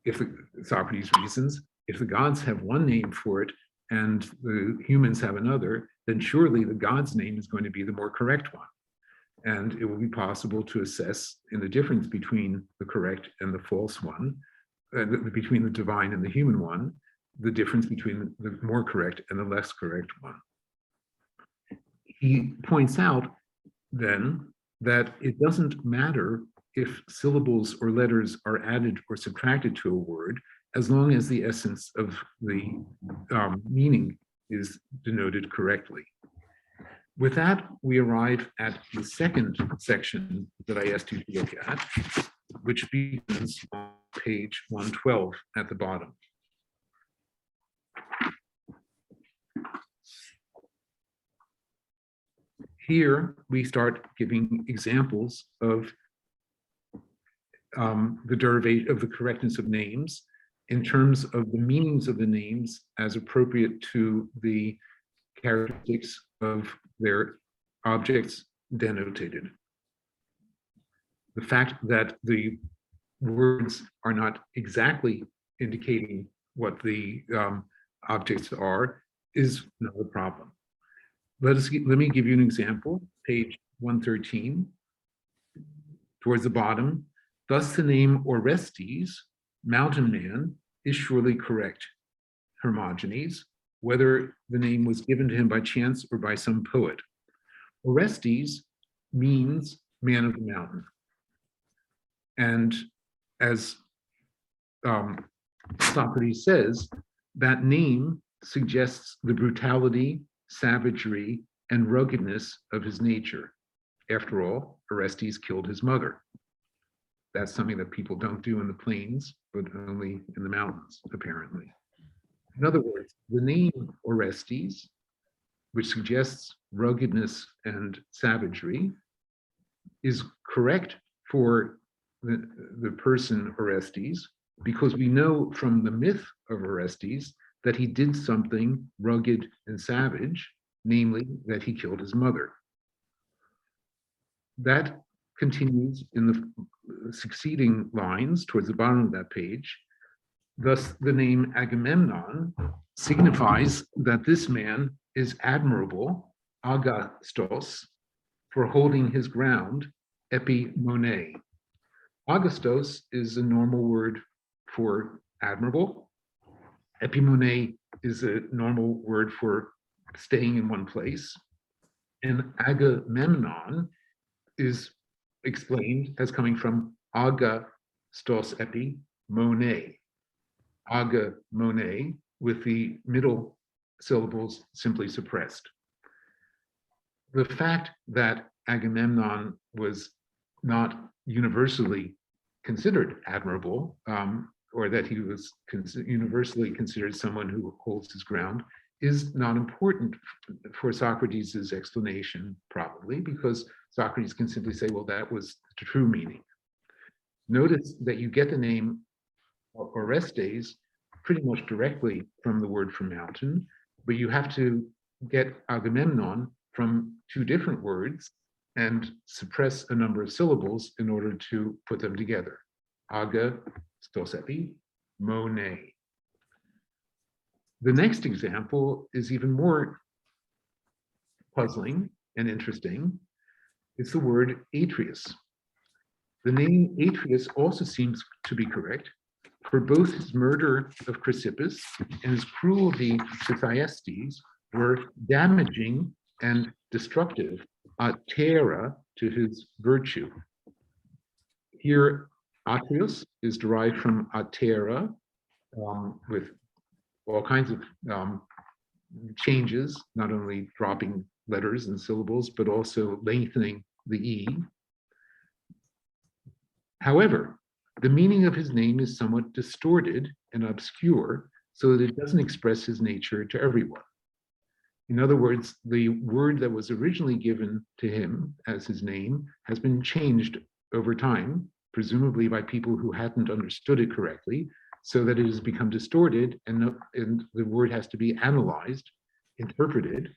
if Socrates reasons, if the gods have one name for it and the humans have another, then surely the god's name is going to be the more correct one. And it will be possible to assess in the difference between the correct and the false one, between the divine and the human one, the difference between the more correct and the less correct one. He points out then that it doesn't matter if syllables or letters are added or subtracted to a word, as long as the essence of the meaning is denoted correctly. With that, we arrive at the second section that I asked you to look at, which begins on page 112 at the bottom. Here, we start giving examples of the derivation of the correctness of names in terms of the meanings of the names as appropriate to the characteristics of their objects denotated. The fact that the words are not exactly indicating what the objects are is not a problem. Let me give you an example, page 113, towards the bottom. Thus the name Orestes, mountain man, is surely correct. Hermogenes, whether the name was given to him by chance or by some poet. Orestes means man of the mountain. And as Socrates says, that name suggests the brutality, savagery, and ruggedness of his nature. After all, Orestes killed his mother. That's something that people don't do in the plains, but only in the mountains, apparently. In other words, the name Orestes, which suggests ruggedness and savagery, is correct for the person Orestes, because we know from the myth of Orestes that he did something rugged and savage, namely that he killed his mother. That continues in the succeeding lines towards the bottom of that page. Thus, the name Agamemnon signifies that this man is admirable, Agastos, for holding his ground, epimone. Agastos is a normal word for admirable. Epimone is a normal word for staying in one place. And Agamemnon is explained as coming from Agastos epi mone. Agamone, with the middle syllables simply suppressed. The fact that Agamemnon was not universally considered admirable, or that he was universally considered someone who holds his ground, is not important for Socrates' explanation, probably, because Socrates can simply say, well, that was the true meaning. Notice that you get the name Orestes pretty much directly from the word for mountain, but you have to get Agamemnon from two different words and suppress a number of syllables in order to put them together. Aga, stosepi, mone. The next example is even more puzzling and interesting. It's the word Atreus. The name Atreus also seems to be correct, for both his murder of Chrysippus and his cruelty to Thyestes were damaging and destructive, terra, to his virtue. Here, Atreus is derived from atera, with all kinds of changes, not only dropping letters and syllables, but also lengthening the E. However, the meaning of his name is somewhat distorted and obscure so that it doesn't express his nature to everyone. In other words, the word that was originally given to him as his name has been changed over time, presumably by people who hadn't understood it correctly, so that it has become distorted and the word has to be analyzed, interpreted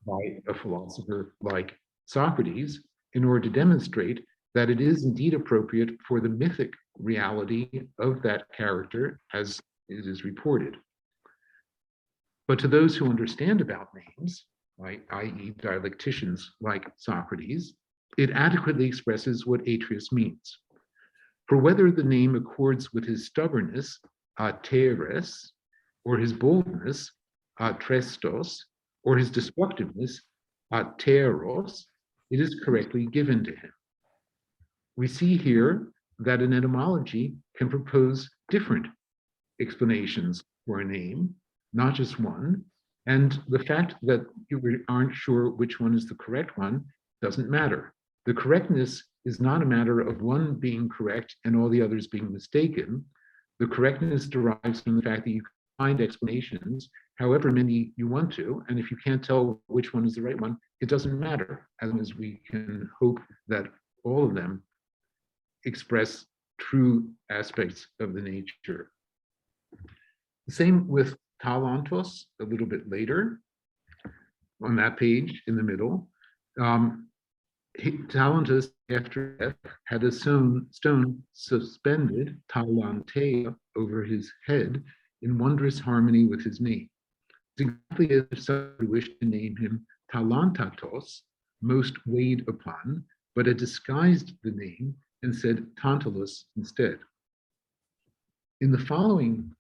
by a philosopher like Socrates in order to demonstrate that it is indeed appropriate for the mythic reality of that character as it is reported. But to those who understand about names, i.e. dialecticians like Socrates, it adequately expresses what Atreus means. For whether the name accords with his stubbornness, Atreus, or his boldness, Atrestos, or his destructiveness, Ateros, it is correctly given to him. We see here that an etymology can propose different explanations for a name, not just one, and the fact that you aren't sure which one is the correct one doesn't matter. The correctness is not a matter of one being correct and all the others being mistaken. The correctness derives from the fact that you can find explanations, however many you want to, and if you can't tell which one is the right one, it doesn't matter, as long as we can hope that all of them express true aspects of the nature. The same with talentos, a little bit later, on that page in the middle. Talentus, after death, had a stone suspended, talante, over his head in wondrous harmony with his name. It's exactly as if somebody wished to name him Talantatos, most weighed upon, but had disguised the name and said Tantalus instead. In the following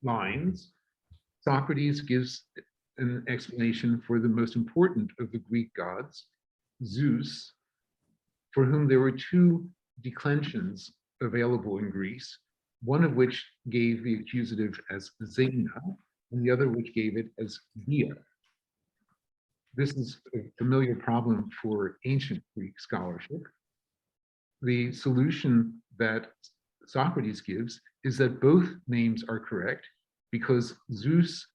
lines, Socrates gives an explanation for the most important of the Greek gods, Zeus, for whom there were two declensions available in Greece, one of which gave the accusative as Zena, and the other which gave it as Dia. This is a familiar problem for ancient Greek scholarship. The solution that Socrates gives is that both names are correct because Zeus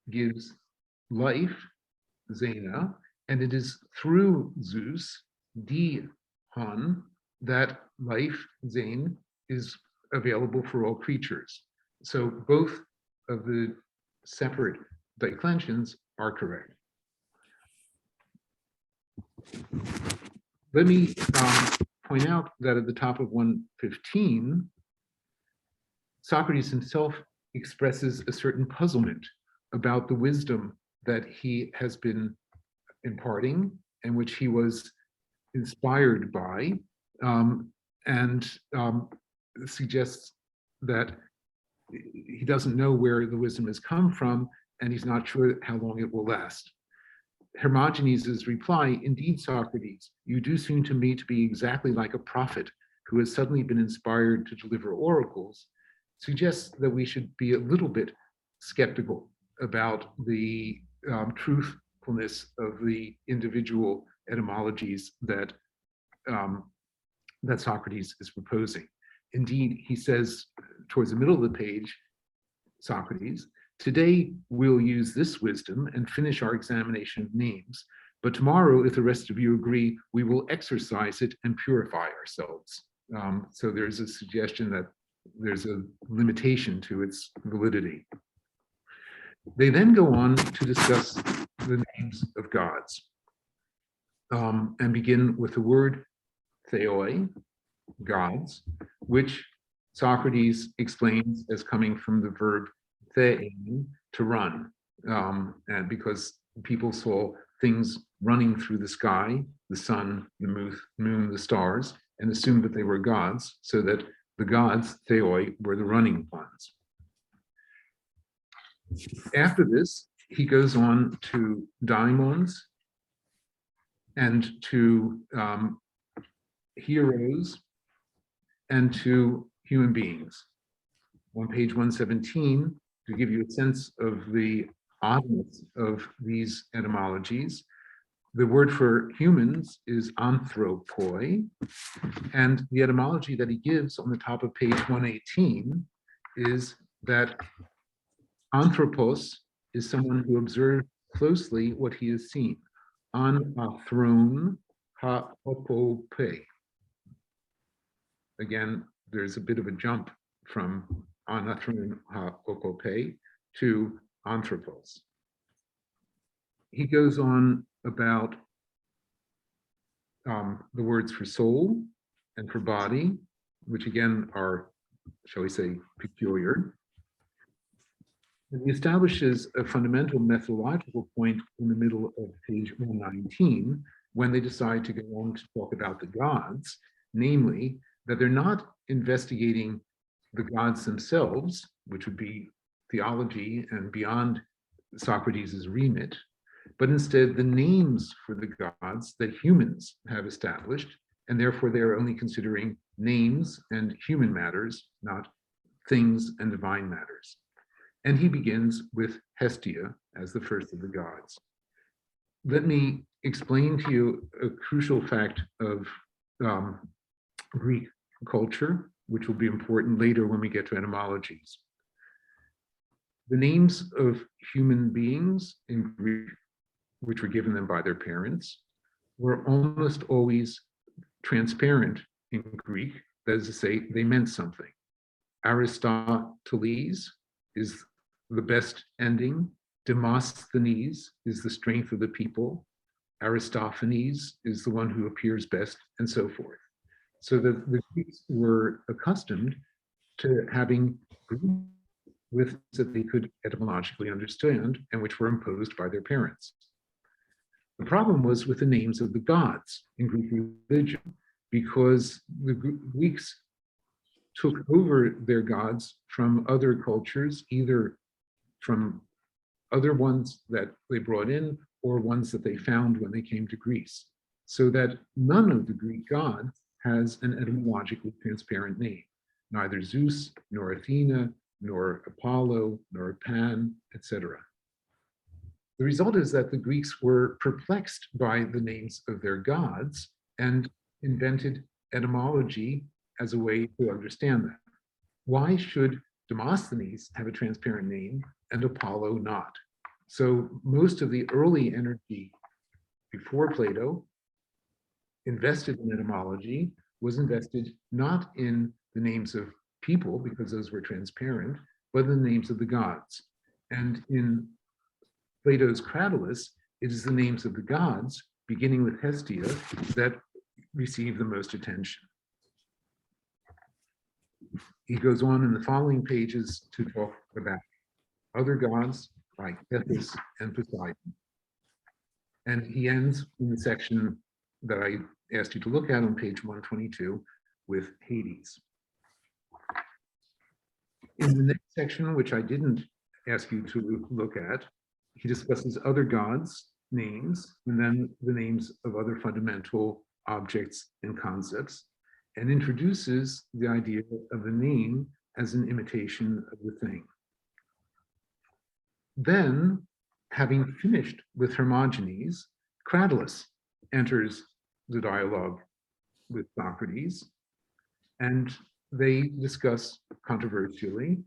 gives life, Zena, and it is through Zeus, Di-Han, that life, Zain, is available for all creatures. So both of the separate declensions are correct. Let me point out that at the top of 115, Socrates himself expresses a certain puzzlement about the wisdom that he has been imparting and which he was inspired by, and suggests that he doesn't know where the wisdom has come from and he's not sure how long it will last. Hermogenes' reply, indeed, Socrates, you do seem to me to be exactly like a prophet who has suddenly been inspired to deliver oracles, suggests that we should be a little bit skeptical about the truthfulness of the individual etymologies that, that Socrates is proposing. Indeed, he says towards the middle of the page, Socrates, today we'll use this wisdom and finish our examination of names, but tomorrow, if the rest of you agree, we will exercise it and purify ourselves. So there's a suggestion that there's a limitation to its validity. They then go on to discuss the names of gods and begin with the word theoi, gods, which Socrates explains as coming from the verb thein, to run, and because people saw things running through the sky, the sun, the moon, the stars, and assumed that they were gods, so that the gods, theoi, were the running ones. After this, he goes on to daimons and to heroes and to human beings. On page 117, to give you a sense of the oddness of these etymologies, the word for humans is anthropoi, and the etymology that he gives on the top of page 118 is that anthropos is someone who observes closely what he has seen. An athrone ha opope. Again, there's a bit of a jump from anathrone ha opope to anthropos. He goes on about the words for soul and for body, which again are, shall we say, peculiar. And he establishes a fundamental methodological point in the middle of page 119 when they decide to go on to talk about the gods, namely that they're not investigating the gods themselves, which would be theology and beyond Socrates' remit, but instead the names for the gods that humans have established, and therefore they're only considering names and human matters, not things and divine matters. And he begins with Hestia as the first of the gods. Let me explain to you a crucial fact of Greek culture, which will be important later when we get to etymologies. The names of human beings in Greek, which were given them by their parents, were almost always transparent in Greek. That is to say, they meant something. Aristoteles is the best ending. Demosthenes is the strength of the people. Aristophanes is the one who appears best, and so forth. So the Greeks were accustomed to having Greek with that they could etymologically understand and which were imposed by their parents. The problem was with the names of the gods in Greek religion, because the Greeks took over their gods from other cultures, either from other ones that they brought in or ones that they found when they came to Greece, so that none of the Greek gods has an etymologically transparent name, neither Zeus, nor Athena, nor Apollo, nor Pan, etc. The result is that the Greeks were perplexed by the names of their gods and invented etymology as a way to understand them. Why should Demosthenes have a transparent name and Apollo not? So most of the early energy before Plato invested in etymology was invested not in the names of people, because those were transparent, but in the names of the gods. And in Plato's Cratylus, it is the names of the gods, beginning with Hestia, that receive the most attention. He goes on in the following pages to talk about other gods like Tethys and Poseidon. And he ends in the section that I asked you to look at on page 122 with Hades. In the next section, which I didn't ask you to look at, he discusses other gods' names and then the names of other fundamental objects and concepts, and introduces the idea of the name as an imitation of the thing. Then, having finished with Hermogenes, Cratylus enters the dialogue with Socrates, and they discuss controversially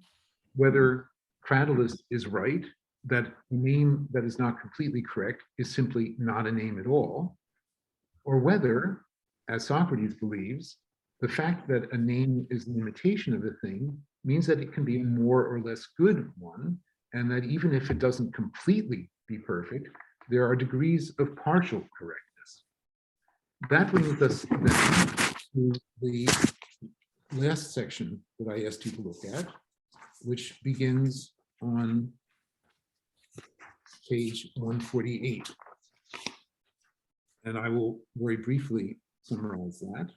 whether Cratylus is right, that a name that is not completely correct is simply not a name at all, or whether, as Socrates believes, the fact that a name is an imitation of a thing means that it can be a more or less good one, and that even if it doesn't completely be perfect, there are degrees of partial correctness. That brings us then to the last section that I asked you to look at, which begins on page 148. And I will very briefly summarize that.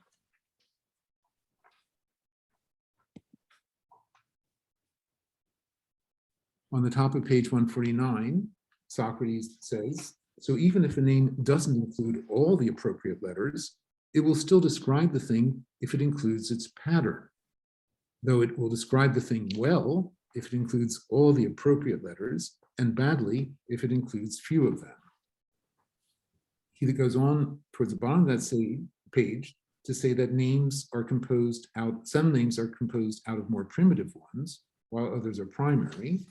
On the top of page 149, Socrates says, so even if a name doesn't include all the appropriate letters, it will still describe the thing if it includes its pattern. though it will describe the thing well if it includes all the appropriate letters, and badly if it includes few of them. He that goes on towards the bottom of that page to say that names are composed out, some names are composed out of more primitive ones, while others are primary,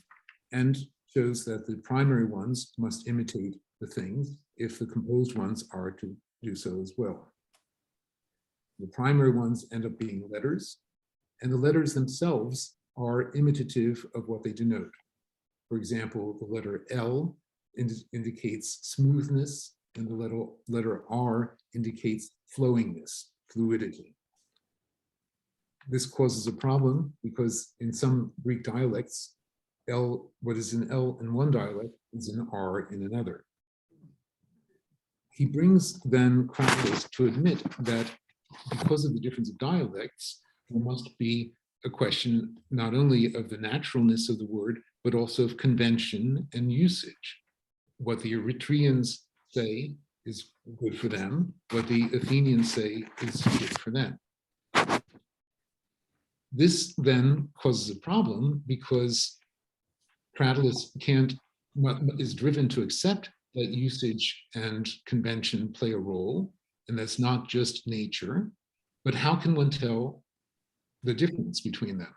and shows that the primary ones must imitate the things if the composed ones are to do so as well. The primary ones end up being letters, and the letters themselves are imitative of what they denote. For example, the letter L indicates smoothness, and the letter R indicates flowingness, fluidity. This causes a problem because in some Greek dialects, L, what is in L in one dialect is in R in another. He brings then Cratylus to admit that because of the difference of dialects, there must be a question not only of the naturalness of the word, but also of convention and usage. What the Eritreans say is good for them, what the Athenians say is good for them. This then causes a problem because Cratylus is driven to accept that usage and convention play a role, and that's not just nature, but how can one tell the difference between them?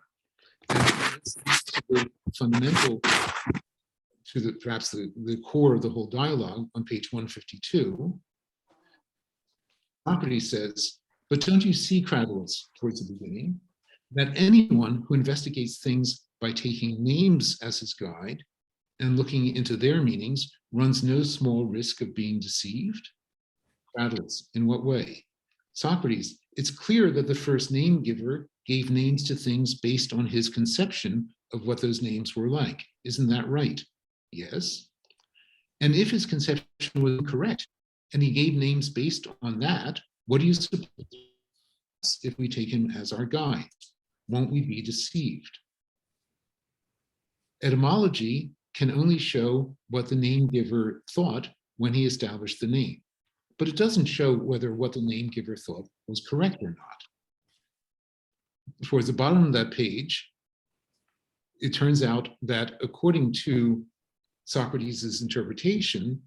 And that's the fundamental to perhaps the core of the whole dialogue on page 152. Socrates says, but don't you see, Cratylus, towards the beginning, that anyone who investigates things by taking names as his guide and looking into their meanings runs no small risk of being deceived? Cratylus, in what way? Socrates, it's clear that the first name giver gave names to things based on his conception of what those names were like. Isn't that right? Yes. And if his conception was correct, and he gave names based on that, what do you suppose if we take him as our guide? Won't we be deceived? Etymology can only show what the name giver thought when he established the name, but it doesn't show whether what the name giver thought was correct or not. Towards the bottom of that page, it turns out that according to Socrates' interpretation,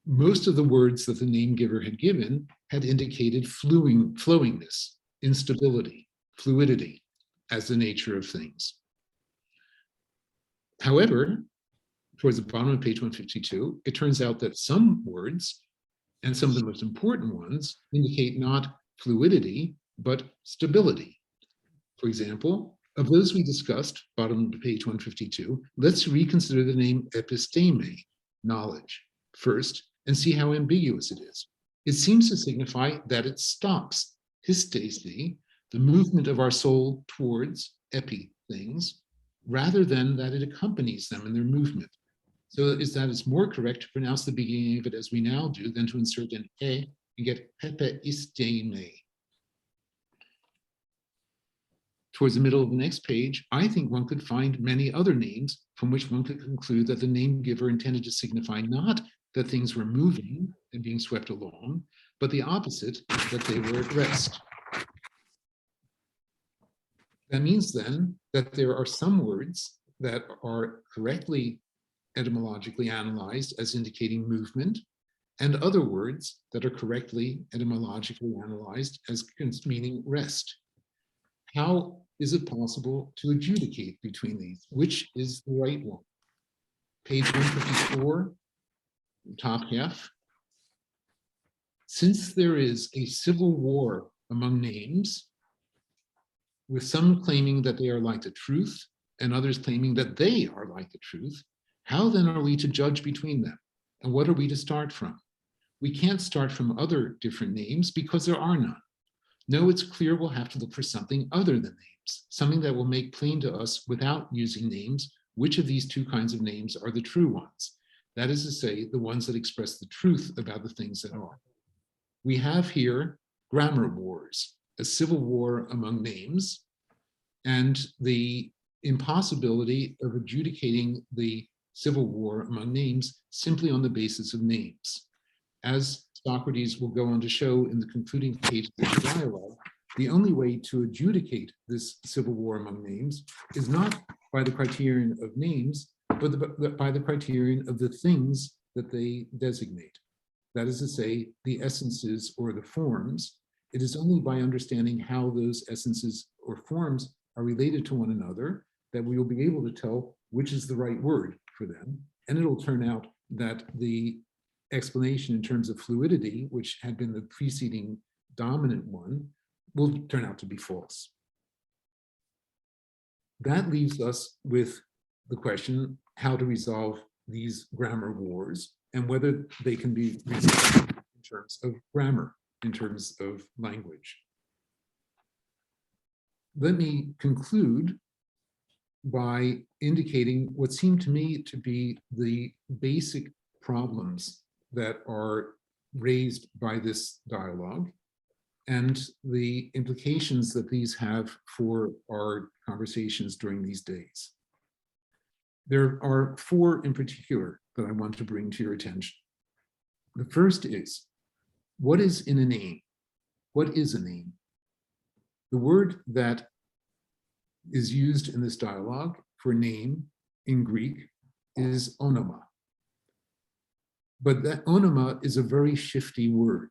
most of the words that the name giver had given had indicated flowingness, instability, fluidity as the nature of things. However, towards the bottom of page 152, it turns out that some words, and some of the most important ones, indicate not fluidity, but stability. For example, of those we discussed, bottom of page 152, let's reconsider the name episteme, knowledge, first, and see how ambiguous it is. It seems to signify that it stops, histesi, the movement of our soul towards epi things, rather than that it accompanies them in their movement. So is that it's more correct to pronounce the beginning of it as we now do than to insert an e and get pepeisteme. Towards the middle of the next page, I think one could find many other names from which one could conclude that the name giver intended to signify not that things were moving and being swept along, but the opposite, that they were at rest. That means then that there are some words that are correctly etymologically analyzed as indicating movement, and other words that are correctly etymologically analyzed as meaning rest. How is it possible to adjudicate between these? Which is the right one? Page 154, top half. Since there is a civil war among names, with some claiming that they are like the truth and others claiming that they are like the truth, how then are we to judge between them? And what are we to start from? We can't start from other different names because there are none. No, it's clear we'll have to look for something other than names, something that will make plain to us without using names which of these two kinds of names are the true ones. That is to say, the ones that express the truth about the things that are. We have here grammar wars, a civil war among names, and the impossibility of adjudicating the civil war among names simply on the basis of names. As Socrates will go on to show in the concluding page of the dialogue, the only way to adjudicate this civil war among names is not by the criterion of names, but by the criterion of the things that they designate. That is to say, the essences or the forms. It is only by understanding how those essences or forms are related to one another that we will be able to tell which is the right word for them. And it'll turn out that the explanation in terms of fluidity, which had been the preceding dominant one, will turn out to be false. That leaves us with the question how to resolve these grammar wars and whether they can be resolved in terms of grammar, in terms of language. Let me conclude by indicating what seem to me to be the basic problems that are raised by this dialogue and the implications that these have for our conversations during these days. There are four in particular that I want to bring to your attention. The first is, what is in a name? What is a name? The word that is used in this dialogue for name in Greek is onoma. But that onoma is a very shifty word.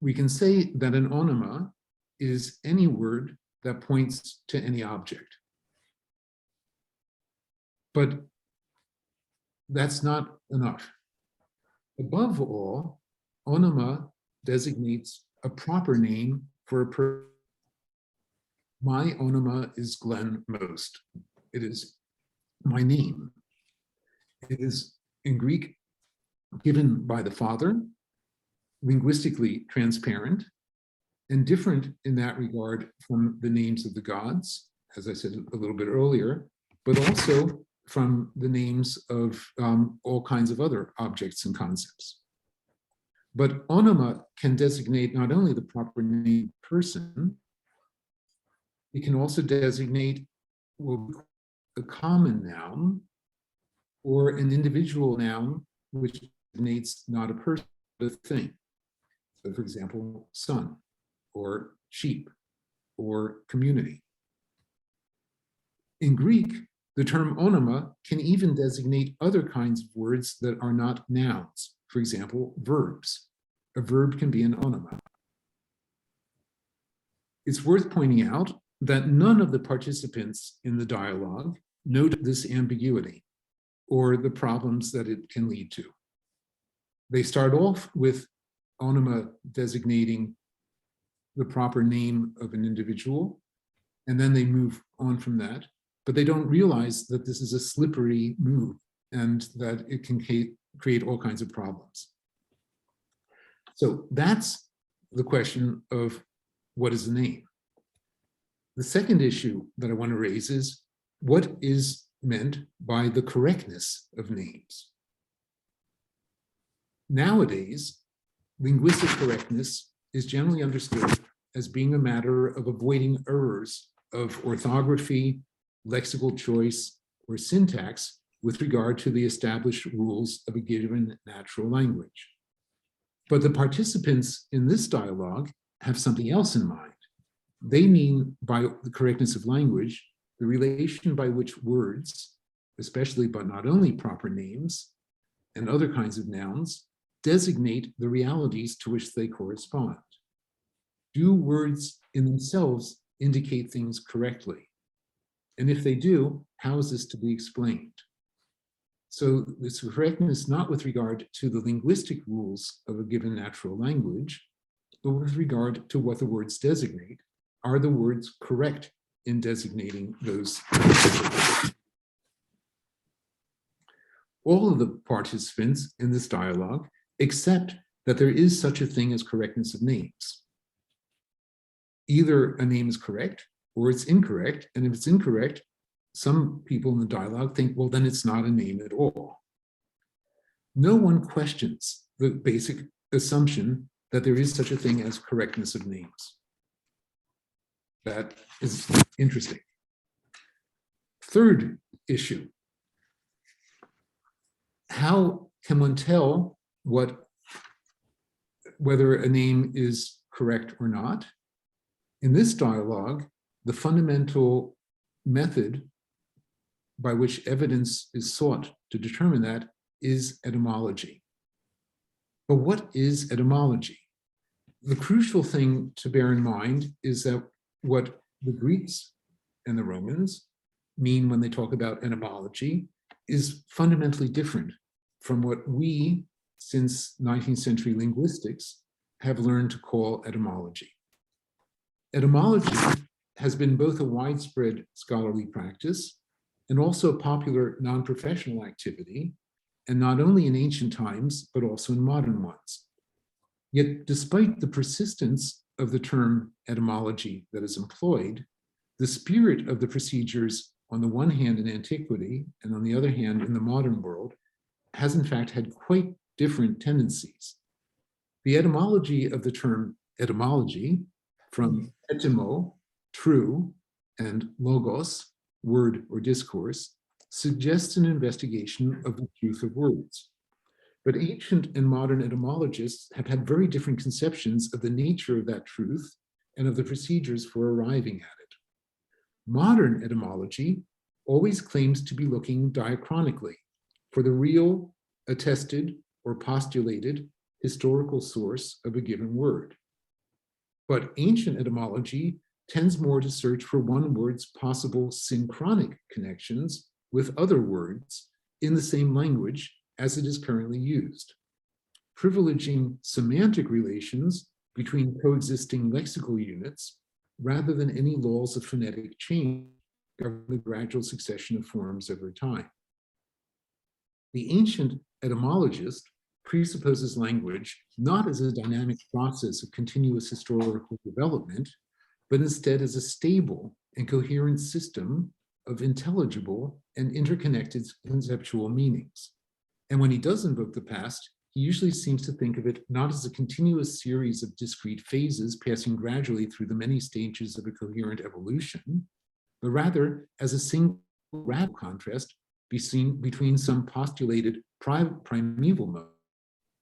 We can say that an onoma is any word that points to any object. But that's not enough. Above all, onoma designates a proper name for a person. My onoma is Glenn Most. It is my name. It is in Greek given by the father, linguistically transparent, and different in that regard from the names of the gods, as I said a little bit earlier, but also from the names of all kinds of other objects and concepts. But onoma can designate not only the proper name person, it can also designate a common noun or an individual noun which designates not a person, but a thing. So for example, son, or sheep, or community. In Greek, the term onoma can even designate other kinds of words that are not nouns. For example, verbs. A verb can be an onoma. It's worth pointing out that none of the participants in the dialogue note this ambiguity or the problems that it can lead to. They start off with onoma designating the proper name of an individual, and then they move on from that, but they don't realize that this is a slippery move and that it can create all kinds of problems. So that's the question of what is a name. The second issue that I want to raise is what is meant by the correctness of names. Nowadays, linguistic correctness is generally understood as being a matter of avoiding errors of orthography, lexical choice, or syntax with regard to the established rules of a given natural language. But the participants in this dialogue have something else in mind. They mean by the correctness of language, the relation by which words, especially but not only proper names and other kinds of nouns, designate the realities to which they correspond. Do words in themselves indicate things correctly? And if they do, how is this to be explained? So this correctness not with regard to the linguistic rules of a given natural language, but with regard to what the words designate. Are the words correct in designating those? All of the participants in this dialogue accept that there is such a thing as correctness of names. Either a name is correct or it's incorrect, and if it's incorrect, some people in the dialogue think, well, then it's not a name at all. No one questions the basic assumption that there is such a thing as correctness of names. That is interesting. Third issue. How can one tell whether a name is correct or not. In this dialogue, the fundamental method by which evidence is sought to determine that is etymology. But what is etymology? The crucial thing to bear in mind is that what the Greeks and the Romans mean when they talk about etymology is fundamentally different from what we, since 19th century linguistics, have learned to call etymology. Etymology has been both a widespread scholarly practice and also a popular non-professional activity, and not only in ancient times, but also in modern ones. Yet, despite the persistence of the term etymology that is employed, the spirit of the procedures on the one hand in antiquity and on the other hand in the modern world has in fact had quite different tendencies. The etymology of the term etymology, from etymo, true, and logos, word or discourse, suggests an investigation of the truth of words. But ancient and modern etymologists have had very different conceptions of the nature of that truth and of the procedures for arriving at it. Modern etymology always claims to be looking diachronically for the real, attested, or postulated historical source of a given word. But ancient etymology tends more to search for one word's possible synchronic connections with other words in the same language as it is currently used, privileging semantic relations between coexisting lexical units rather than any laws of phonetic change govern the gradual succession of forms over time. The ancient etymologist presupposes language not as a dynamic process of continuous historical development, but instead as a stable and coherent system of intelligible and interconnected conceptual meanings. And when he does invoke the past, he usually seems to think of it not as a continuous series of discrete phases passing gradually through the many stages of a coherent evolution, but rather as a single radical contrast between some postulated primeval mode,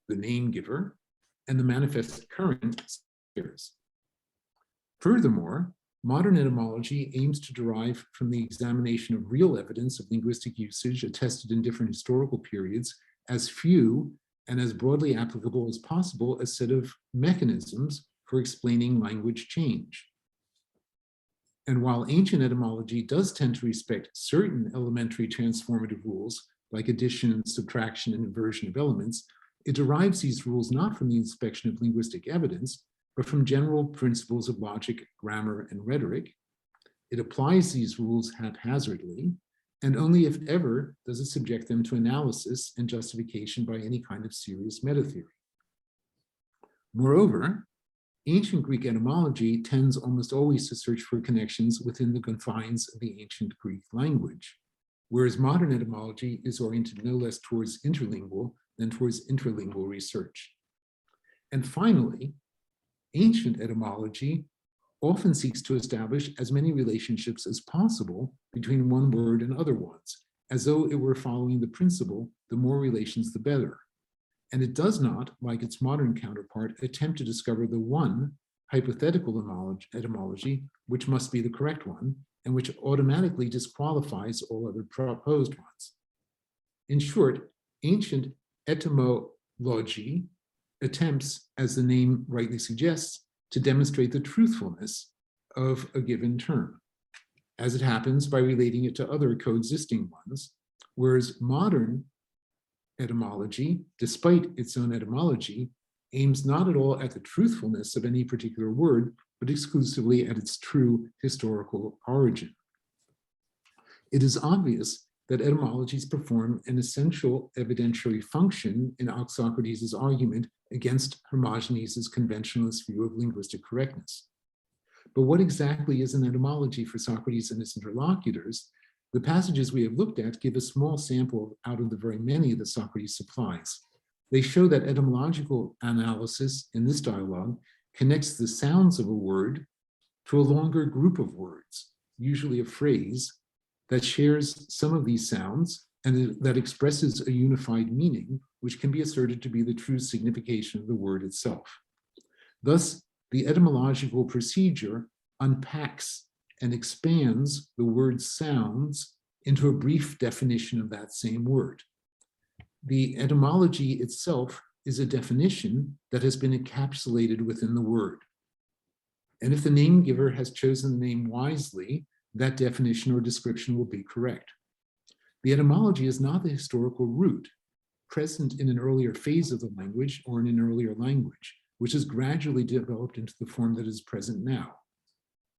the name giver, and the manifest current spheres. Furthermore, modern etymology aims to derive from the examination of real evidence of linguistic usage attested in different historical periods as few and as broadly applicable as possible a set of mechanisms for explaining language change. And while ancient etymology does tend to respect certain elementary transformative rules, like addition, subtraction, and inversion of elements, it derives these rules not from the inspection of linguistic evidence, but from general principles of logic, grammar, and rhetoric. It applies these rules haphazardly, and only if ever does it subject them to analysis and justification by any kind of serious meta-theory. Moreover, ancient Greek etymology tends almost always to search for connections within the confines of the ancient Greek language, whereas modern etymology is oriented no less towards interlingual than towards interlingual research. And finally, ancient etymology often seeks to establish as many relationships as possible between one word and other ones, as though it were following the principle, the more relations, the better. And it does not, like its modern counterpart, attempt to discover the one hypothetical etymology, which must be the correct one, and which automatically disqualifies all other proposed ones. In short, ancient etymology attempts, as the name rightly suggests, to demonstrate the truthfulness of a given term, as it happens by relating it to other coexisting ones, whereas modern etymology, despite its own etymology, aims not at all at the truthfulness of any particular word, but exclusively at its true historical origin. It is obvious that etymologies perform an essential evidentiary function in Socrates' argument against Hermogenes' conventionalist view of linguistic correctness. But what exactly is an etymology for Socrates and his interlocutors? The passages we have looked at give a small sample out of the very many that Socrates supplies. They show that etymological analysis in this dialogue connects the sounds of a word to a longer group of words, usually a phrase, that shares some of these sounds and that expresses a unified meaning, which can be asserted to be the true signification of the word itself. Thus, the etymological procedure unpacks and expands the word sounds into a brief definition of that same word. The etymology itself is a definition that has been encapsulated within the word. And if the name giver has chosen the name wisely, that definition or description will be correct. The etymology is not the historical root present in an earlier phase of the language or in an earlier language, which has gradually developed into the form that is present now.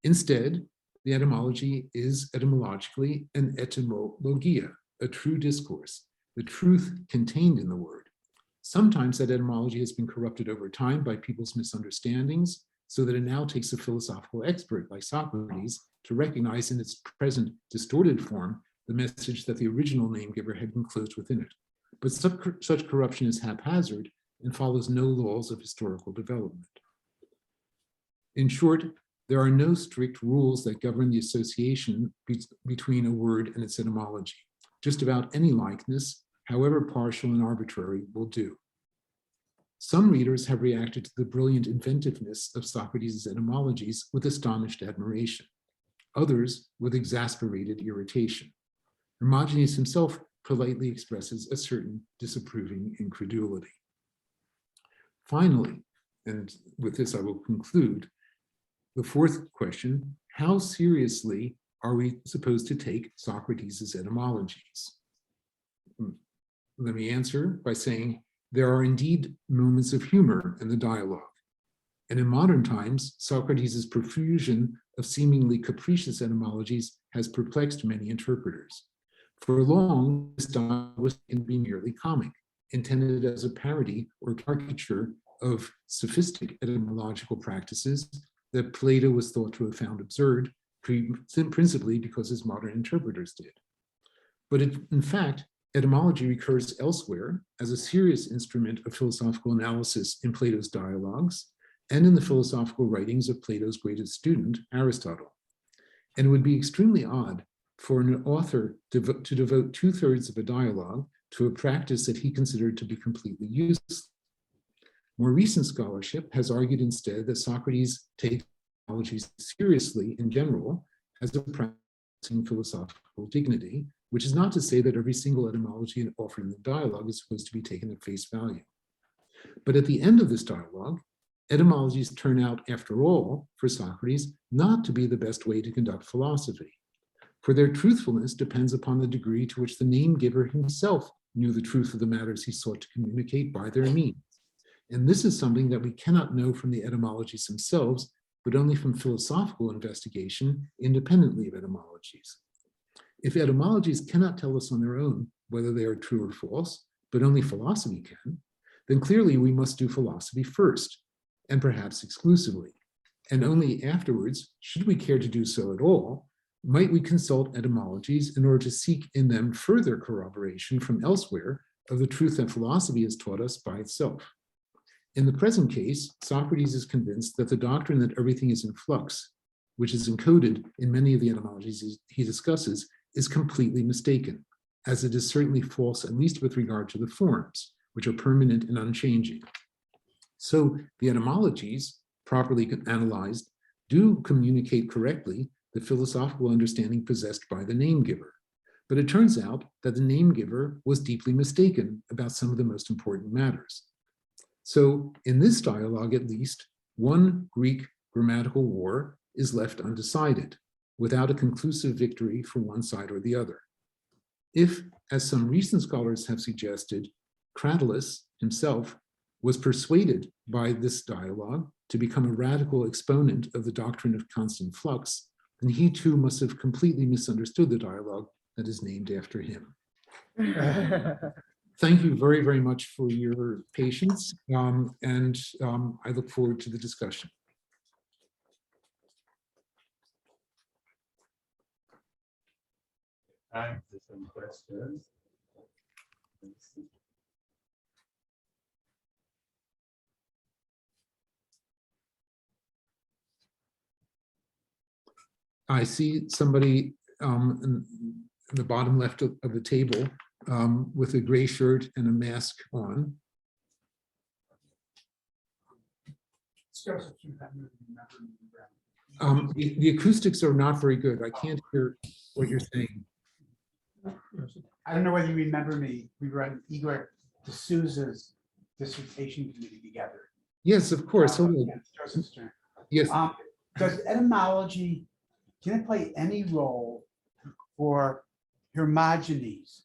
Instead, the etymology is etymologically an etymologia, a true discourse, the truth contained in the word. Sometimes that etymology has been corrupted over time by people's misunderstandings, so that it now takes a philosophical expert like Socrates to recognize in its present distorted form the message that the original name giver had enclosed within it. But such corruption is haphazard and follows no laws of historical development. In short, there are no strict rules that govern the association between a word and its etymology. Just about any likeness, however partial and arbitrary, will do. Some readers have reacted to the brilliant inventiveness of Socrates' etymologies with astonished admiration, others with exasperated irritation. Hermogenes himself politely expresses a certain disapproving incredulity. Finally, and with this I will conclude, the fourth question: how seriously are we supposed to take Socrates' etymologies? Let me answer by saying there are indeed moments of humor in the dialogue. And in modern times, Socrates' profusion of seemingly capricious etymologies has perplexed many interpreters. For long, this dialogue was to be merely comic, intended as a parody or caricature of sophistic etymological practices that Plato was thought to have found absurd, principally because his modern interpreters did. But in fact, etymology recurs elsewhere as a serious instrument of philosophical analysis in Plato's dialogues and in the philosophical writings of Plato's greatest student, Aristotle. And it would be extremely odd for an author to devote 2/3 of a dialogue to a practice that he considered to be completely useless. More recent scholarship has argued instead that Socrates takes etymology seriously in general as a practicing philosophical dignity, which is not to say that every single etymology offered in the dialogue is supposed to be taken at face value. But at the end of this dialogue, etymologies turn out, after all, for Socrates, not to be the best way to conduct philosophy. For their truthfulness depends upon the degree to which the name giver himself knew the truth of the matters he sought to communicate by their means. And this is something that we cannot know from the etymologies themselves, but only from philosophical investigation independently of etymologies. If etymologies cannot tell us on their own whether they are true or false, but only philosophy can, then clearly we must do philosophy first, and perhaps exclusively. And only afterwards, should we care to do so at all, might we consult etymologies in order to seek in them further corroboration from elsewhere of the truth that philosophy has taught us by itself. In the present case, Socrates is convinced that the doctrine that everything is in flux, which is encoded in many of the etymologies he discusses, is completely mistaken, as it is certainly false, at least with regard to the forms, which are permanent and unchanging. So the etymologies, properly analyzed, do communicate correctly the philosophical understanding possessed by the name giver. But it turns out that the name giver was deeply mistaken about some of the most important matters. So in this dialogue, at least, one Greek grammatical war is left undecided, without a conclusive victory for one side or the other. If, as some recent scholars have suggested, Cratylus himself was persuaded by this dialogue to become a radical exponent of the doctrine of constant flux, then he too must have completely misunderstood the dialogue that is named after him. Thank you very, very much for your patience, and I look forward to the discussion. Time for some questions. Let's see. I see somebody in the bottom left of the table with a gray shirt and a mask on. The acoustics are not very good. I can't hear what you're saying. I don't know whether you remember me. We were on Igor D'Souza's dissertation committee together. Yes, of course. Hello. Joseph's turn. Yes. Does etymology, can it play any role for Hermogenes?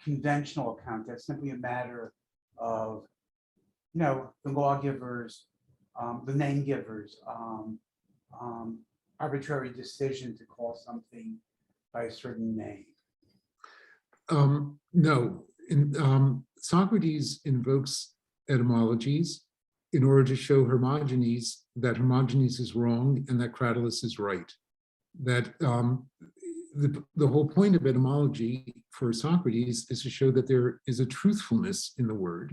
Conventional account that's simply a matter of, the lawgivers, the name givers, arbitrary decision to call something by a certain name. No, Socrates invokes etymologies in order to show Hermogenes that Hermogenes is wrong and that Cratylus is right. That the whole point of etymology for Socrates is to show that there is a truthfulness in the word.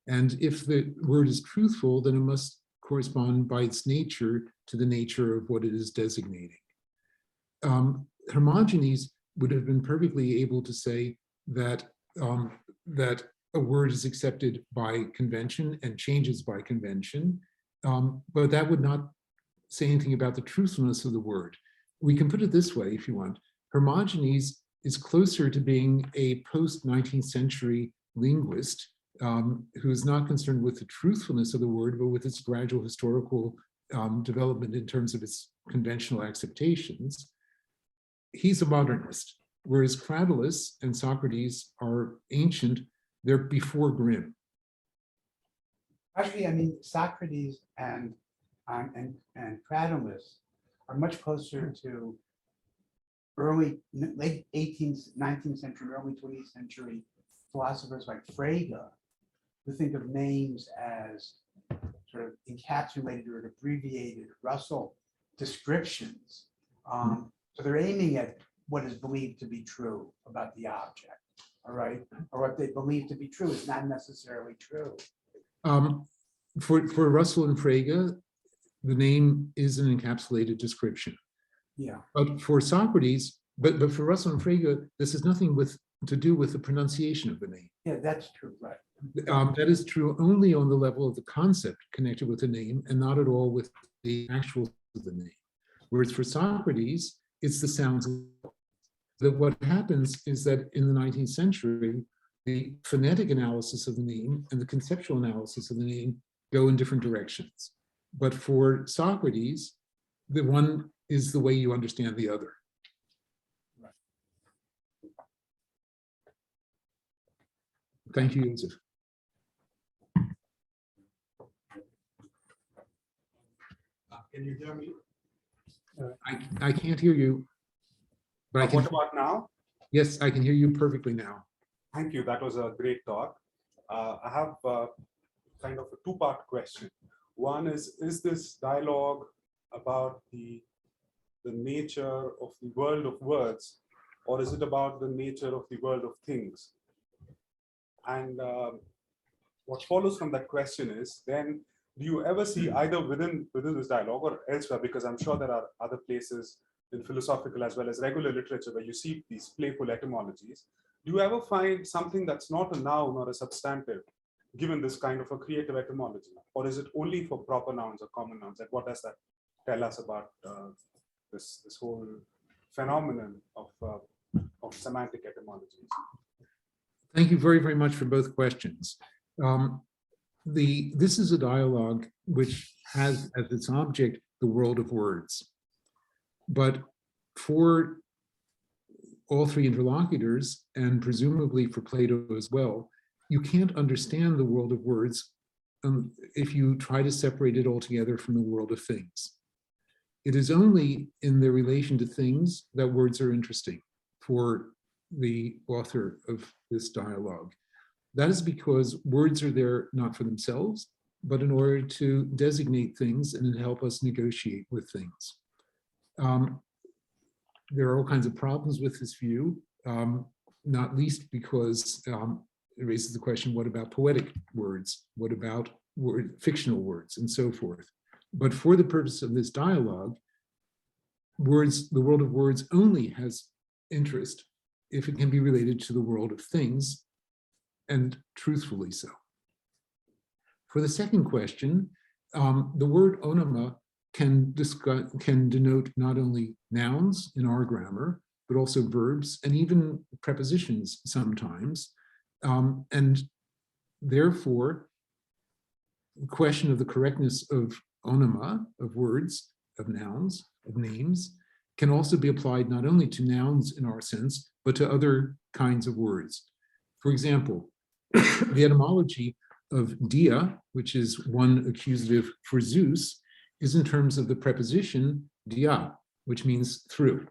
And if the word is truthful, then it must correspond by its nature to the nature of what it is designating. Hermogenes would have been perfectly able to say that, that a word is accepted by convention and changes by convention, but that would not say anything about the truthfulness of the word. We can put it this way, if you want. Hermogenes is closer to being a post-19th century linguist who is not concerned with the truthfulness of the word, but with its gradual historical development in terms of its conventional acceptations. He's a modernist, whereas Cratylus and Socrates are ancient. They're before Grimm. Actually, I mean, Socrates and Cratylus are much closer to late 18th, 19th century, early 20th century philosophers like Frege, who think of names as sort of encapsulated or abbreviated Russell descriptions. So they're aiming at what is believed to be true about the object, all right? Or what they believe to be true is not necessarily true. For Russell and Frege, the name is an encapsulated description. Yeah. But for Socrates, but for Russell and Frege, this has nothing to do with the pronunciation of the name. Yeah, that's true, right. That is true only on the level of the concept connected with the name and not at all with the actual of the name. Whereas for Socrates, it's the sounds. That what happens is that in the 19th century, the phonetic analysis of the name and the conceptual analysis of the name go in different directions. But for Socrates, the one is the way you understand the other. Thank you, Joseph. Can you hear me? I can't hear you. But I can. What about now? Yes, I can hear you perfectly now. Thank you. That was a great talk. I have kind of a two-part question. One is this dialogue about the nature of the world of words, or is it about the nature of the world of things? And what follows from that question is, then, do you ever see either within this dialogue or elsewhere, because I'm sure there are other places in philosophical as well as regular literature where you see these playful etymologies, do you ever find something that's not a noun or a substantive given this kind of a creative etymology? Or is it only for proper nouns or common nouns? Like, what does that tell us about this whole phenomenon of semantic etymologies? Thank you very, very much for both questions. This is a dialogue which has as its object the world of words. But for all three interlocutors, and presumably for Plato as well, you can't understand the world of words if you try to separate it altogether from the world of things. It is only in their relation to things that words are interesting for the author of this dialogue. That is because words are there not for themselves, but in order to designate things and to help us negotiate with things. There are all kinds of problems with this view, not least because it raises the question, what about poetic words? What about fictional words and so forth? But for the purpose of this dialogue, the world of words only has interest if it can be related to the world of things, and truthfully so. For the second question, the word onoma can denote not only nouns in our grammar, but also verbs and even prepositions sometimes. And therefore, the question of the correctness of onoma, of words, of nouns, of names, can also be applied not only to nouns in our sense, but to other kinds of words. For example, the etymology of dia, which is one accusative for Zeus, is in terms of the preposition dia, which means through.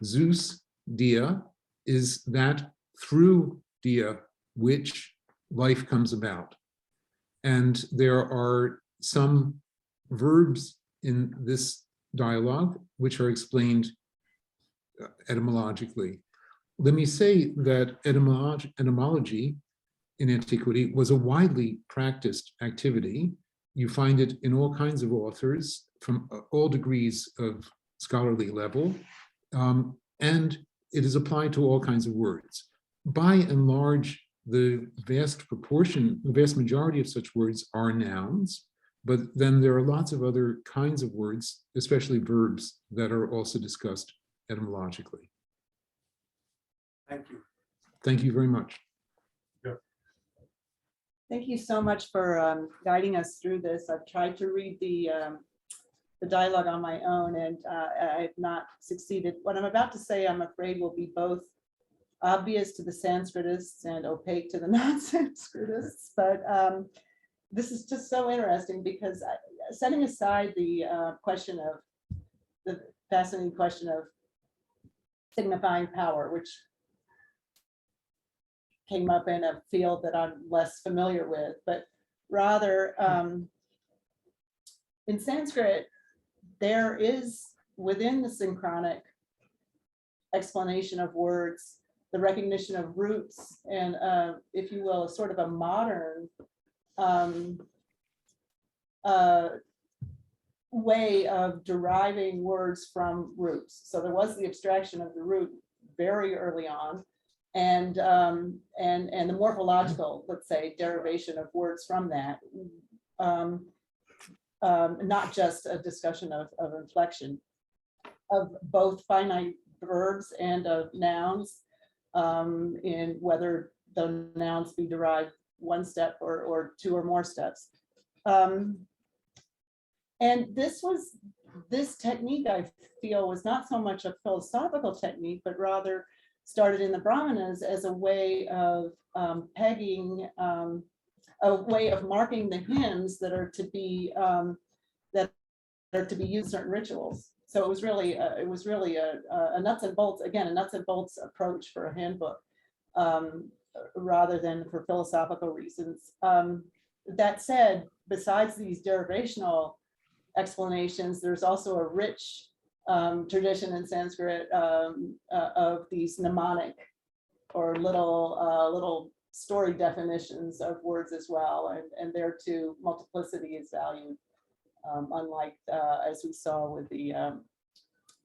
Zeus, dia, is that through dia which life comes about. And there are some verbs in this dialogue which are explained etymologically. Let me say that etymology in antiquity was a widely practiced activity. You find it in all kinds of authors from all degrees of scholarly level, and it is applied to all kinds of words. By and large, the vast majority of such words are nouns, but then there are lots of other kinds of words, especially verbs, that are also discussed etymologically. Thank you. Thank you very much. Thank you so much for guiding us through this. I've tried to read the dialogue on my own, and I've not succeeded. What I'm about to say, I'm afraid, will be both obvious to the Sanskritists and opaque to the non-Sanskritists. But this is just so interesting because setting aside the fascinating question of signifying power, which came up in a field that I'm less familiar with, but rather in Sanskrit, there is within the synchronic explanation of words, the recognition of roots and, if you will, a sort of a modern way of deriving words from roots. So there was the abstraction of the root very early on, and the morphological, let's say, derivation of words from that, not just a discussion of inflection, of both finite verbs and of nouns, in whether the nouns be derived one step or two or more steps. And this technique, I feel, was not so much a philosophical technique, but rather started in the Brahmanas as a way of pegging, a way of marking the hymns that are to be used in certain rituals. So it was really a nuts and bolts, again, a nuts and bolts approach for a handbook, rather than for philosophical reasons. That said, besides these derivational explanations, there's also a rich tradition in Sanskrit of these mnemonic or little story definitions of words as well, and there too multiplicity is valued, unlike as we saw with the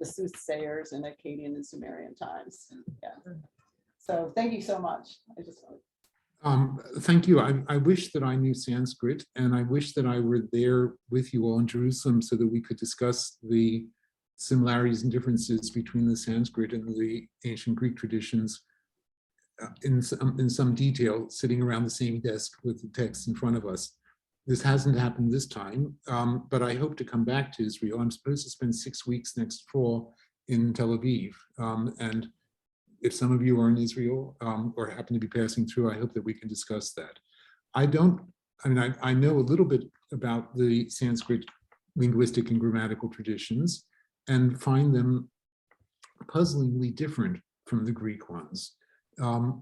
soothsayers in Akkadian and Sumerian times. Yeah. So thank you so much. I just wanted. Thank you. I wish that I knew Sanskrit, and I wish that I were there with you all in Jerusalem so that we could discuss the similarities and differences between the Sanskrit and the ancient Greek traditions in some detail, sitting around the same desk with the text in front of us. This hasn't happened this time, but I hope to come back to Israel. I'm supposed to spend 6 weeks next fall in Tel Aviv, and if some of you are in Israel or happen to be passing through, I hope that we can discuss that. I know a little bit about the Sanskrit linguistic and grammatical traditions and find them puzzlingly different from the Greek ones.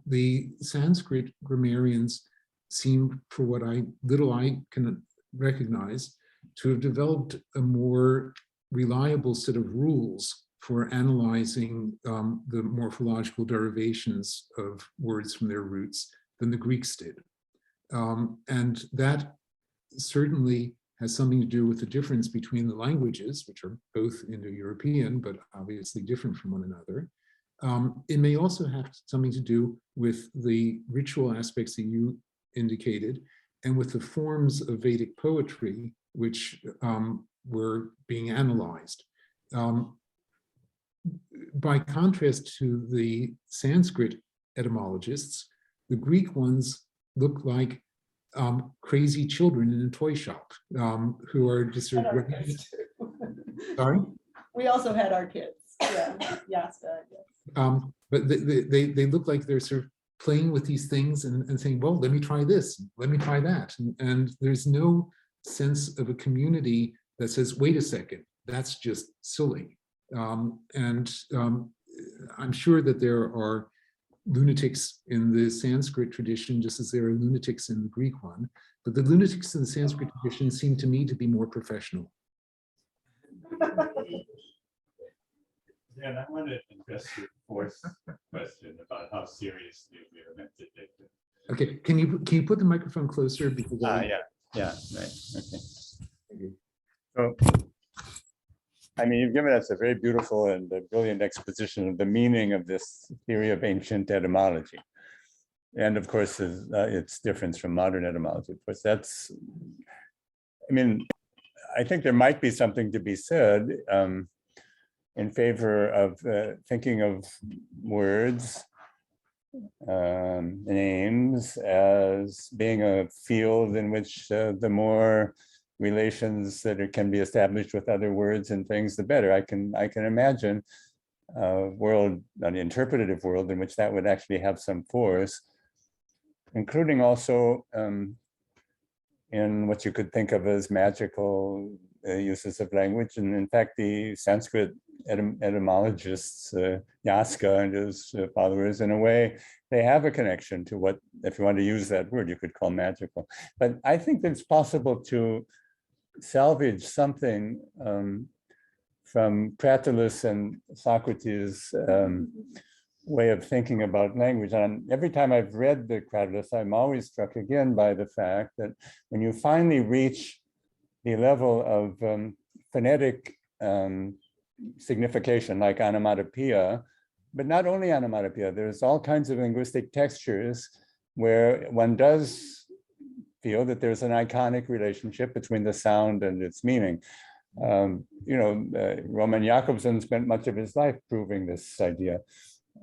The Sanskrit grammarians seem, for what little I can recognize, to have developed a more reliable set of rules for analyzing the morphological derivations of words from their roots than the Greeks did. And that certainly has something to do with the difference between the languages, which are both Indo-European, but obviously different from one another. It may also have something to do with the ritual aspects that you indicated, and with the forms of Vedic poetry which were being analyzed. By contrast to the Sanskrit etymologists, the Greek ones look like crazy children in a toy shop who are just sort of. Sorry? We also had our kids. Yeah, Yasta. Yes. But they look like they're sort of playing with these things and saying, well, let me try this, let me try that. And there's no sense of a community that says, wait a second, that's just silly. I'm sure that there are lunatics in the Sanskrit tradition, just as there are lunatics in the Greek one, but the lunatics in the Sanskrit tradition seem to me to be more professional. Yeah, and I want to address your fourth question about how seriously we are meant to take it. Okay, can you put the microphone closer? Because yeah, right, okay. So, I mean, you've given us a very beautiful and a brilliant exposition of the meaning of this theory of ancient etymology. And of course, its difference from modern etymology. Of course, that's, I mean, I think there might be something to be said in favor of thinking of words, names, as being a field in which the more relations that can be established with other words and things, the better. I can imagine a world, an interpretative world, in which that would actually have some force, including also in what you could think of as magical uses of language. And in fact, the Sanskrit etymologists, Yaska and his followers, in a way, they have a connection to what, if you want to use that word, you could call magical. But I think it's possible to salvage something from Cratylus and Socrates' way of thinking about language. And every time I've read the Cratylus, I'm always struck again by the fact that when you finally reach the level of phonetic signification, like onomatopoeia, but not only onomatopoeia, there's all kinds of linguistic textures where one does feel that there's an iconic relationship between the sound and its meaning. Roman Jakobson spent much of his life proving this idea.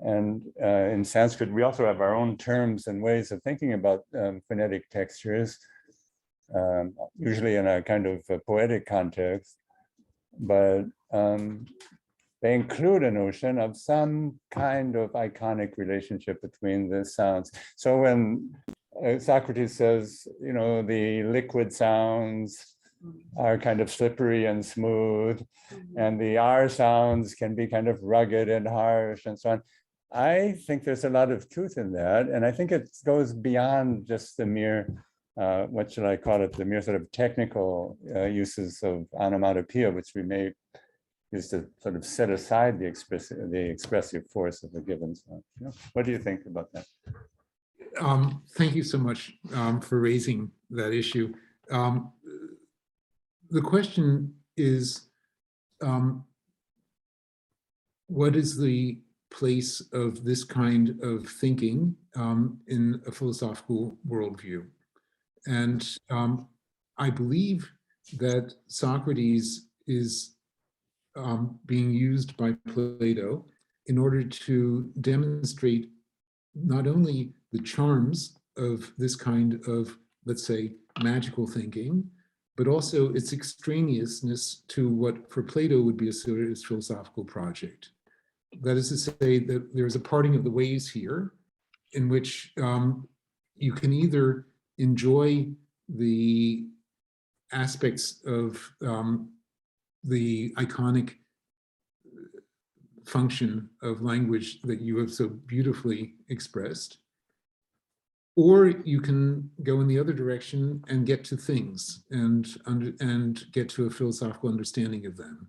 And in Sanskrit, we also have our own terms and ways of thinking about phonetic textures, usually in a kind of a poetic context, but they include a notion of some kind of iconic relationship between the sounds. So when Socrates says, the liquid sounds are kind of slippery and smooth, and the R sounds can be kind of rugged and harsh and so on. I think there's a lot of truth in that. And I think it goes beyond just the mere, what should I call it, the mere sort of technical uses of onomatopoeia, which we may use to sort of set aside the expressive force of a given sound. What do you think about that? Thank you so much for raising that issue. The question is, what is the place of this kind of thinking in a philosophical worldview? And I believe that Socrates is being used by Plato in order to demonstrate not only the charms of this kind of, let's say, magical thinking, but also its extraneousness to what for Plato would be a serious philosophical project. That is to say that there's a parting of the ways here in which you can either enjoy the aspects of the iconic function of language that you have so beautifully expressed, or you can go in the other direction and get to things and get to a philosophical understanding of them.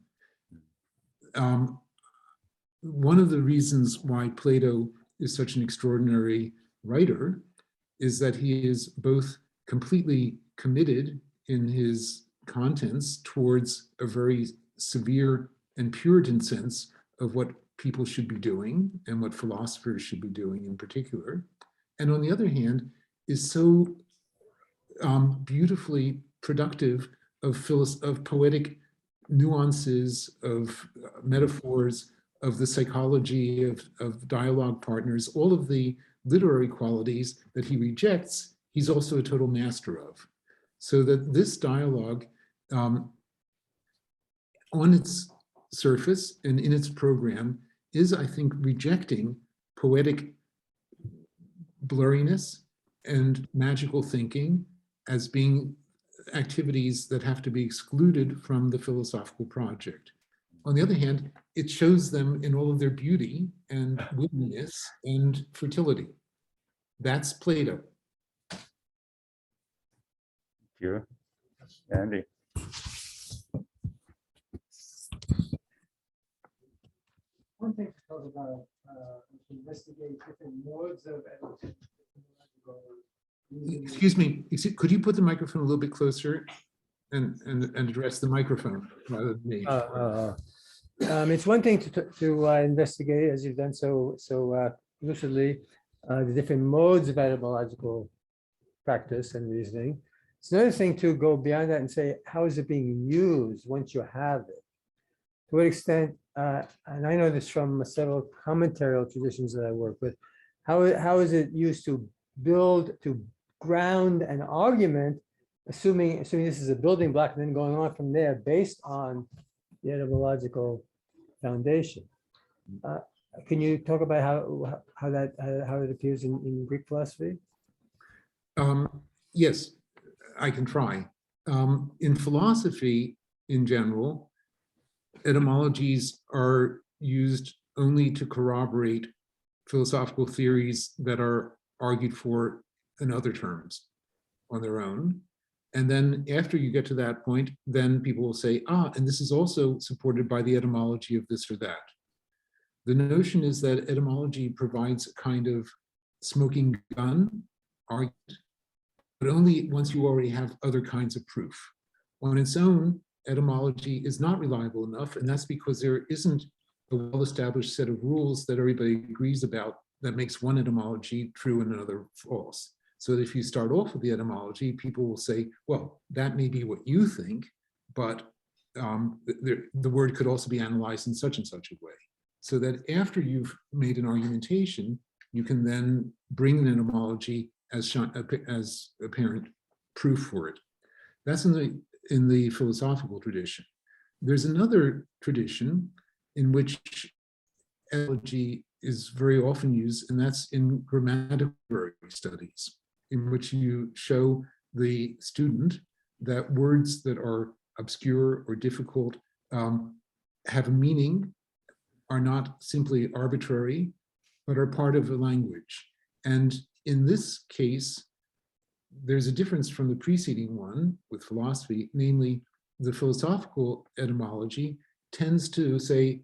One of the reasons why Plato is such an extraordinary writer is that he is both completely committed in his contents towards a very severe and Puritan sense of what people should be doing and what philosophers should be doing in particular. And on the other hand, is so beautifully productive of poetic nuances, of metaphors, of the psychology of dialogue partners, all of the literary qualities that he rejects, he's also a total master of. So that this dialogue, on its surface and in its program, is, I think, rejecting poetic blurriness and magical thinking as being activities that have to be excluded from the philosophical project. On the other hand, it shows them in all of their beauty and woodiness and fertility. That's Plato. Thank you. Andy. One thing to talk about, investigate different modes of editing. Excuse me, could you put the microphone a little bit closer and address the microphone rather than me? It's one thing to investigate, as you've done so lucidly, the different modes of etymological practice and reasoning. It's another thing to go beyond that and say, how is it being used once you have it? To what extent, and I know this from several commentarial traditions that I work with, how is it used to build, to ground an argument, assuming this is a building block, and then going on from there based on the etymological foundation. Can you talk about how it appears in Greek philosophy? Yes, I can try. In philosophy, in general, etymologies are used only to corroborate philosophical theories that are argued for in other terms on their own. And then after you get to that point, then people will say, and this is also supported by the etymology of this or that. The notion is that etymology provides a kind of smoking gun argument, but only once you already have other kinds of proof. On its own, etymology is not reliable enough, and that's because there isn't a well-established set of rules that everybody agrees about that makes one etymology true and another false. So that if you start off with the etymology, people will say, well, that may be what you think, but the word could also be analyzed in such and such a way. So that after you've made an argumentation, you can then bring an etymology as apparent proof for it. That's in the philosophical tradition. There's another tradition in which etymology is very often used, and that's in grammatical studies, in which you show the student that words that are obscure or difficult have a meaning, are not simply arbitrary, but are part of a language. And in this case, there's a difference from the preceding one with philosophy, namely the philosophical etymology tends to say,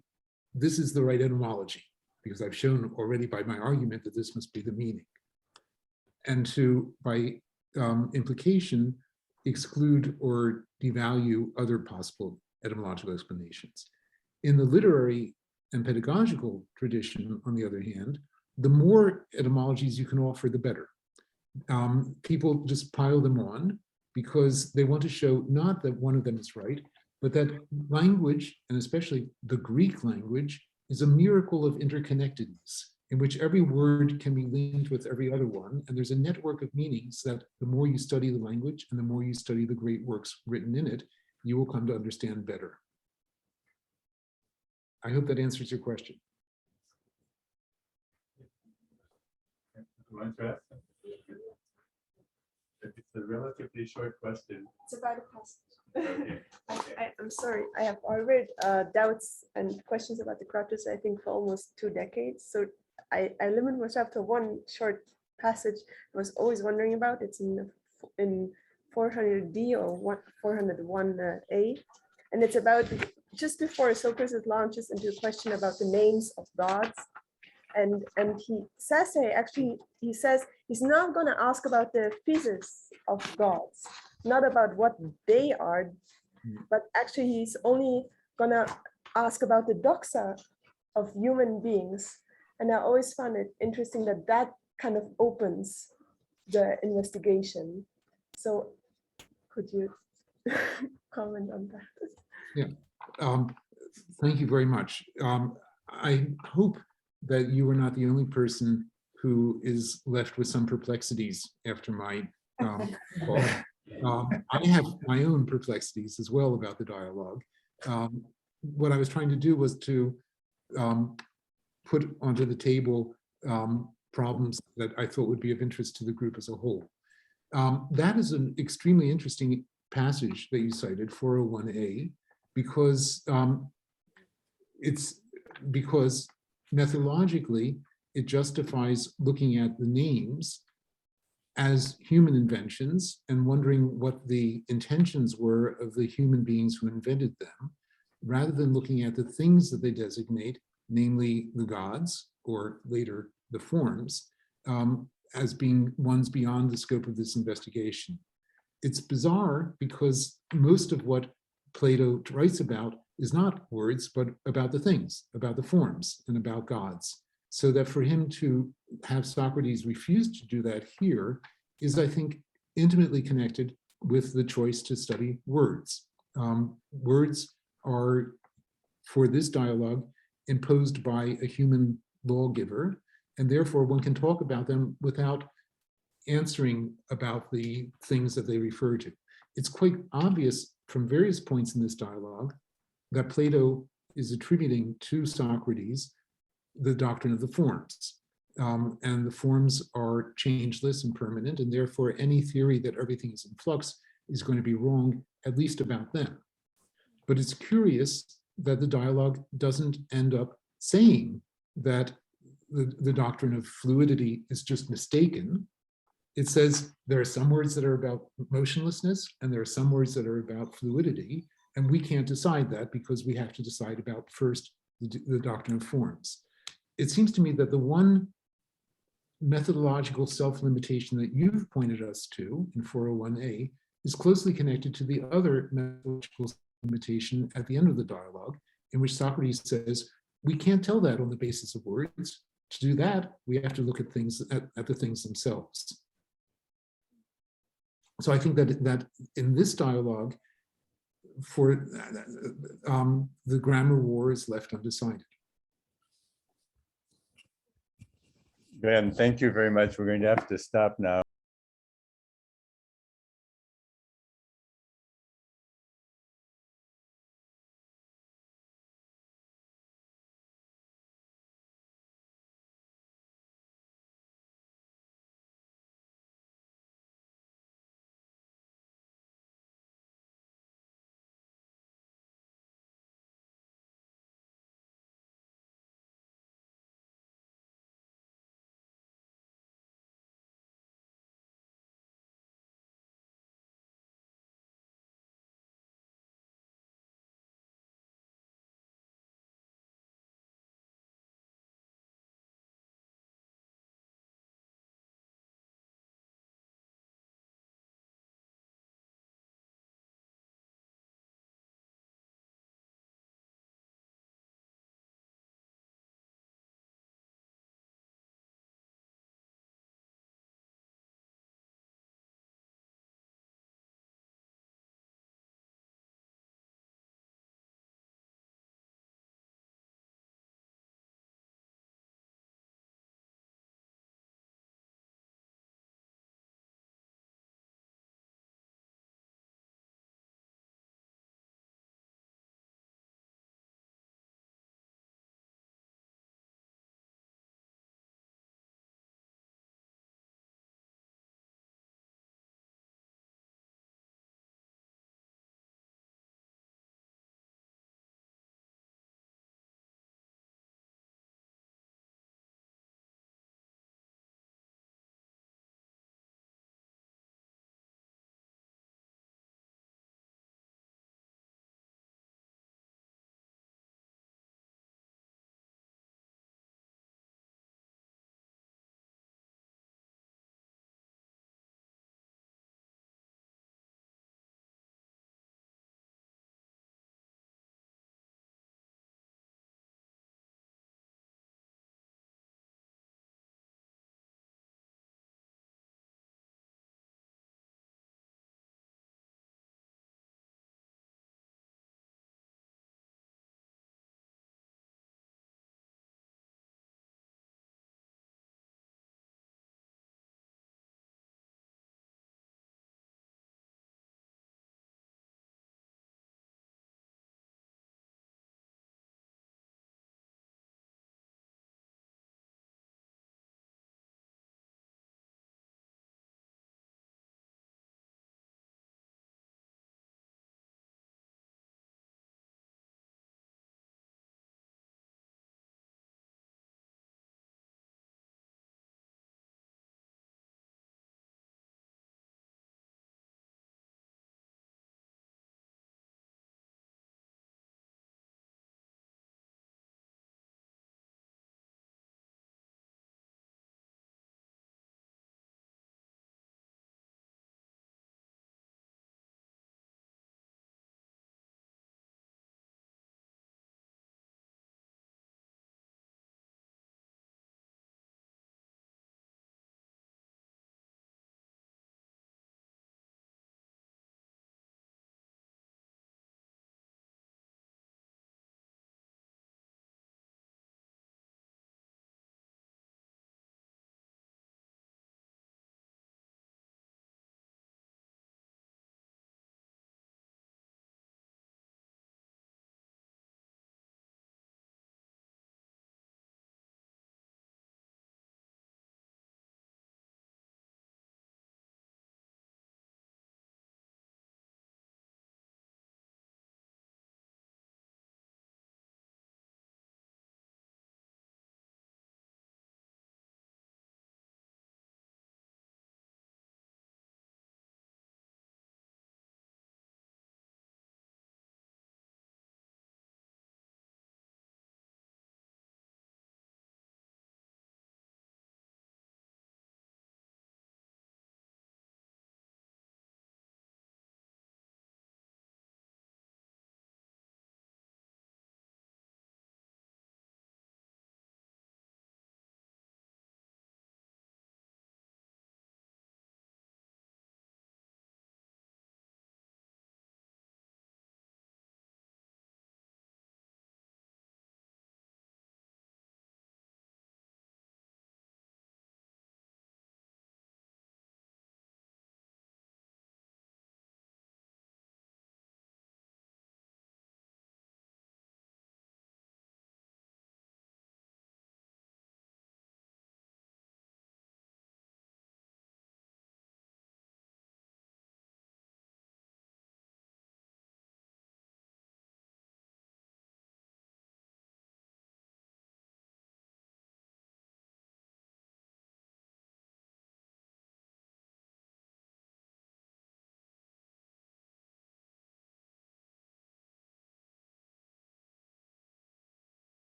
this is the right etymology, because I've shown already by my argument that this must be the meaning. And to, by implication, exclude or devalue other possible etymological explanations. In the literary and pedagogical tradition, on the other hand, the more etymologies you can offer, the better. People just pile them on because they want to show not that one of them is right, but that language, and especially the Greek language, is a miracle of interconnectedness in which every word can be linked with every other one. And there's a network of meanings that the more you study the language and the more you study the great works written in it, you will come to understand better. I hope that answers your question. It's a relatively short question. It's about a passage. Okay. I'm sorry, I have already doubts and questions about the Cratylus, I think, for almost 2 decades. So I limit myself to one short passage I was always wondering about. It's in 400D or 401A. And it's about just before Socrates launches into a question about the names of gods. And he says, he says he's not going to ask about the physis of gods, not about what they are, but actually he's only going to ask about the doxa of human beings. And I always found it interesting that that kind of opens the investigation. So could you comment on that. Yeah, thank you very much. I hope that you are not the only person who is left with some perplexities after my talk. I have my own perplexities as well about the dialogue. What I was trying to do was to put onto the table problems that I thought would be of interest to the group as a whole. That is an extremely interesting passage that you cited, 401A, because because methodologically it justifies looking at the names as human inventions and wondering what the intentions were of the human beings who invented them, rather than looking at the things that they designate, namely the gods, or later the forms, as being ones beyond the scope of this investigation. It's bizarre because most of what Plato writes about is not words, but about the things, about the forms, and about gods. So that for him to have Socrates refuse to do that here is, I think, intimately connected with the choice to study words. Words are, for this dialogue, imposed by a human lawgiver, and therefore one can talk about them without answering about the things that they refer to. It's quite obvious from various points in this dialogue that Plato is attributing to Socrates the doctrine of the forms. And the forms are changeless and permanent, and therefore any theory that everything is in flux is going to be wrong, at least about them. But it's curious that the dialogue doesn't end up saying that the doctrine of fluidity is just mistaken. It says there are some words that are about motionlessness and there are some words that are about fluidity, and we can't decide that because we have to decide about first the doctrine of forms. It seems to me that the one methodological self-limitation that you've pointed us to in 401A is closely connected to the other methodological limitation at the end of the dialogue, in which Socrates says, we can't tell that on the basis of words. To do that, we have to look at things at the things themselves. So I think that in this dialogue, for the grammar war is left undecided. Ben, thank you very much. We're going to have to stop now.